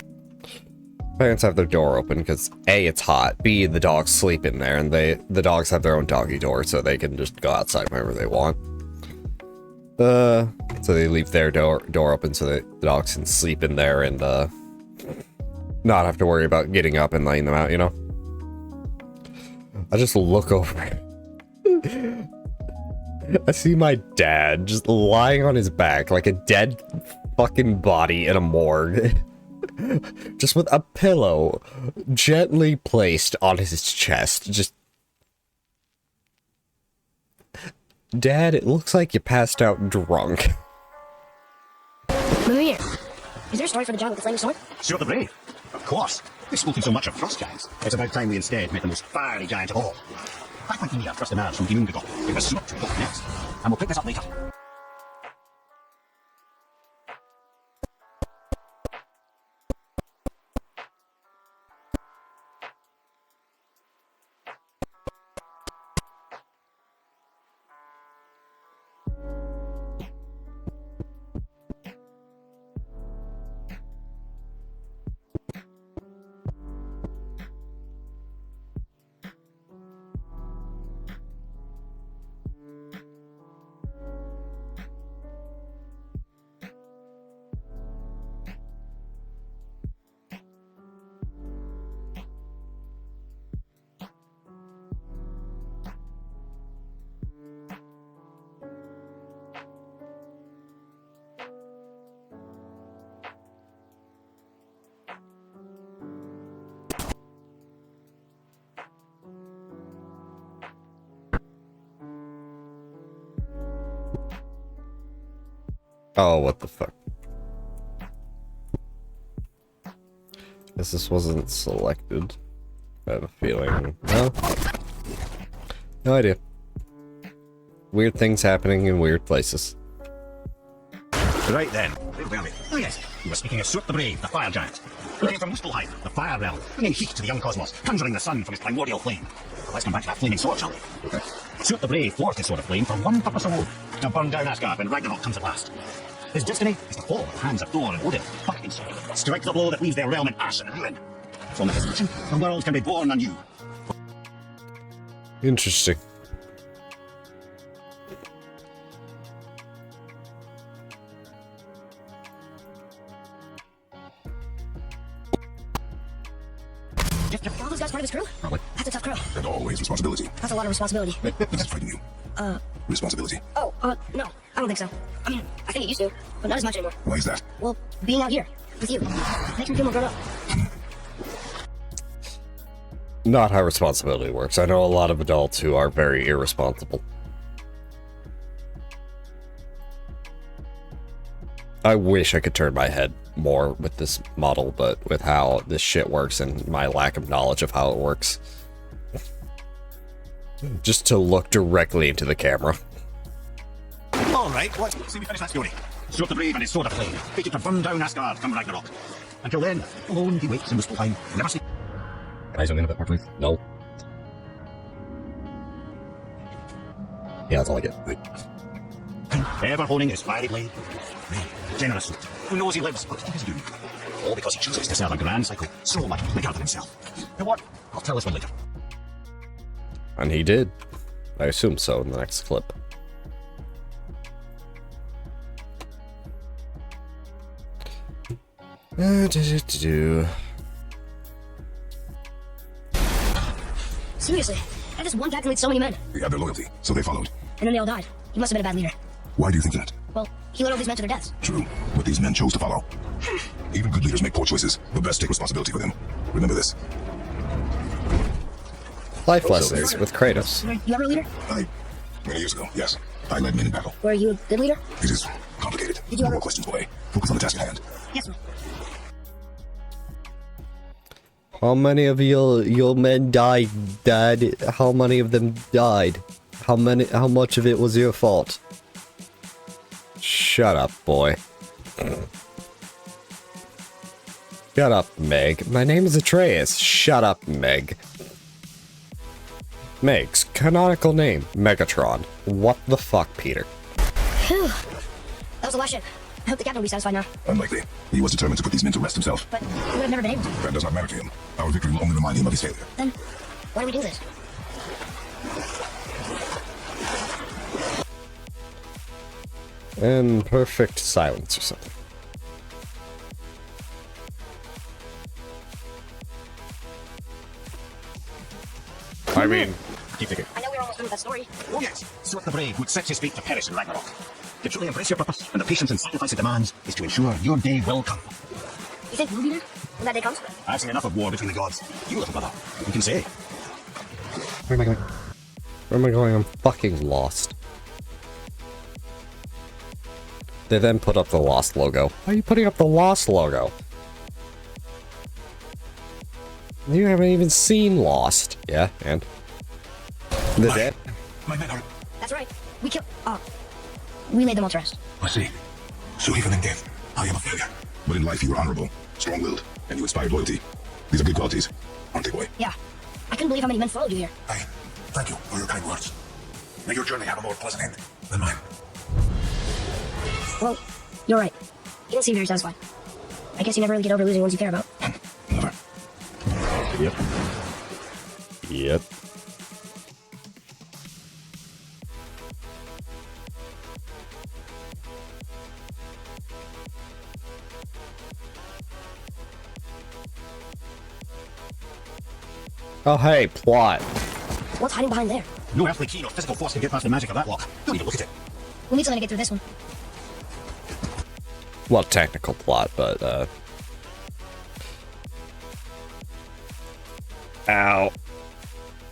[SPEAKER 1] Parents have their door open because A, it's hot, B, the dogs sleep in there, and the dogs have their own doggy door, so they can just go outside whenever they want. So they leave their door open so the dogs can sleep in there and not have to worry about getting up and letting them out, you know? I just look over. I see my dad just lying on his back like a dead fucking body in a morgue. Just with a pillow gently placed on his chest. Just... Dad, it looks like you passed out drunk.
[SPEAKER 2] Move here. Is there a story for the giant with the flaming sword?
[SPEAKER 4] Stuart the Brave? Of course. We've spoken so much of frost giants. It's about time we instead met the most fiery giant of all. Back when Ymir first emerged from Ginnungagap, it was Stuart who got next. And we'll pick this up later.
[SPEAKER 1] Oh, what the fuck? Guess this wasn't selected. I have a feeling. No? No idea. Weird things happening in weird places.
[SPEAKER 4] Right then. Oh yes, you were speaking of Stuart the Brave, the fire giant. Who came from Muspelheim, the fire realm, bringing heat to the young cosmos, conjuring the sun from his primordial flame. Let's come back to that flaming sword, shall we? Stuart the Brave forged his sword of flame for one purpose alone, to burn down Asgard when Ragnarok comes at last. His destiny is to fall at the hands of Thor and Odin, fucking sword, strike the blow that leaves their realm in ash and ruin. From his mission, the world can be born anew.
[SPEAKER 1] Interesting.
[SPEAKER 2] All those guys part of his crew?
[SPEAKER 3] Probably.
[SPEAKER 2] That's a tough crew.
[SPEAKER 3] And always responsibility.
[SPEAKER 2] That's a lot of responsibility.
[SPEAKER 3] This is fighting you. Responsibility.
[SPEAKER 2] Oh, no. I don't think so. I mean, I think it used to, but not as much anymore.
[SPEAKER 3] Why is that?
[SPEAKER 2] Well, being out here, with you, makes me feel more grown up.
[SPEAKER 1] Not how responsibility works. I know a lot of adults who are very irresponsible. I wish I could turn my head more with this model, but with how this shit works and my lack of knowledge of how it works. Just to look directly into the camera.
[SPEAKER 4] All right, let's see me finish that story. Stuart the Brave and his sword of flame, fated to burn down Asgard come Ragnarok. Until then, alone he waits in Muspelheim, never sleep.
[SPEAKER 5] Can I zoom in a bit more, please? No. Yeah, that's all I get.
[SPEAKER 4] Ever holding his fiery blade. Generous, who knows he lives but his doom. All because he chooses to serve a grand cycle so much bigger than himself. You know what? I'll tell this one later.
[SPEAKER 1] And he did. I assume so in the next clip.
[SPEAKER 2] Seriously, How does one captain lead so many men?
[SPEAKER 3] He had their loyalty, so they followed.
[SPEAKER 2] And then they all died. He must have been a bad leader.
[SPEAKER 3] Why do you think that?
[SPEAKER 2] Well, he led all these men to their deaths.
[SPEAKER 3] True, but these men chose to follow. Even good leaders make poor choices. The best take responsibility for them. Remember this.
[SPEAKER 1] Life lessons with Kratos.
[SPEAKER 2] You ever a leader?
[SPEAKER 3] Many years ago, yes. I led men in battle.
[SPEAKER 2] Were you a good leader?
[SPEAKER 3] It is complicated.
[SPEAKER 2] Did you
[SPEAKER 3] No
[SPEAKER 2] ever-
[SPEAKER 3] more questions, boy. Focus on the task at hand.
[SPEAKER 2] Yes, sir.
[SPEAKER 1] How many of your men died, Dad? How many of them died? How much of it was your fault? Shut up, boy. Shut up, Meg. My name is Atreus. Shut up, Meg. Meg's canonical name, Megatron. What the fuck, Peter?
[SPEAKER 2] Phew. That was the last ship. I hope the captain will be satisfied now.
[SPEAKER 3] Unlikely. He was determined to put these men to rest himself.
[SPEAKER 2] But he would have never been able to.
[SPEAKER 3] That does not matter to him. Our victory will only remind him of his failure.
[SPEAKER 2] Then, why do we do this?
[SPEAKER 1] And perfect silence or something. I mean,
[SPEAKER 4] Keep thinking.
[SPEAKER 2] I know we're almost done with that story.
[SPEAKER 4] Oh yes, Stuart the Brave would set his fate to perish in Ragnarok. To truly embrace your purpose and the patience and sacrifice it demands is to ensure your day will come.
[SPEAKER 2] You think we'll be there when that day comes?
[SPEAKER 4] I've seen enough of war between the gods. You little brother, you can say.
[SPEAKER 1] where am I going? Where am I going? I'm fucking lost. They then put up the Lost logo. Why are you putting up the Lost logo? You haven't even seen Lost. Yeah, and? The dead?
[SPEAKER 3] My men are...
[SPEAKER 2] That's right. We killed. We laid them all to rest.
[SPEAKER 3] I see. So even in death, I am a failure. But in life you were honorable, strong-willed, and you inspired loyalty. These are good qualities, aren't they, boy?
[SPEAKER 2] Yeah. I couldn't believe how many men followed you here.
[SPEAKER 3] I thank you for your kind words. May your journey have a more pleasant end than mine.
[SPEAKER 2] Well, you're right. You didn't seem very satisfied. I guess you never really get over losing ones you care about.
[SPEAKER 3] Never.
[SPEAKER 1] Yep. Yep. Oh, hey, plot.
[SPEAKER 2] What's hiding behind there?
[SPEAKER 4] No earthly key or physical force can get past the magic of that lock. Don't even look at it.
[SPEAKER 2] We'll need something to get through this one.
[SPEAKER 1] Well, technical plot, but, Ow.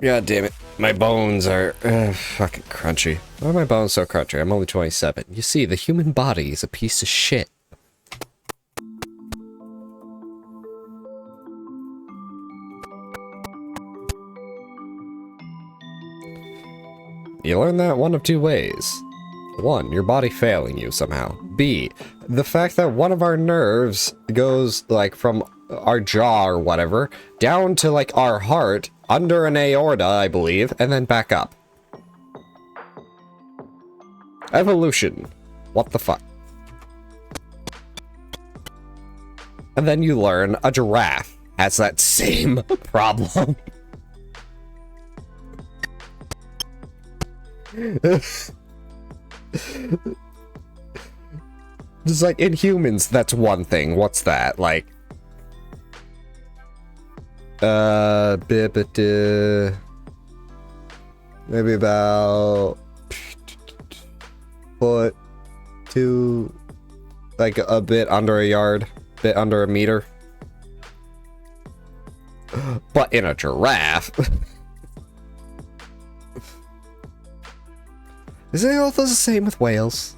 [SPEAKER 1] God damn it. My bones are fucking crunchy. Why are my bones so crunchy? I'm only 27. You see, the human body is a piece of shit. You learn that one of two ways. One, your body failing you somehow. B, the fact that one of our nerves goes, like, from our jaw or whatever, down to, like, our heart, under an aorta, I believe, and then back up. Evolution. What the fuck? And then you learn a giraffe has that same problem. Just like in humans, that's one thing. What's that? Like, maybe about foot to like a bit under a yard, bit under a meter. But in a giraffe. Is it all the same with whales?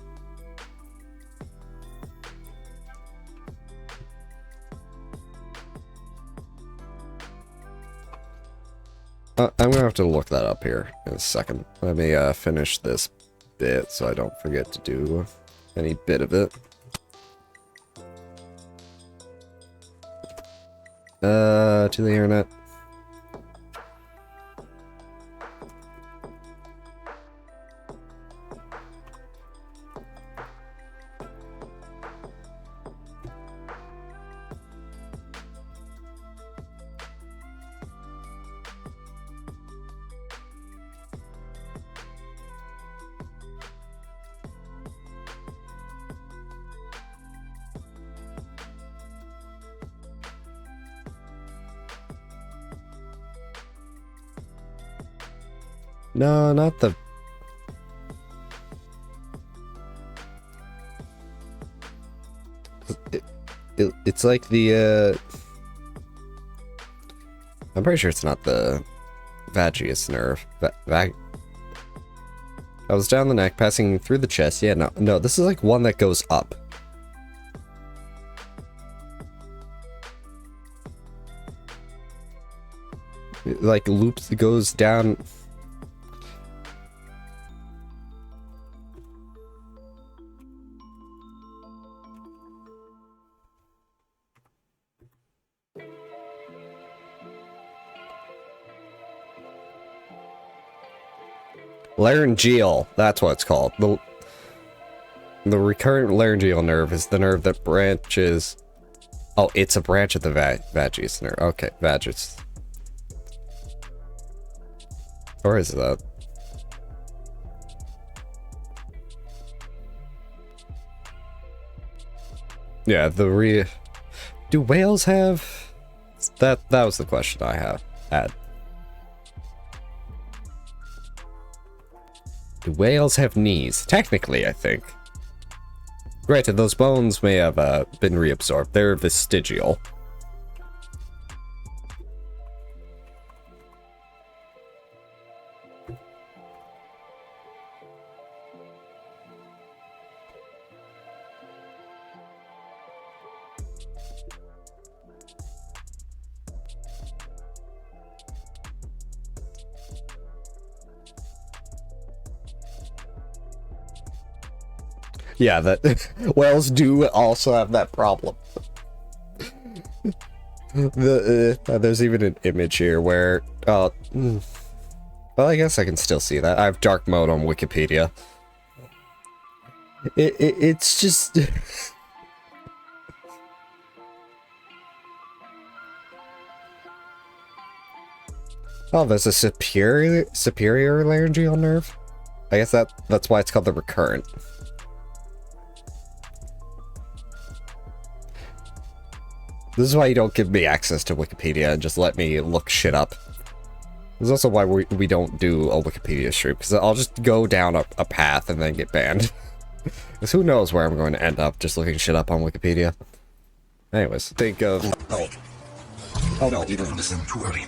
[SPEAKER 1] I'm gonna have to look that up here in a second. Let me finish this bit so I don't forget to do any bit of it. To the internet. No, not the... It's like the, I'm pretty sure it's not the vagus nerve. I was down the neck, passing through the chest. Yeah, no, this is like one that goes up. It, like, loops, goes down... Laryngeal, that's what it's called. The recurrent laryngeal nerve is the nerve that branches... Oh, it's a branch of the vagus nerve. Okay, vagus. Or is that? Yeah, do whales have... That was the question I had. Do whales have knees? Technically, I think. Granted, those bones may have been reabsorbed. They're vestigial. Yeah, that whales do also have that problem. There's even an image here where, well, I guess I can still see that. I have dark mode on Wikipedia. It's just... Oh, there's a superior laryngeal nerve? I guess that's why it's called the recurrent. This is why you don't give me access to Wikipedia and just let me look shit up. This is also why we don't do a Wikipedia stream, because I'll just go down a path and then get banned. Because who knows where I'm going to end up just looking shit up on Wikipedia. Anyways, think of...
[SPEAKER 3] Oh no, you don't listen too early.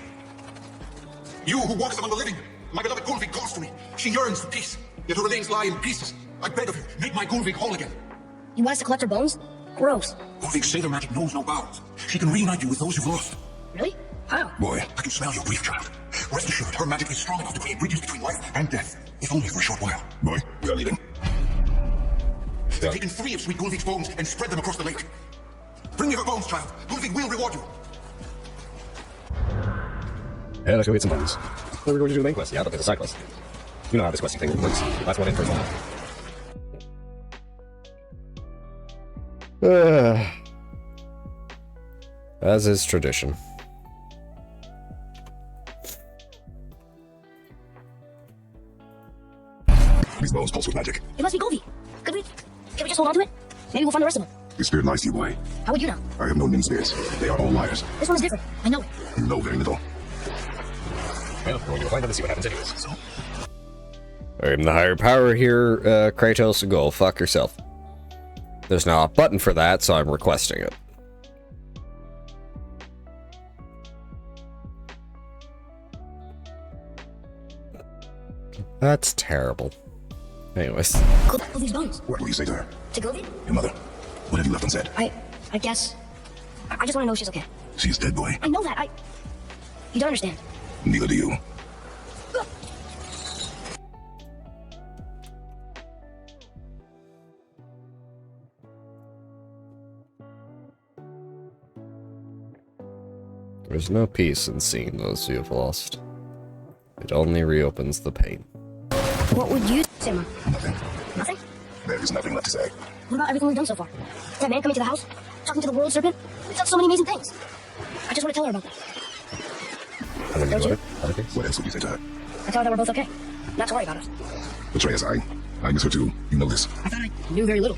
[SPEAKER 3] You who walks among the living, my beloved Gulvig calls to me. She yearns for peace, yet her remains lie in pieces. I beg of you, make my Gulvig whole again.
[SPEAKER 2] You want us to collect her bones? Gross.
[SPEAKER 3] Gulvig's sailor magic knows no bounds. She can reunite you with those you've lost.
[SPEAKER 2] Really? How?
[SPEAKER 3] Boy, I can smell your grief, child. Rest assured, her magic is strong enough to create bridges between life and death, if only for a short while. Boy, we are leaving. They've taken 3 of sweet Gulvig's bones and spread them across the lake. Bring me her bones, child. Gulvig will reward you.
[SPEAKER 5] Yeah, let's go get some bones. We're going to do the main quest. Yeah, but there's a side quest. You know how this questing thing works. Last one in, first one out.
[SPEAKER 1] As is tradition.
[SPEAKER 3] These bones pulse with magic.
[SPEAKER 2] It must be Goldie. Can we just hold on to it? Maybe we'll find the rest of them.
[SPEAKER 3] His spirit lies to you, boy.
[SPEAKER 2] How would you know?
[SPEAKER 3] I have known many spirits. They are all liars.
[SPEAKER 2] This one is different. I know it.
[SPEAKER 3] You know very little.
[SPEAKER 5] Well, we're going to find them and see what happens anyways, so...
[SPEAKER 1] I'm the higher power here, Kratos, go fuck yourself. There's now a button for that, so I'm requesting it. That's terrible. Anyways.
[SPEAKER 2] All these bones.
[SPEAKER 3] What will you say to her?
[SPEAKER 2] To Goldie?
[SPEAKER 3] Your mother. What have you left unsaid?
[SPEAKER 2] I guess... I just want to know she's okay.
[SPEAKER 3] She is dead, boy.
[SPEAKER 2] I know that. You don't understand.
[SPEAKER 3] Neither do you.
[SPEAKER 1] There's no peace in seeing those you have lost. It only reopens the pain.
[SPEAKER 2] What would you say, Mom?
[SPEAKER 3] Nothing.
[SPEAKER 2] Nothing?
[SPEAKER 3] There is nothing left to say.
[SPEAKER 2] What about everything we've done so far? That man coming to the house? Talking to the world serpent? We've done so many amazing things. I just want to tell her about that.
[SPEAKER 3] And then
[SPEAKER 2] Don't you?
[SPEAKER 3] What else would you say to her?
[SPEAKER 2] I tell her that we're both okay. Not to worry about us.
[SPEAKER 3] Betray us, I miss her too. You know this.
[SPEAKER 2] I thought I knew very little.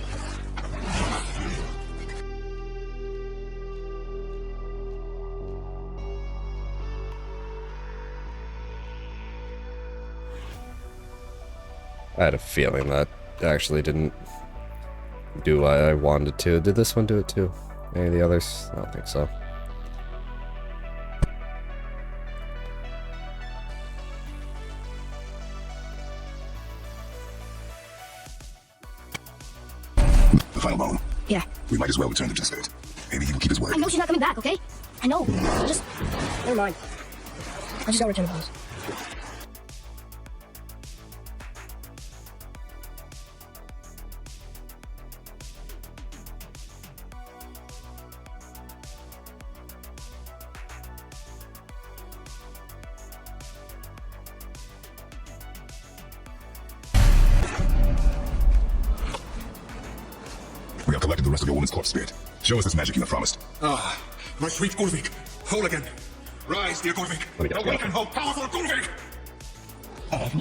[SPEAKER 1] I had a feeling that actually didn't do what I wanted to. Did this one do it too? Any of the others? I don't think so.
[SPEAKER 3] The final bone.
[SPEAKER 2] Yeah.
[SPEAKER 3] We might as well return to Jessica. Maybe he will keep his word.
[SPEAKER 2] I know she's not coming back, okay? I know. Just never mind. I just gotta return the bones.
[SPEAKER 3] We have collected the rest of your woman's corpse, spirit. Show us this magic you have promised.
[SPEAKER 11] Ah, my sweet Gulvik, whole again. Rise, dear Gulvik. Awaken, how powerful Gulvik!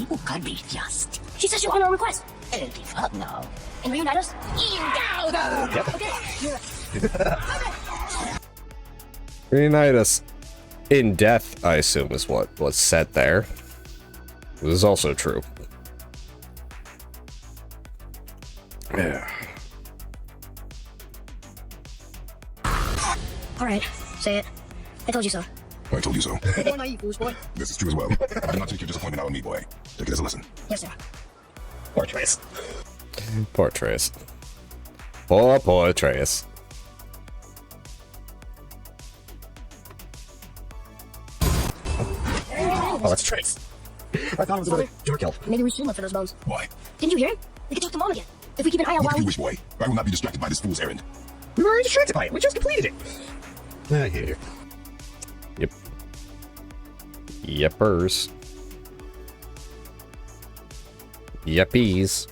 [SPEAKER 2] Who could be just? She says she'll honor our request. And give up now. And reunite us? Okay.
[SPEAKER 1] Reunite us in death, I assume, is what was said there. This is also true. Yeah.
[SPEAKER 2] Alright, say it. I told you so.
[SPEAKER 3] I told you so.
[SPEAKER 2] You're naive, foolish boy.
[SPEAKER 3] This is true as well. Do not take your disappointment out on me, boy. Take it as a lesson.
[SPEAKER 2] Yes, sir.
[SPEAKER 5] Poor Trace.
[SPEAKER 1] Poor Trace. Poor Trace.
[SPEAKER 5] Oh, that's Trace. I thought it was about a dark elf.
[SPEAKER 2] Maybe we should look for those bones.
[SPEAKER 3] Why?
[SPEAKER 2] Didn't you hear him? We could talk to Mom again. If we keep an eye out
[SPEAKER 3] Look
[SPEAKER 2] while
[SPEAKER 3] if you
[SPEAKER 2] we...
[SPEAKER 3] wish, boy. I will not be distracted by this fool's errand.
[SPEAKER 5] We were already distracted by it. We just completed it. I hear you.
[SPEAKER 1] Yep. Yepers. Yeppies.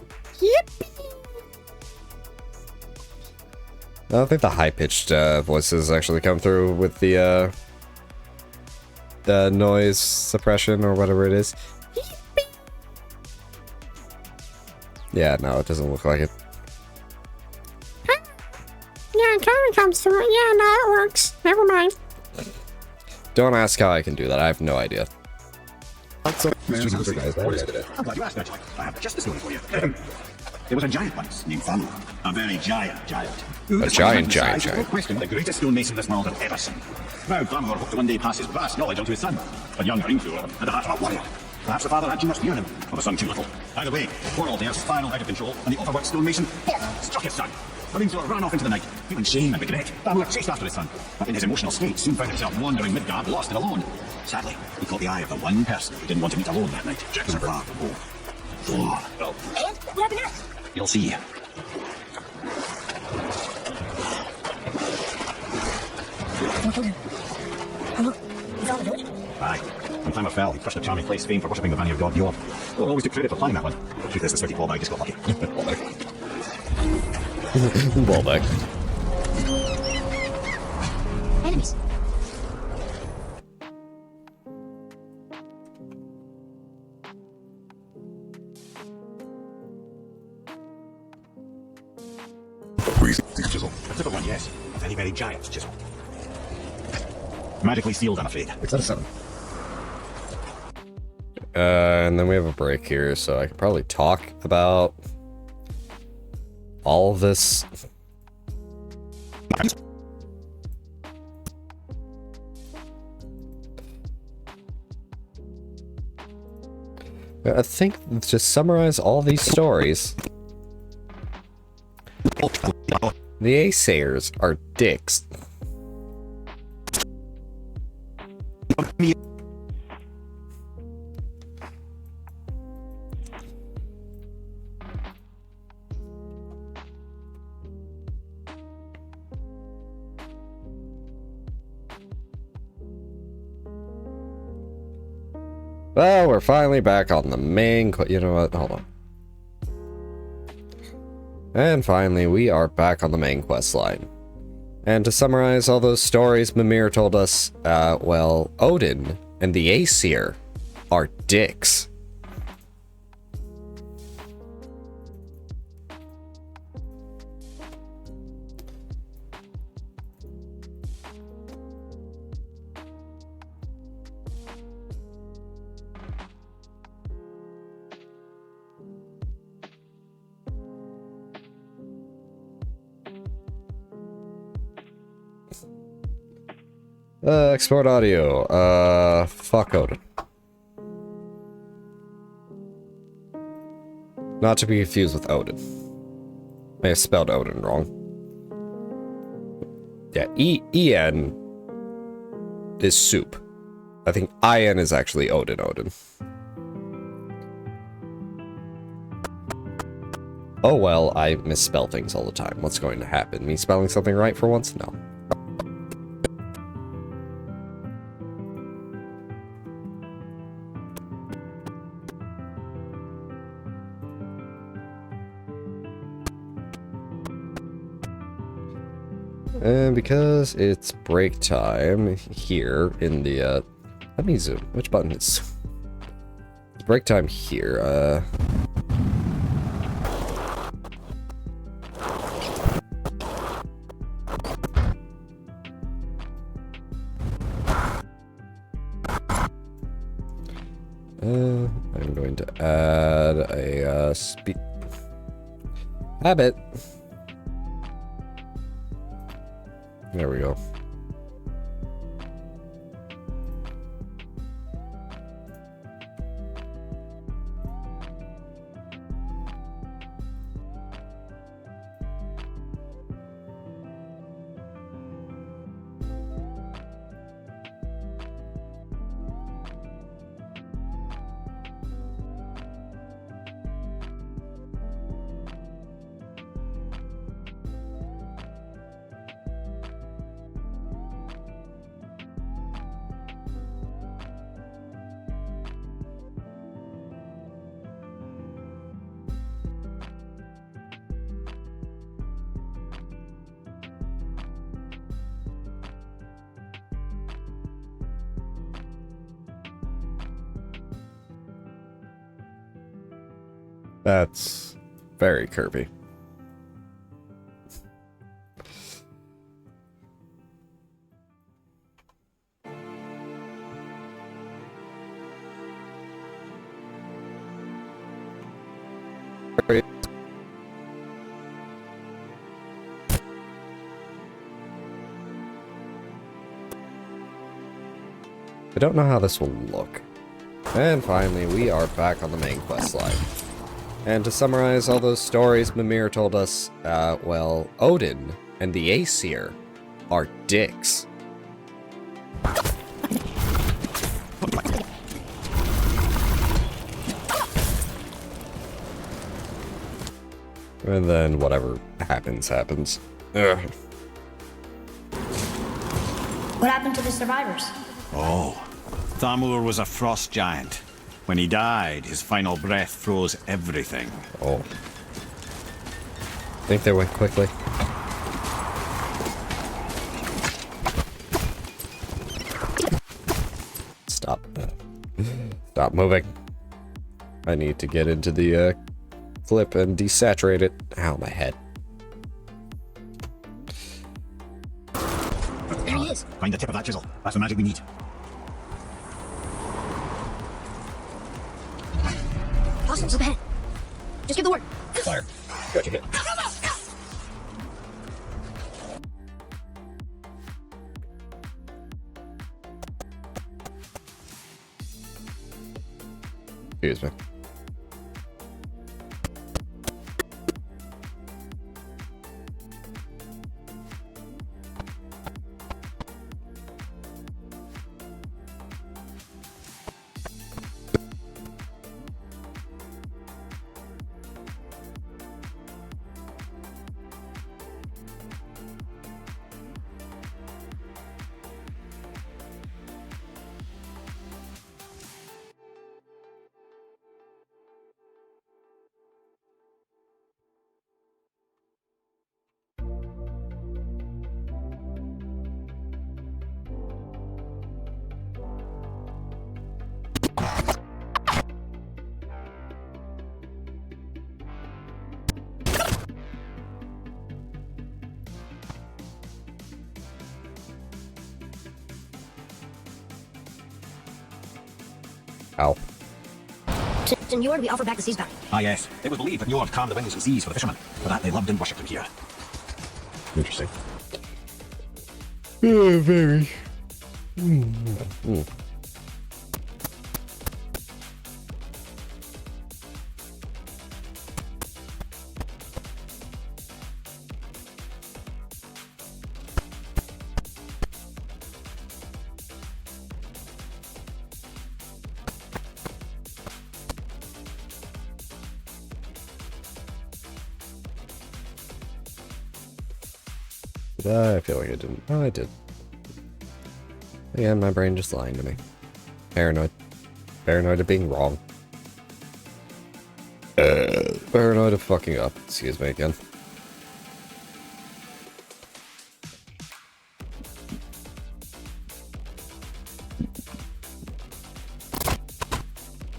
[SPEAKER 1] I don't think the high-pitched voices actually come through with the noise suppression or whatever it is. Yeah, no, it doesn't look like it.
[SPEAKER 10] Yeah, it kind of comes through. Yeah, no, it works. Never mind.
[SPEAKER 1] Don't ask how I can do that. I have no idea.
[SPEAKER 4] I'm glad you asked that. I have just the story for you. There was a giant once named Thamu. A very giant.
[SPEAKER 1] A giant.
[SPEAKER 4] No question, the greatest stonemason this world had ever seen. Now, Thamur hoped to one day pass his vast knowledge on to his son. But young Ringthor had the heart of a warrior. Perhaps the father had too much fear in him, or the son too little. Either way, poor old Air spiraled out of control, and the overworked stonemason struck his son. Ringthor ran off into the night, feeling shame and regret. Thamur chased after his son, but in his emotional state soon found himself wandering Midgard, lost and alone. Sadly, he caught the eye of the one person who didn't want to meet alone that night. Jackson far from home. Thor.
[SPEAKER 2] And? What happened next?
[SPEAKER 4] You'll see.
[SPEAKER 2] What children? Oh, look. You found the village?
[SPEAKER 4] Aye. When Thamur fell, he crushed a charming place famed for worshipping the vanity of god Njord. Thor always took credit for planning that one. The truth is, the sturdy Ballbag just got lucky.
[SPEAKER 1] Ballbag.
[SPEAKER 2] Enemies.
[SPEAKER 3] Please, take a chisel.
[SPEAKER 4] A typical one, yes. A very, very giant chisel. Magically sealed, I'm afraid.
[SPEAKER 5] It's at a 7.
[SPEAKER 1] And then we have a break here, so I could probably talk about all of this. I think to summarize all these stories, the Aesir's are dicks. Well, we're finally back on the main you know what? Hold on. And finally, we are back on the main quest line. And to summarize all those stories, Mimir told us, well, Odin and the Aesir are dicks. Export audio. Fuck Odin. Not to be confused with Odin. I spelled Odin wrong. Yeah, E-N is soup. I think I-N is actually Odin. Oh well, I misspell things all the time. What's going to happen? Me spelling something right for once? No. And because it's break time here in the, let me zoom. Which button is? It's break time here, I'm going to add a, speed habit. There we go. That's very curvy. I don't know how this will look. And finally, we are back on the main quest line. And to summarize all those stories Mimir told us, well, Odin and the Aesir are dicks. And then whatever happens, happens. Ugh.
[SPEAKER 2] What happened to the survivors?
[SPEAKER 12] Oh, Thamur was a frost giant. When he died, his final breath froze everything.
[SPEAKER 1] Oh. I think they went quickly. Stop. Stop moving. I need to get into the clip and desaturate it. Ow, my head.
[SPEAKER 2] There he is.
[SPEAKER 4] Find the tip of that chisel. That's the magic we need.
[SPEAKER 2] Austin, slip ahead. Just give the word.
[SPEAKER 5] Fire. Gotcha hit.
[SPEAKER 1] Excuse me. Ow.
[SPEAKER 2] Njord, we offer back the seas bounty.
[SPEAKER 4] Ah, yes. It was believed that Njord calmed the winds and seas for the fishermen. For that, they loved and worshipped him here.
[SPEAKER 5] Interesting.
[SPEAKER 1] Very. I feel like I didn't. Oh, I did. Again, my brain just lying to me. Paranoid. Paranoid of being wrong. Paranoid of fucking up. Excuse me again.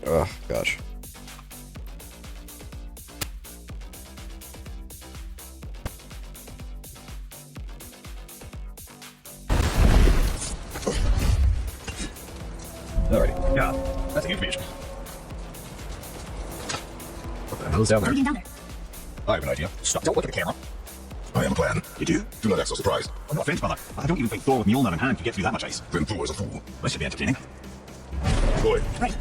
[SPEAKER 1] Oh, gosh.
[SPEAKER 5] Alrighty. Yeah, that's the information. What the hell's down there?
[SPEAKER 2] What are you doing down
[SPEAKER 5] I have an idea. Stop. Don't look at the camera. I have a plan. You do? Do not act so surprised.
[SPEAKER 4] Oh, no offense, brother. I don't even think Thor with Mjolnir in hand could get through that much ice.
[SPEAKER 3] Then Thor is a fool.
[SPEAKER 4] This should be entertaining.
[SPEAKER 3] Boy.
[SPEAKER 2] Right.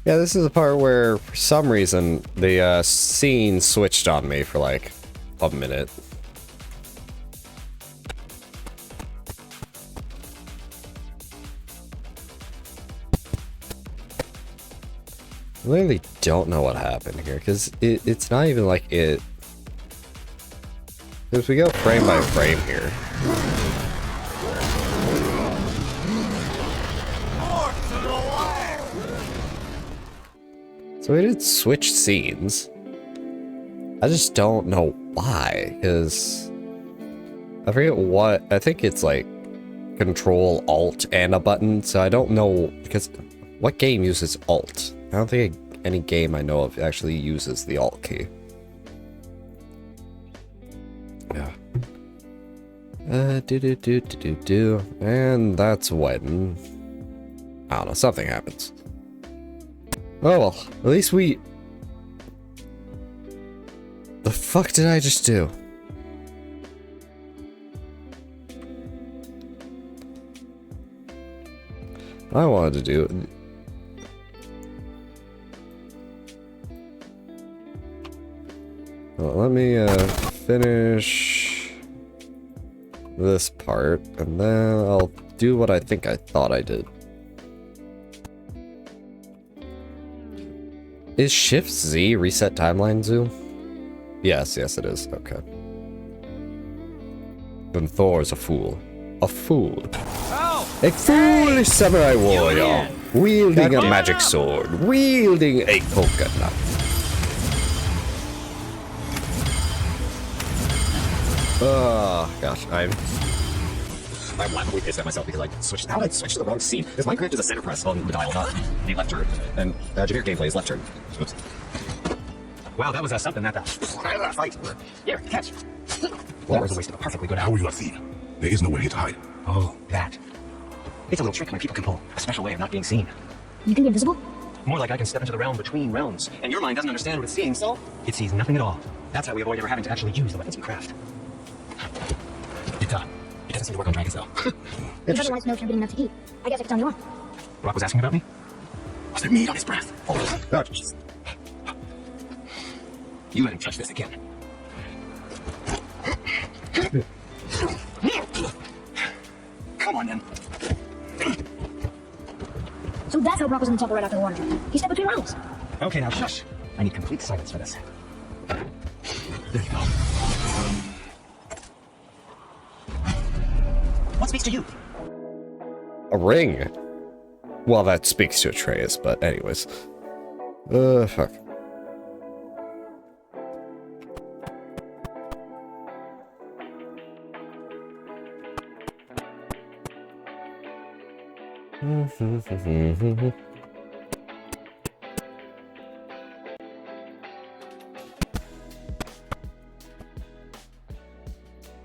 [SPEAKER 1] Yeah, this is the part where, for some reason, the scene switched on me for like a minute. I literally don't know what happened here, because it's not even like it... Because we go frame by frame here. So we did switch scenes. I just don't know why, because I forget what, I think it's like Control, Alt, and a button, so I don't know, because what game uses Alt? I don't think any game I know of actually uses the Alt key. Yeah. And that's when, I don't know, something happens. Oh well, at least we... The fuck did I just do? I wanted to do... Well, let me finish this part, and then I'll do what I think I thought I did. Is Shift Z reset timeline zoom? Yes, yes it is. Okay. Then Thor is a fool. A fool. A foolish samurai warrior, wielding a magic sword, wielding a coconut. Oh gosh, I'm
[SPEAKER 5] laughably pissed at myself because I switched. How did I switch to the wrong scene? Because Minecraft is a center press on the dial, not the left turn, and generic gameplay is left turn. Oops.
[SPEAKER 4] Wow, that was something that fight. Here, catch.
[SPEAKER 3] Well,
[SPEAKER 4] That was a waste of a perfectly good
[SPEAKER 3] How
[SPEAKER 4] hour.
[SPEAKER 3] will you have seen? There is nowhere here to hide.
[SPEAKER 4] Oh, that. It's a little trick my people can pull. A special way of not being seen.
[SPEAKER 2] You can be invisible?
[SPEAKER 4] More like I can step into the realm between realms, and your mind doesn't understand what it's seeing, so it sees nothing at all. That's how we avoid ever having to actually use the weapons we craft. It doesn't seem to work on dragons, though.
[SPEAKER 2] Your brother wants to know if you're getting enough to eat. I guess I could tell you on.
[SPEAKER 4] Rock was asking about me?
[SPEAKER 3] Was there meat on his breath?
[SPEAKER 5] Oh, jeez.
[SPEAKER 4] You let him touch this again. Come on, then.
[SPEAKER 2] So that's how Brock was in the temple right after the water jump. He stepped between realms.
[SPEAKER 4] Okay, now shush. I need complete silence for this. There you go. What speaks to you?
[SPEAKER 1] a ring. Well, that speaks to Atreus, but anyways. Fuck.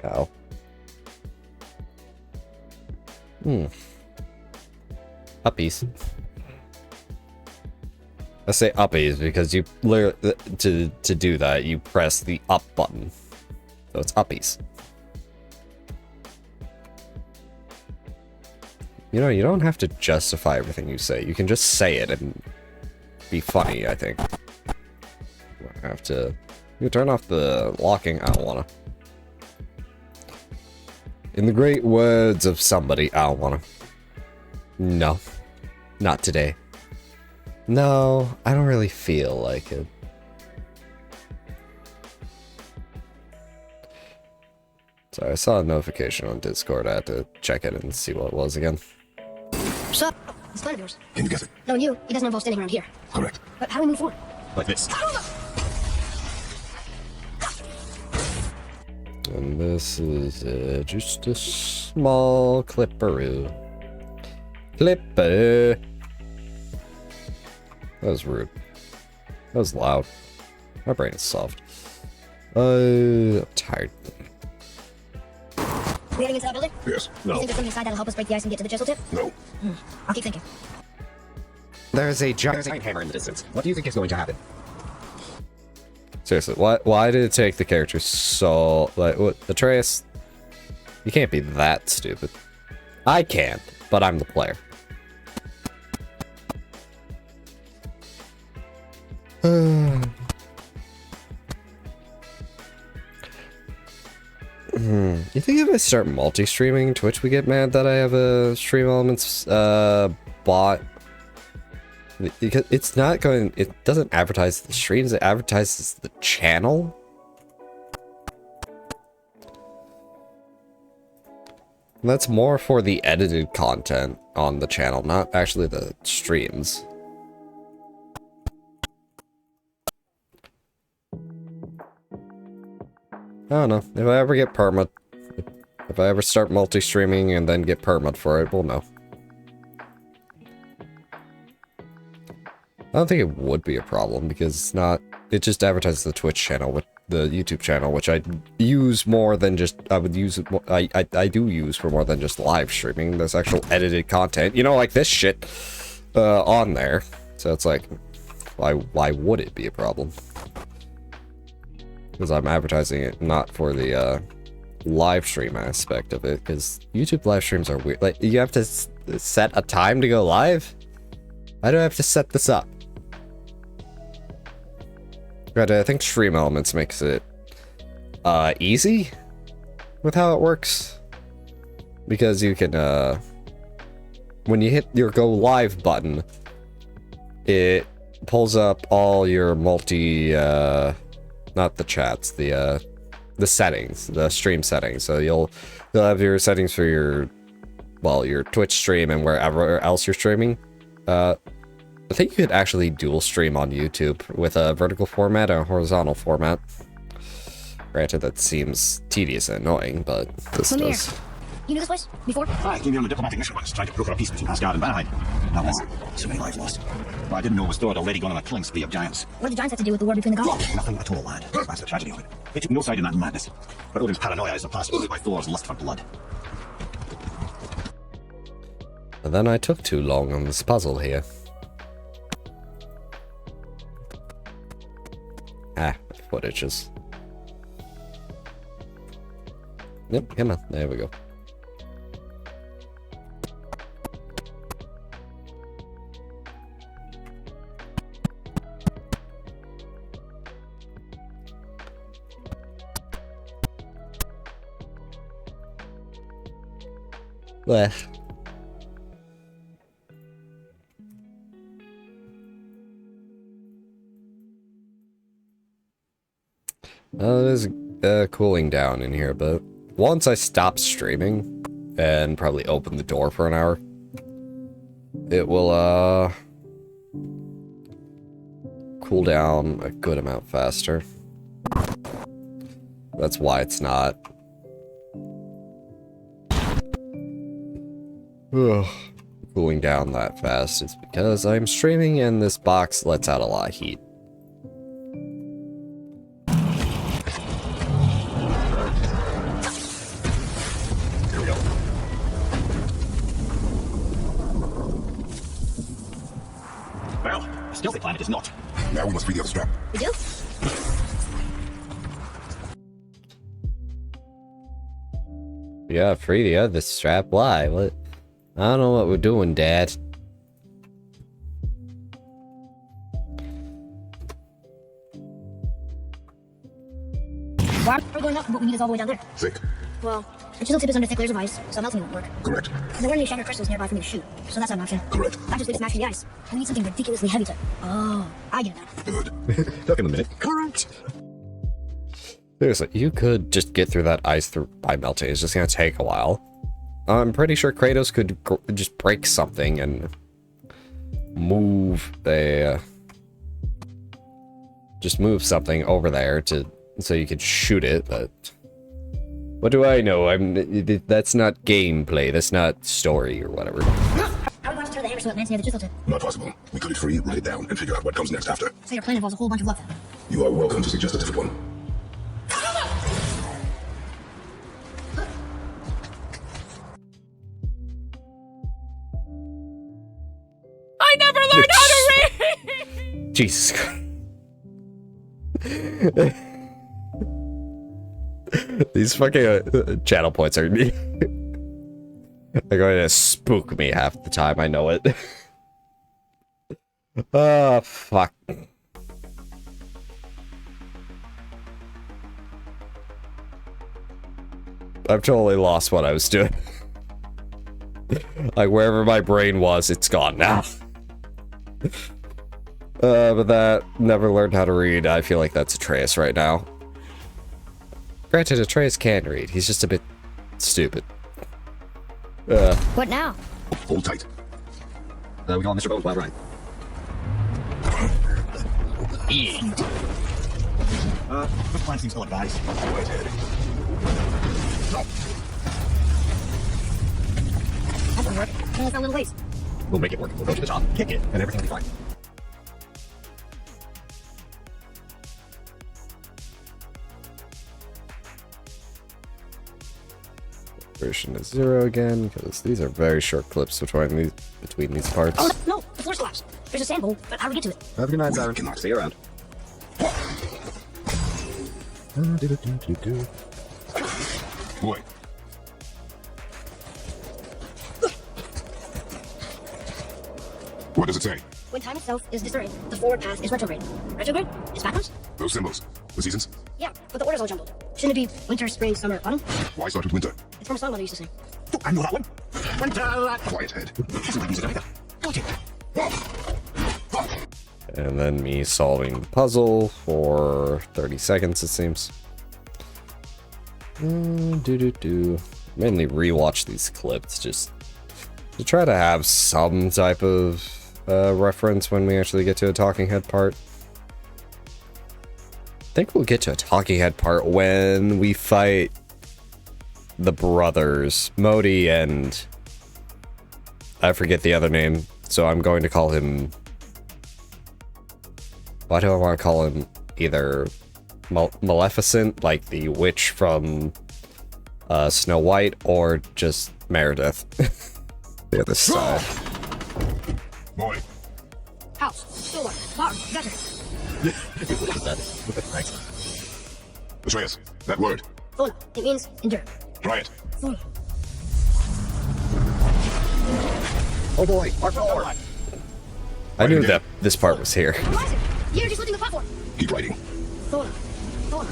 [SPEAKER 1] Ow. Uppies. I say uppies because you literally, to do that, you press the up button. So it's uppies. You know, you don't have to justify everything you say. You can just say it and be funny, I think. I have to... You turn off the locking? I don't wanna. In the great words of somebody, I don't wanna. No. Not today. No, I don't really feel like it. Sorry, I saw a notification on Discord. I had to check it and see what it was again.
[SPEAKER 2] What's up? It's plan of yours.
[SPEAKER 3] Can you guess it?
[SPEAKER 2] Knowing you, it doesn't involve standing around here.
[SPEAKER 3] Correct.
[SPEAKER 2] But how do we move forward?
[SPEAKER 5] Like this.
[SPEAKER 1] And this is just a small clipperoo. Clipper. That was rude. That was loud. My brain is soft. I'm tired.
[SPEAKER 2] We heading into that building?
[SPEAKER 3] Yes.
[SPEAKER 2] You
[SPEAKER 3] No.
[SPEAKER 2] think there's something inside that'll help us break the ice and get to the chisel tip?
[SPEAKER 3] No.
[SPEAKER 2] I'll keep thinking.
[SPEAKER 5] There's a giant hammer in the distance. What do you think is going to happen?
[SPEAKER 1] Seriously, why did it take the character so... Like, what, Atreus? You can't be that stupid. I can't, but I'm the player. You think if I start multi-streaming, Twitch would get mad that I have a Stream Elements bot? Because it's not going... It doesn't advertise the streams, it advertises the channel? And that's more for the edited content on the channel, not actually the streams. I don't know. If I ever get permit, if I ever start multi-streaming and then get permit for it, we'll know. I don't think it would be a problem because it's not... It just advertises the Twitch channel, with the YouTube channel, which I use more than just... I would use it... I do use for more than just live streaming. There's actual edited content, you know, like this shit, on there. So it's like, why would it be a problem? Because I'm advertising it not for the live stream aspect of it, because YouTube live streams are weird. Like, you have to set a time to go live? Why do I have to set this up? But I think Stream Elements makes it easy with how it works. Because you can, when you hit your go live button, it pulls up all your multi, not the chats, the settings, the stream settings. So you'll have your settings for your, well, your Twitch stream and wherever else you're streaming. I think you could actually dual stream on YouTube with a vertical format and a horizontal format. Granted, that seems tedious and annoying, but this
[SPEAKER 2] Come
[SPEAKER 1] does.
[SPEAKER 2] here. You knew this place? Before?
[SPEAKER 4] I came here on a diplomatic mission once, trying to broker a peace between Asgard and Valheim. Now listen, so many lives lost. What I didn't know was Thor had already gone on a killing spree of giants.
[SPEAKER 2] What did the giants have to do with the war between the gods?
[SPEAKER 4] Nothing at all, lad. That's the tragedy of it. They took no side in that madness. But Odin's paranoia is surpassed by Thor's lust for blood.
[SPEAKER 1] And then I took too long on this puzzle here. Ah, footages. Yep, come on. There we go. Blech. It is cooling down in here, but once I stop streaming and probably open the door for an hour, it will cool down a good amount faster. That's why it's not cooling down that fast. It's because I'm streaming and this box lets out a lot of heat.
[SPEAKER 4] stealthy plan it is not.
[SPEAKER 3] Now we must free the other strap.
[SPEAKER 2] We do?
[SPEAKER 1] Yeah, free the other strap. Why? What? I don't know what we're doing, Dad.
[SPEAKER 2] Why we're going up, what we need is all the way down there.
[SPEAKER 3] Thick.
[SPEAKER 2] Well, the chisel tip is under thick layers of ice, so melting won't work.
[SPEAKER 3] Correct.
[SPEAKER 2] There weren't any shattered crystals nearby for me to shoot, so that's not an option.
[SPEAKER 3] Correct.
[SPEAKER 2] That just leaves smash through the ice. We need something ridiculously heavy to... Oh, I get it now.
[SPEAKER 3] Good.
[SPEAKER 5] Took him a minute. Correct.
[SPEAKER 1] Seriously, you could just get through that ice by melting. It's just gonna take a while. I'm pretty sure Kratos could just break something and move just move something over there so you could shoot it, but what do I know? That's not gameplay. That's not story or whatever.
[SPEAKER 2] How are we going to turn the hammer so it lands near the chisel tip?
[SPEAKER 3] Not possible. We cut it free, write it down, and figure out what comes next after.
[SPEAKER 2] So your plan involves a whole bunch of luck then.
[SPEAKER 3] You are welcome to suggest a different one.
[SPEAKER 6] I never learned how to read!
[SPEAKER 1] Jesus Christ. These fucking channel points are they're going to spook me half the time, I know it. Oh, fuck. I've totally lost what I was doing. Like, wherever my brain was, it's gone now. But that never learned how to read. I feel like that's Atreus right now. Granted, Atreus can read. He's just a bit stupid.
[SPEAKER 10] What now?
[SPEAKER 3] Hold tight.
[SPEAKER 5] We call Mr. Bones while right.
[SPEAKER 4] Which plan seems ill-advised?
[SPEAKER 3] Right head.
[SPEAKER 2] That won't work. Only found a little ways.
[SPEAKER 5] We'll make it work. We'll go to the top, kick it, and everything will be fine.
[SPEAKER 1] Version is 0 again, because these are very short clips between these parts.
[SPEAKER 2] Oh, no! The floor's collapsed. There's a sand bowl, but how do we get to it?
[SPEAKER 5] Have a good night, Siren. See you around.
[SPEAKER 3] Boy. What does it say?
[SPEAKER 2] When time itself is distorted, the forward path is retrograde. Retrograde? Is backwards?
[SPEAKER 3] Those symbols. The seasons?
[SPEAKER 2] Yeah, but the order's all jumbled. Shouldn't it be winter, spring, summer, autumn?
[SPEAKER 3] Why start with winter?
[SPEAKER 2] It's from a song Mother used to sing.
[SPEAKER 4] Oh, I know that one.
[SPEAKER 3] Quiet head.
[SPEAKER 4] Isn't that music either? Got it.
[SPEAKER 1] And then me solving the puzzle for 30 seconds, it seems. Mainly rewatch these clips just to try to have some type of reference when we actually get to a talking head part. I think we'll get to a talking head part when we fight the brothers, Modi and I forget the other name, so I'm going to call him... Why do I want to call him either Maleficent, like the witch from Snow White, or just Meredith? The other side.
[SPEAKER 3] Boy.
[SPEAKER 2] House, door, bar, gutter.
[SPEAKER 3] Thanks. Atreus, that word.
[SPEAKER 2] Thona. It means endure.
[SPEAKER 3] Try it.
[SPEAKER 2] Thona.
[SPEAKER 5] Oh boy, our floor.
[SPEAKER 1] I knew that this part was here.
[SPEAKER 2] Horizon! You're just lifting the platform!
[SPEAKER 3] Keep writing.
[SPEAKER 2] Thona. Thona.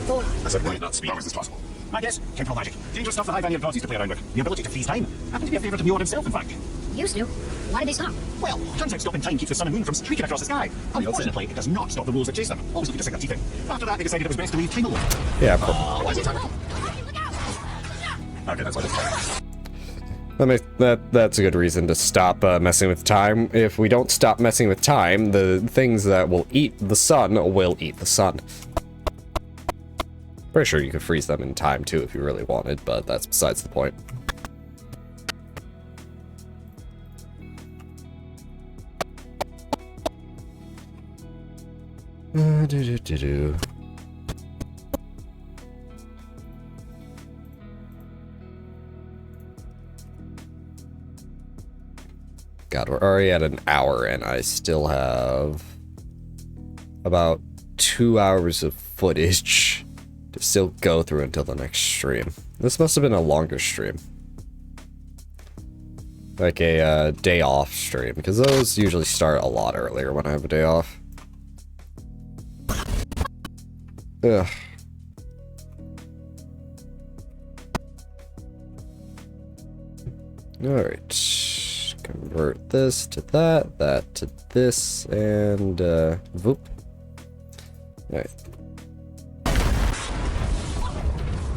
[SPEAKER 2] Thona.
[SPEAKER 3] I said write, not speak. How is this possible?
[SPEAKER 4] I guess temporal magic. Dangerous stuff that High Valiant gods used to play around with. The ability to freeze time. Happened to be a favourite of Njord himself, in fact.
[SPEAKER 2] Used to. Why did they stop?
[SPEAKER 4] Well, turns out stopping time keeps the sun and moon from streaking across the sky. Unfortunately, it does not stop the rules that chase them. Always looking to sink their teeth in. After that, they decided it was best to leave time alone.
[SPEAKER 1] Yeah, of course.
[SPEAKER 4] Why is it time? Okay, that's why this
[SPEAKER 1] That's a good reason to stop messing with time. If we don't stop messing with time, the things that will eat the sun will eat the sun. Pretty sure you could freeze them in time too if you really wanted, but that's besides the point. Gotta god, we're already at an hour and I still have about 2 hours of footage to still go through until the next stream. This must have been a longer stream. Like a day off stream, because those usually start a lot earlier when I have a day off. Ugh. Alright. Convert this to that, that to this, and voop. Alright.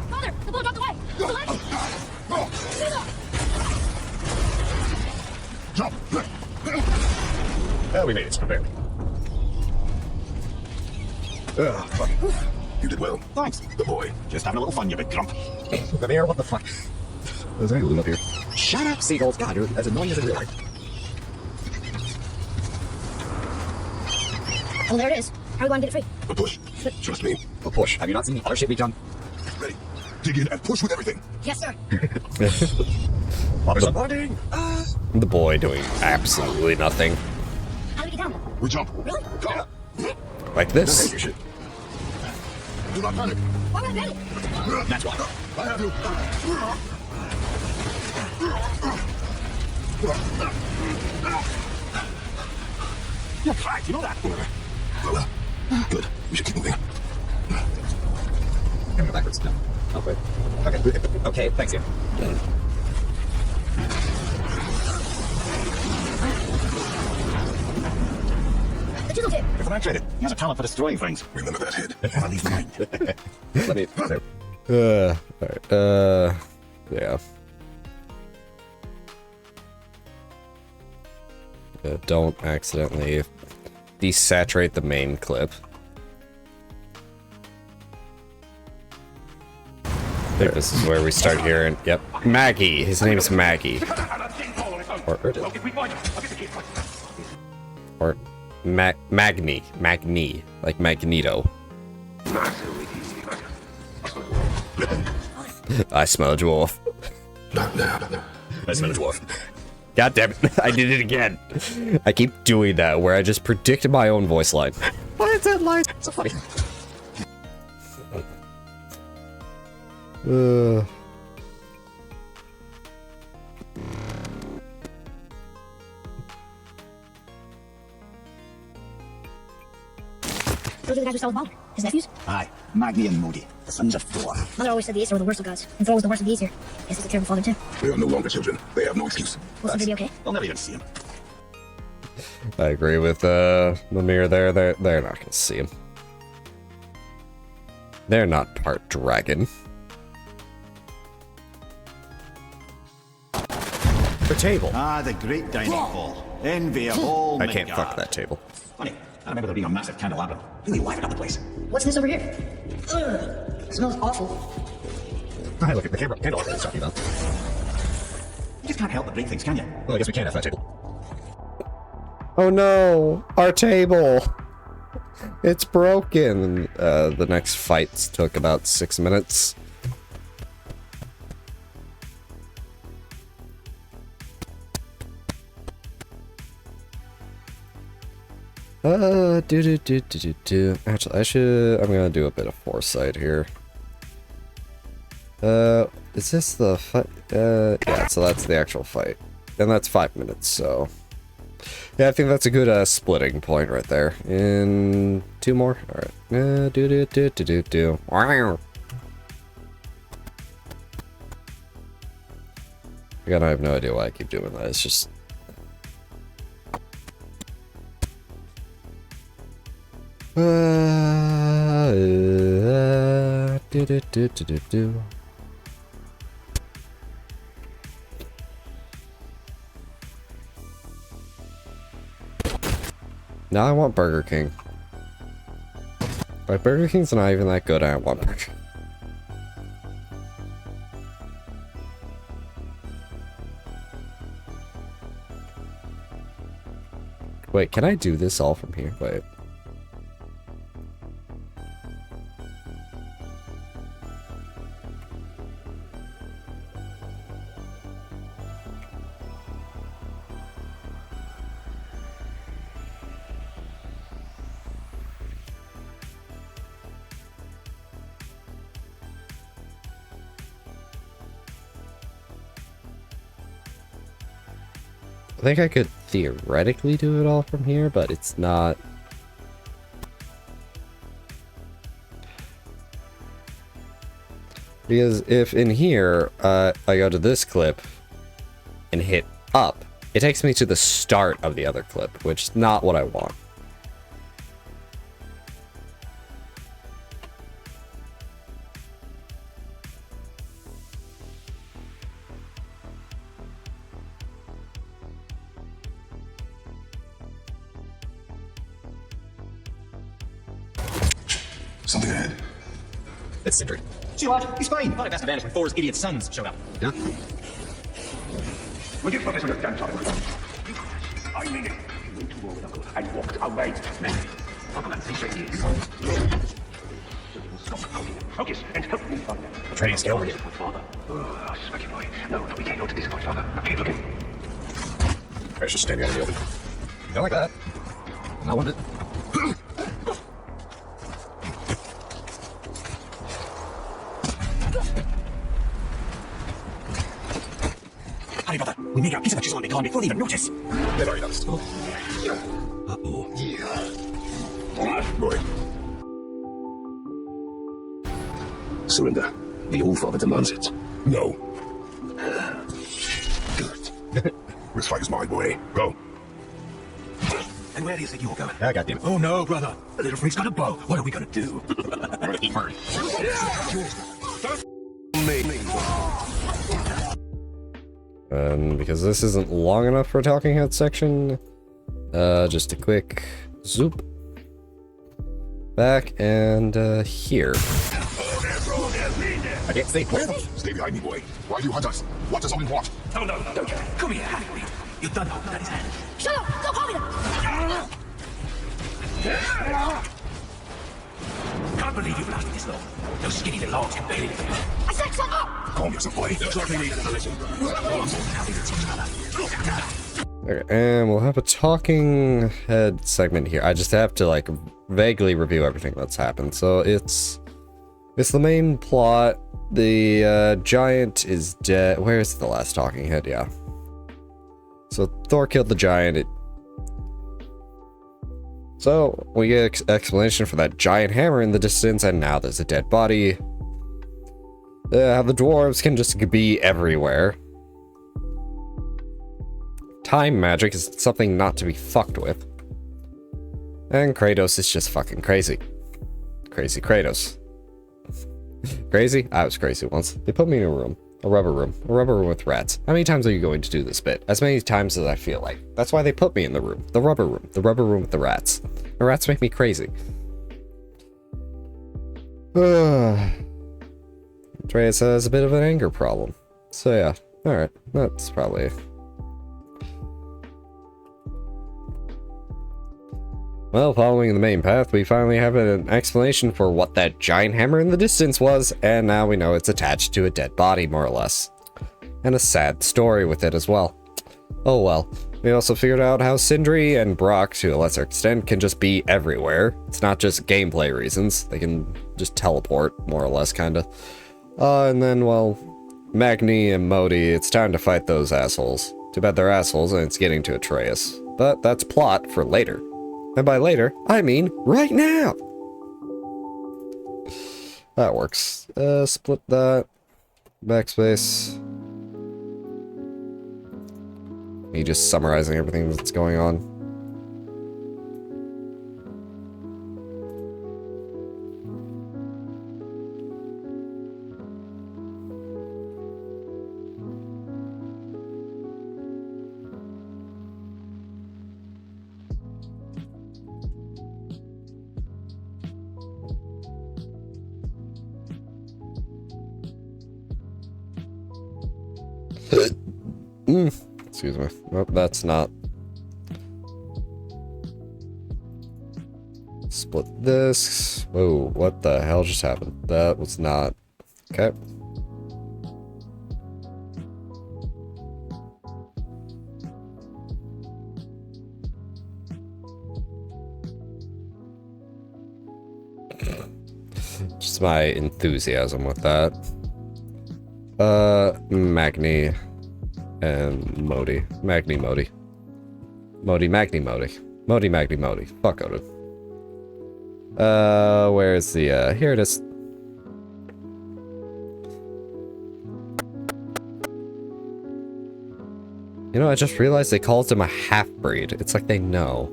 [SPEAKER 2] Father, the bull dropped away. To the left.
[SPEAKER 3] Jump!
[SPEAKER 5] Oh, we made it, barely. Ugh, fuck.
[SPEAKER 3] You did well.
[SPEAKER 4] Thanks.
[SPEAKER 3] The boy.
[SPEAKER 4] Just having a little fun, you big grump.
[SPEAKER 5] The mayor, what the fuck? There's a loon up here. Shut up, seagulls. God, you're as annoying as in real life.
[SPEAKER 2] Oh, there it is. How are we going to get it free?
[SPEAKER 3] A push. Trust me.
[SPEAKER 5] A push. Have you not seen the other shit we've done?
[SPEAKER 3] Ready. Dig in and push with everything.
[SPEAKER 2] Yes, sir.
[SPEAKER 5] There's a boarding.
[SPEAKER 1] The boy doing absolutely nothing.
[SPEAKER 2] How do we get down?
[SPEAKER 3] We jump.
[SPEAKER 2] Really?
[SPEAKER 3] Come.
[SPEAKER 1] Like
[SPEAKER 3] Take
[SPEAKER 1] this.
[SPEAKER 3] your shit. Do not panic.
[SPEAKER 2] Why would I panic?
[SPEAKER 4] That's why.
[SPEAKER 3] I have you.
[SPEAKER 4] You're cracked, you know that.
[SPEAKER 3] Well, good. We should keep moving.
[SPEAKER 5] Can we go backwards? No. Oh, wait. Okay. Okay, thanks, Ian.
[SPEAKER 2] The chisel tip.
[SPEAKER 4] If I'm activated, he has a talent for destroying things.
[SPEAKER 3] Remember that head.
[SPEAKER 4] I'll leave behind.
[SPEAKER 5] Let me...
[SPEAKER 1] Alright, yeah. Don't accidentally desaturate the main clip. I think this is where we start hearing, yep, Maggie. His name's Maggie. Or Magni, like Magneto. I smell a dwarf.
[SPEAKER 5] I smell a dwarf.
[SPEAKER 1] God damn it, I did it again. I keep doing that where I just predict my own voice line.
[SPEAKER 5] Why is that line so funny?
[SPEAKER 2] Those are the guys who stole the ball. His nephews?
[SPEAKER 4] Aye, Magni and Modi, the sons of Thor.
[SPEAKER 2] Mother always said the Aesir were the worst of gods, and Thor was the worst of the Aesir. Guess he's a terrible father too.
[SPEAKER 3] They are no longer children. They have no excuse.
[SPEAKER 2] Will somebody be okay?
[SPEAKER 4] They'll never even see him.
[SPEAKER 1] I agree with Mimir there. They're not gonna see him. They're not part dragon.
[SPEAKER 5] The table.
[SPEAKER 12] Ah, the great dining hall. Envy of all
[SPEAKER 1] I can't
[SPEAKER 12] Midgard.
[SPEAKER 1] fuck that table.
[SPEAKER 4] Funny, I remember there being a massive candelabrum. Really livened up the place.
[SPEAKER 2] What's this over here? Ugh. It smells awful.
[SPEAKER 5] Hey, look at the camera. Candle I was talking about.
[SPEAKER 4] You just can't help but break things, can you?
[SPEAKER 5] Well, I guess we can't have that table.
[SPEAKER 1] Oh no, our table. It's broken. The next fights took about 6 minutes. Actually, I'm gonna do a bit of foresight here. Is this the fight? Yeah, so that's the actual fight. And that's 5 minutes, so... Yeah, I think that's a good, splitting point right there. In 2 more? Alright. Wow. Again, I have no idea why I keep doing that. It's just... Now I want Burger King. But Burger King's not even that good. I want Burger King. Wait, can I do this all from here? Wait. think I could theoretically do it all from here, but it's not. Because if in here, I go to this clip and hit up, it takes me to the start of the other clip, which is not what I want.
[SPEAKER 3] Something ahead.
[SPEAKER 5] It's Sindri.
[SPEAKER 4] See what? He's fine. Thought I best have vanished when Thor's idiot sons showed up.
[SPEAKER 5] Yeah?
[SPEAKER 3] Will you put this on your damn tongue? I mean it. You went to war with Uncle and walked away. Uncle and say yes. Stop holding him. Focus and help me find them.
[SPEAKER 5] Training skill over here.
[SPEAKER 3] Father. Oh, smacky boy. No, we can't go to this point, Father. Okay, look him.
[SPEAKER 5] I should stand out in the open. You don't like that? I want it.
[SPEAKER 4] Harry Potter, we made our piece of the chisel on the con before they even notice.
[SPEAKER 5] They've already noticed.
[SPEAKER 3] Uh-oh. Yeah. Boy. Surrender. The All Father demands it. No. Good. This fight is my boy. Go.
[SPEAKER 4] And where do you think you're going?
[SPEAKER 5] Ah, goddamn it.
[SPEAKER 4] Oh no, brother. The little freak's got a bow. What are we gonna do?
[SPEAKER 5] I'm gonna eat murder.
[SPEAKER 1] And because this isn't long enough for a talking head section, just a quick zoop back and here.
[SPEAKER 5] I can't see. Where the?
[SPEAKER 3] Stay behind me, boy. Why do you hunt us? What does Owen want?
[SPEAKER 4] No, don't you? Come here, Harry. You done hold Daddy's hand.
[SPEAKER 2] Shut up! Don't call me that!
[SPEAKER 4] Can't believe you've lasted this long. Those skinny little logs can barely live.
[SPEAKER 2] I said shut up!
[SPEAKER 3] Calm yourself, boy. Certainly need an listen.
[SPEAKER 1] Okay, and we'll have a talking head segment here. I just have to like vaguely review everything that's happened. So it's the main plot. The giant is dead. Where's the last talking head? Yeah. So Thor killed the giant. So we get explanation for that giant hammer in the distance, and now there's a dead body. How the dwarves can just be everywhere. Time magic is something not to be fucked with. And Kratos is just fucking crazy. Crazy Kratos. Crazy? I was crazy once. They put me in a rubber room with rats. How many times are you going to do this bit? As many times as I feel like. That's why they put me in the rubber room with the rats. The rats make me crazy. Atreus has a bit of an anger problem. So yeah, alright, that's probably... Well, following the main path, we finally have an explanation for what that giant hammer in the distance was, and now we know it's attached to a dead body, more or less. And a sad story with it as well. Oh well. We also figured out how Sindri and Brock, to a lesser extent, can just be everywhere. It's not just gameplay reasons. They can just teleport, more or less, kinda. And then, well, Magni and Modi, it's time to fight those assholes. Too bad they're assholes and it's getting to Atreus. But that's plot for later. And by later, I mean right now! That works. Split that. Backspace. Me just summarizing everything that's going on. Excuse me. Nope, that's not. Split this. Whoa, what the hell just happened? That was not. Okay. Just my enthusiasm with that. Magni and Modi. Magni Modi. Modi Magni Modi. Modi Magni Modi. Fuck Odin. Where's the, here it is. You know, I just realized they called him a half-breed. It's like they know.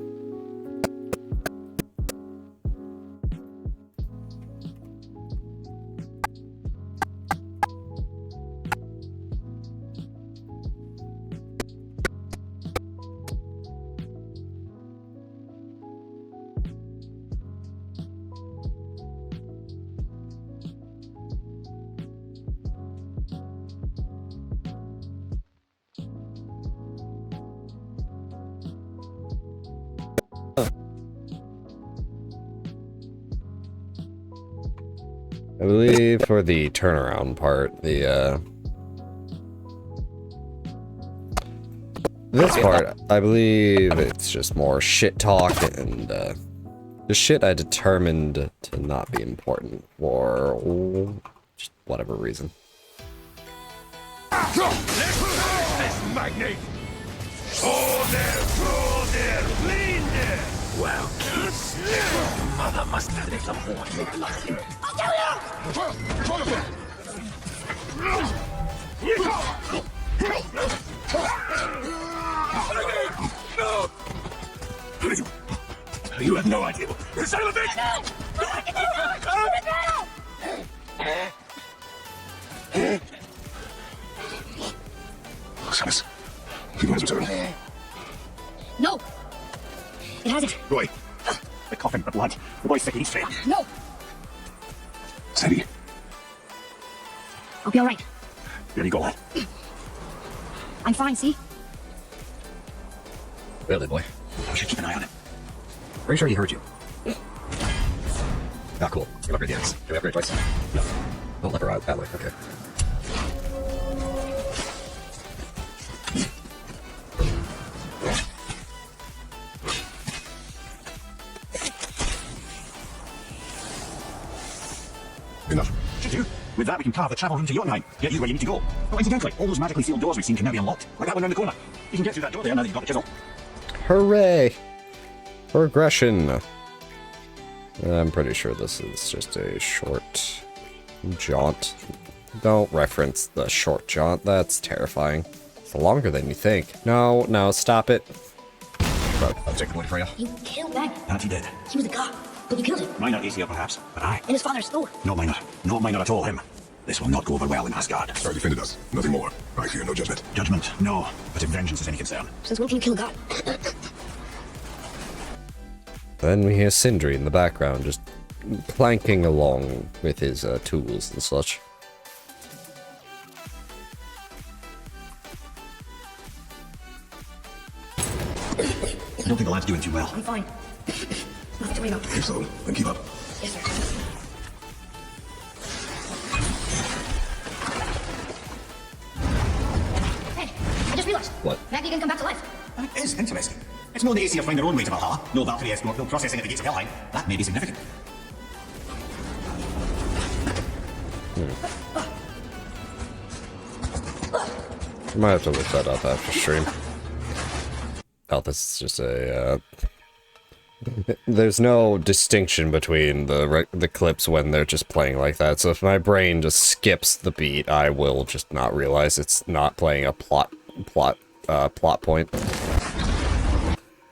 [SPEAKER 1] I believe for the turnaround part, the, this part, I believe it's just more shit talk and, the shit I determined to not be important for just whatever reason.
[SPEAKER 8] This magnate! Wow, kids. Mother must have left some horn to make life in.
[SPEAKER 2] I'll kill you!
[SPEAKER 3] You have no idea. Son of a bitch! Samus, you want to return?
[SPEAKER 2] No! It hasn't.
[SPEAKER 3] Roy.
[SPEAKER 4] The coffin, the blood. The boy's sick, he's straight.
[SPEAKER 2] No!
[SPEAKER 3] Sadie.
[SPEAKER 2] I'll be alright.
[SPEAKER 4] There you go, lad.
[SPEAKER 2] I'm fine, see?
[SPEAKER 5] Really, boy?
[SPEAKER 4] We should keep an eye on him.
[SPEAKER 5] Pretty sure he heard you. Ah, cool. Get upgrade the axe. Can we upgrade twice? No. Don't let her out that way. Okay.
[SPEAKER 3] Enough.
[SPEAKER 4] Should do. With that, we can carve the travel room to Jotunheim. Get you where you need to go. Oh, incidentally, all those magically sealed doors we've seen can now be unlocked. Like that one around the corner. You can get through that door there now that you've got the chisel.
[SPEAKER 1] Hooray! Progression. I'm pretty sure this is just a short jaunt. Don't reference the short jaunt. That's terrifying. It's longer than you think. No, no, stop it.
[SPEAKER 5] I'll take the point for you.
[SPEAKER 2] You killed Magni.
[SPEAKER 4] Auntie did.
[SPEAKER 2] He was a god, but you killed him.
[SPEAKER 4] Mine not easier, perhaps, but I.
[SPEAKER 2] In his father's store.
[SPEAKER 4] No, mine not. No, mine not at all, him. This will not go over well in Asgard.
[SPEAKER 3] I defended us. Nothing more. I fear no judgment.
[SPEAKER 4] Judgment, no. But if vengeance is any concern.
[SPEAKER 2] Since when can you kill a god?
[SPEAKER 1] Then we hear Sindri in the background, just planking along with his tools and such.
[SPEAKER 4] I don't think the lad's doing too well.
[SPEAKER 2] I'm fine. Nothing to worry about.
[SPEAKER 3] If so, then keep up.
[SPEAKER 2] Yes, sir. Hey, I just realized.
[SPEAKER 5] What?
[SPEAKER 2] Magni didn't come back to life.
[SPEAKER 4] That is interesting. It's no the Aesir find their own way to Valhalla. No Valkyrie escort, no processing at the gates of Helheim. That may be significant.
[SPEAKER 1] I might have to look that up after stream. Oh, this is just a, there's no distinction between the clips when they're just playing like that, so if my brain just skips the beat, I will just not realize it's not playing a plot point.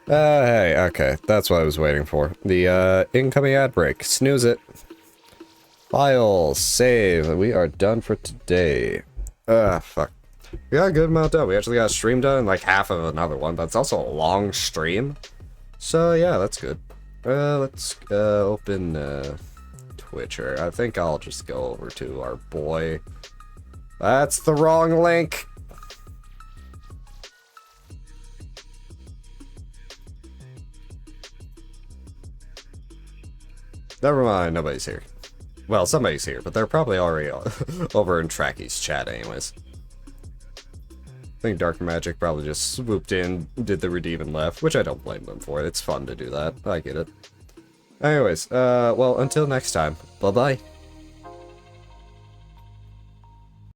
[SPEAKER 1] Hey, okay, that's what I was waiting for. The, incoming ad break. Snooze it. File, save, we are done for today. Fuck. We got a good amount done. We actually got a stream done, like half of another one, but it's also a long stream. So yeah, that's good. Let's open Twitcher. I think I'll just go over to our boy. That's the wrong link. Never mind, nobody's here. Well, somebody's here, but they're probably already over in Tracky's chat anyways. I think Dark Magic probably just swooped in, did the redeem and left, which I don't blame them for. It's fun to do that. I get it. Anyways, well, until next time, bye-bye.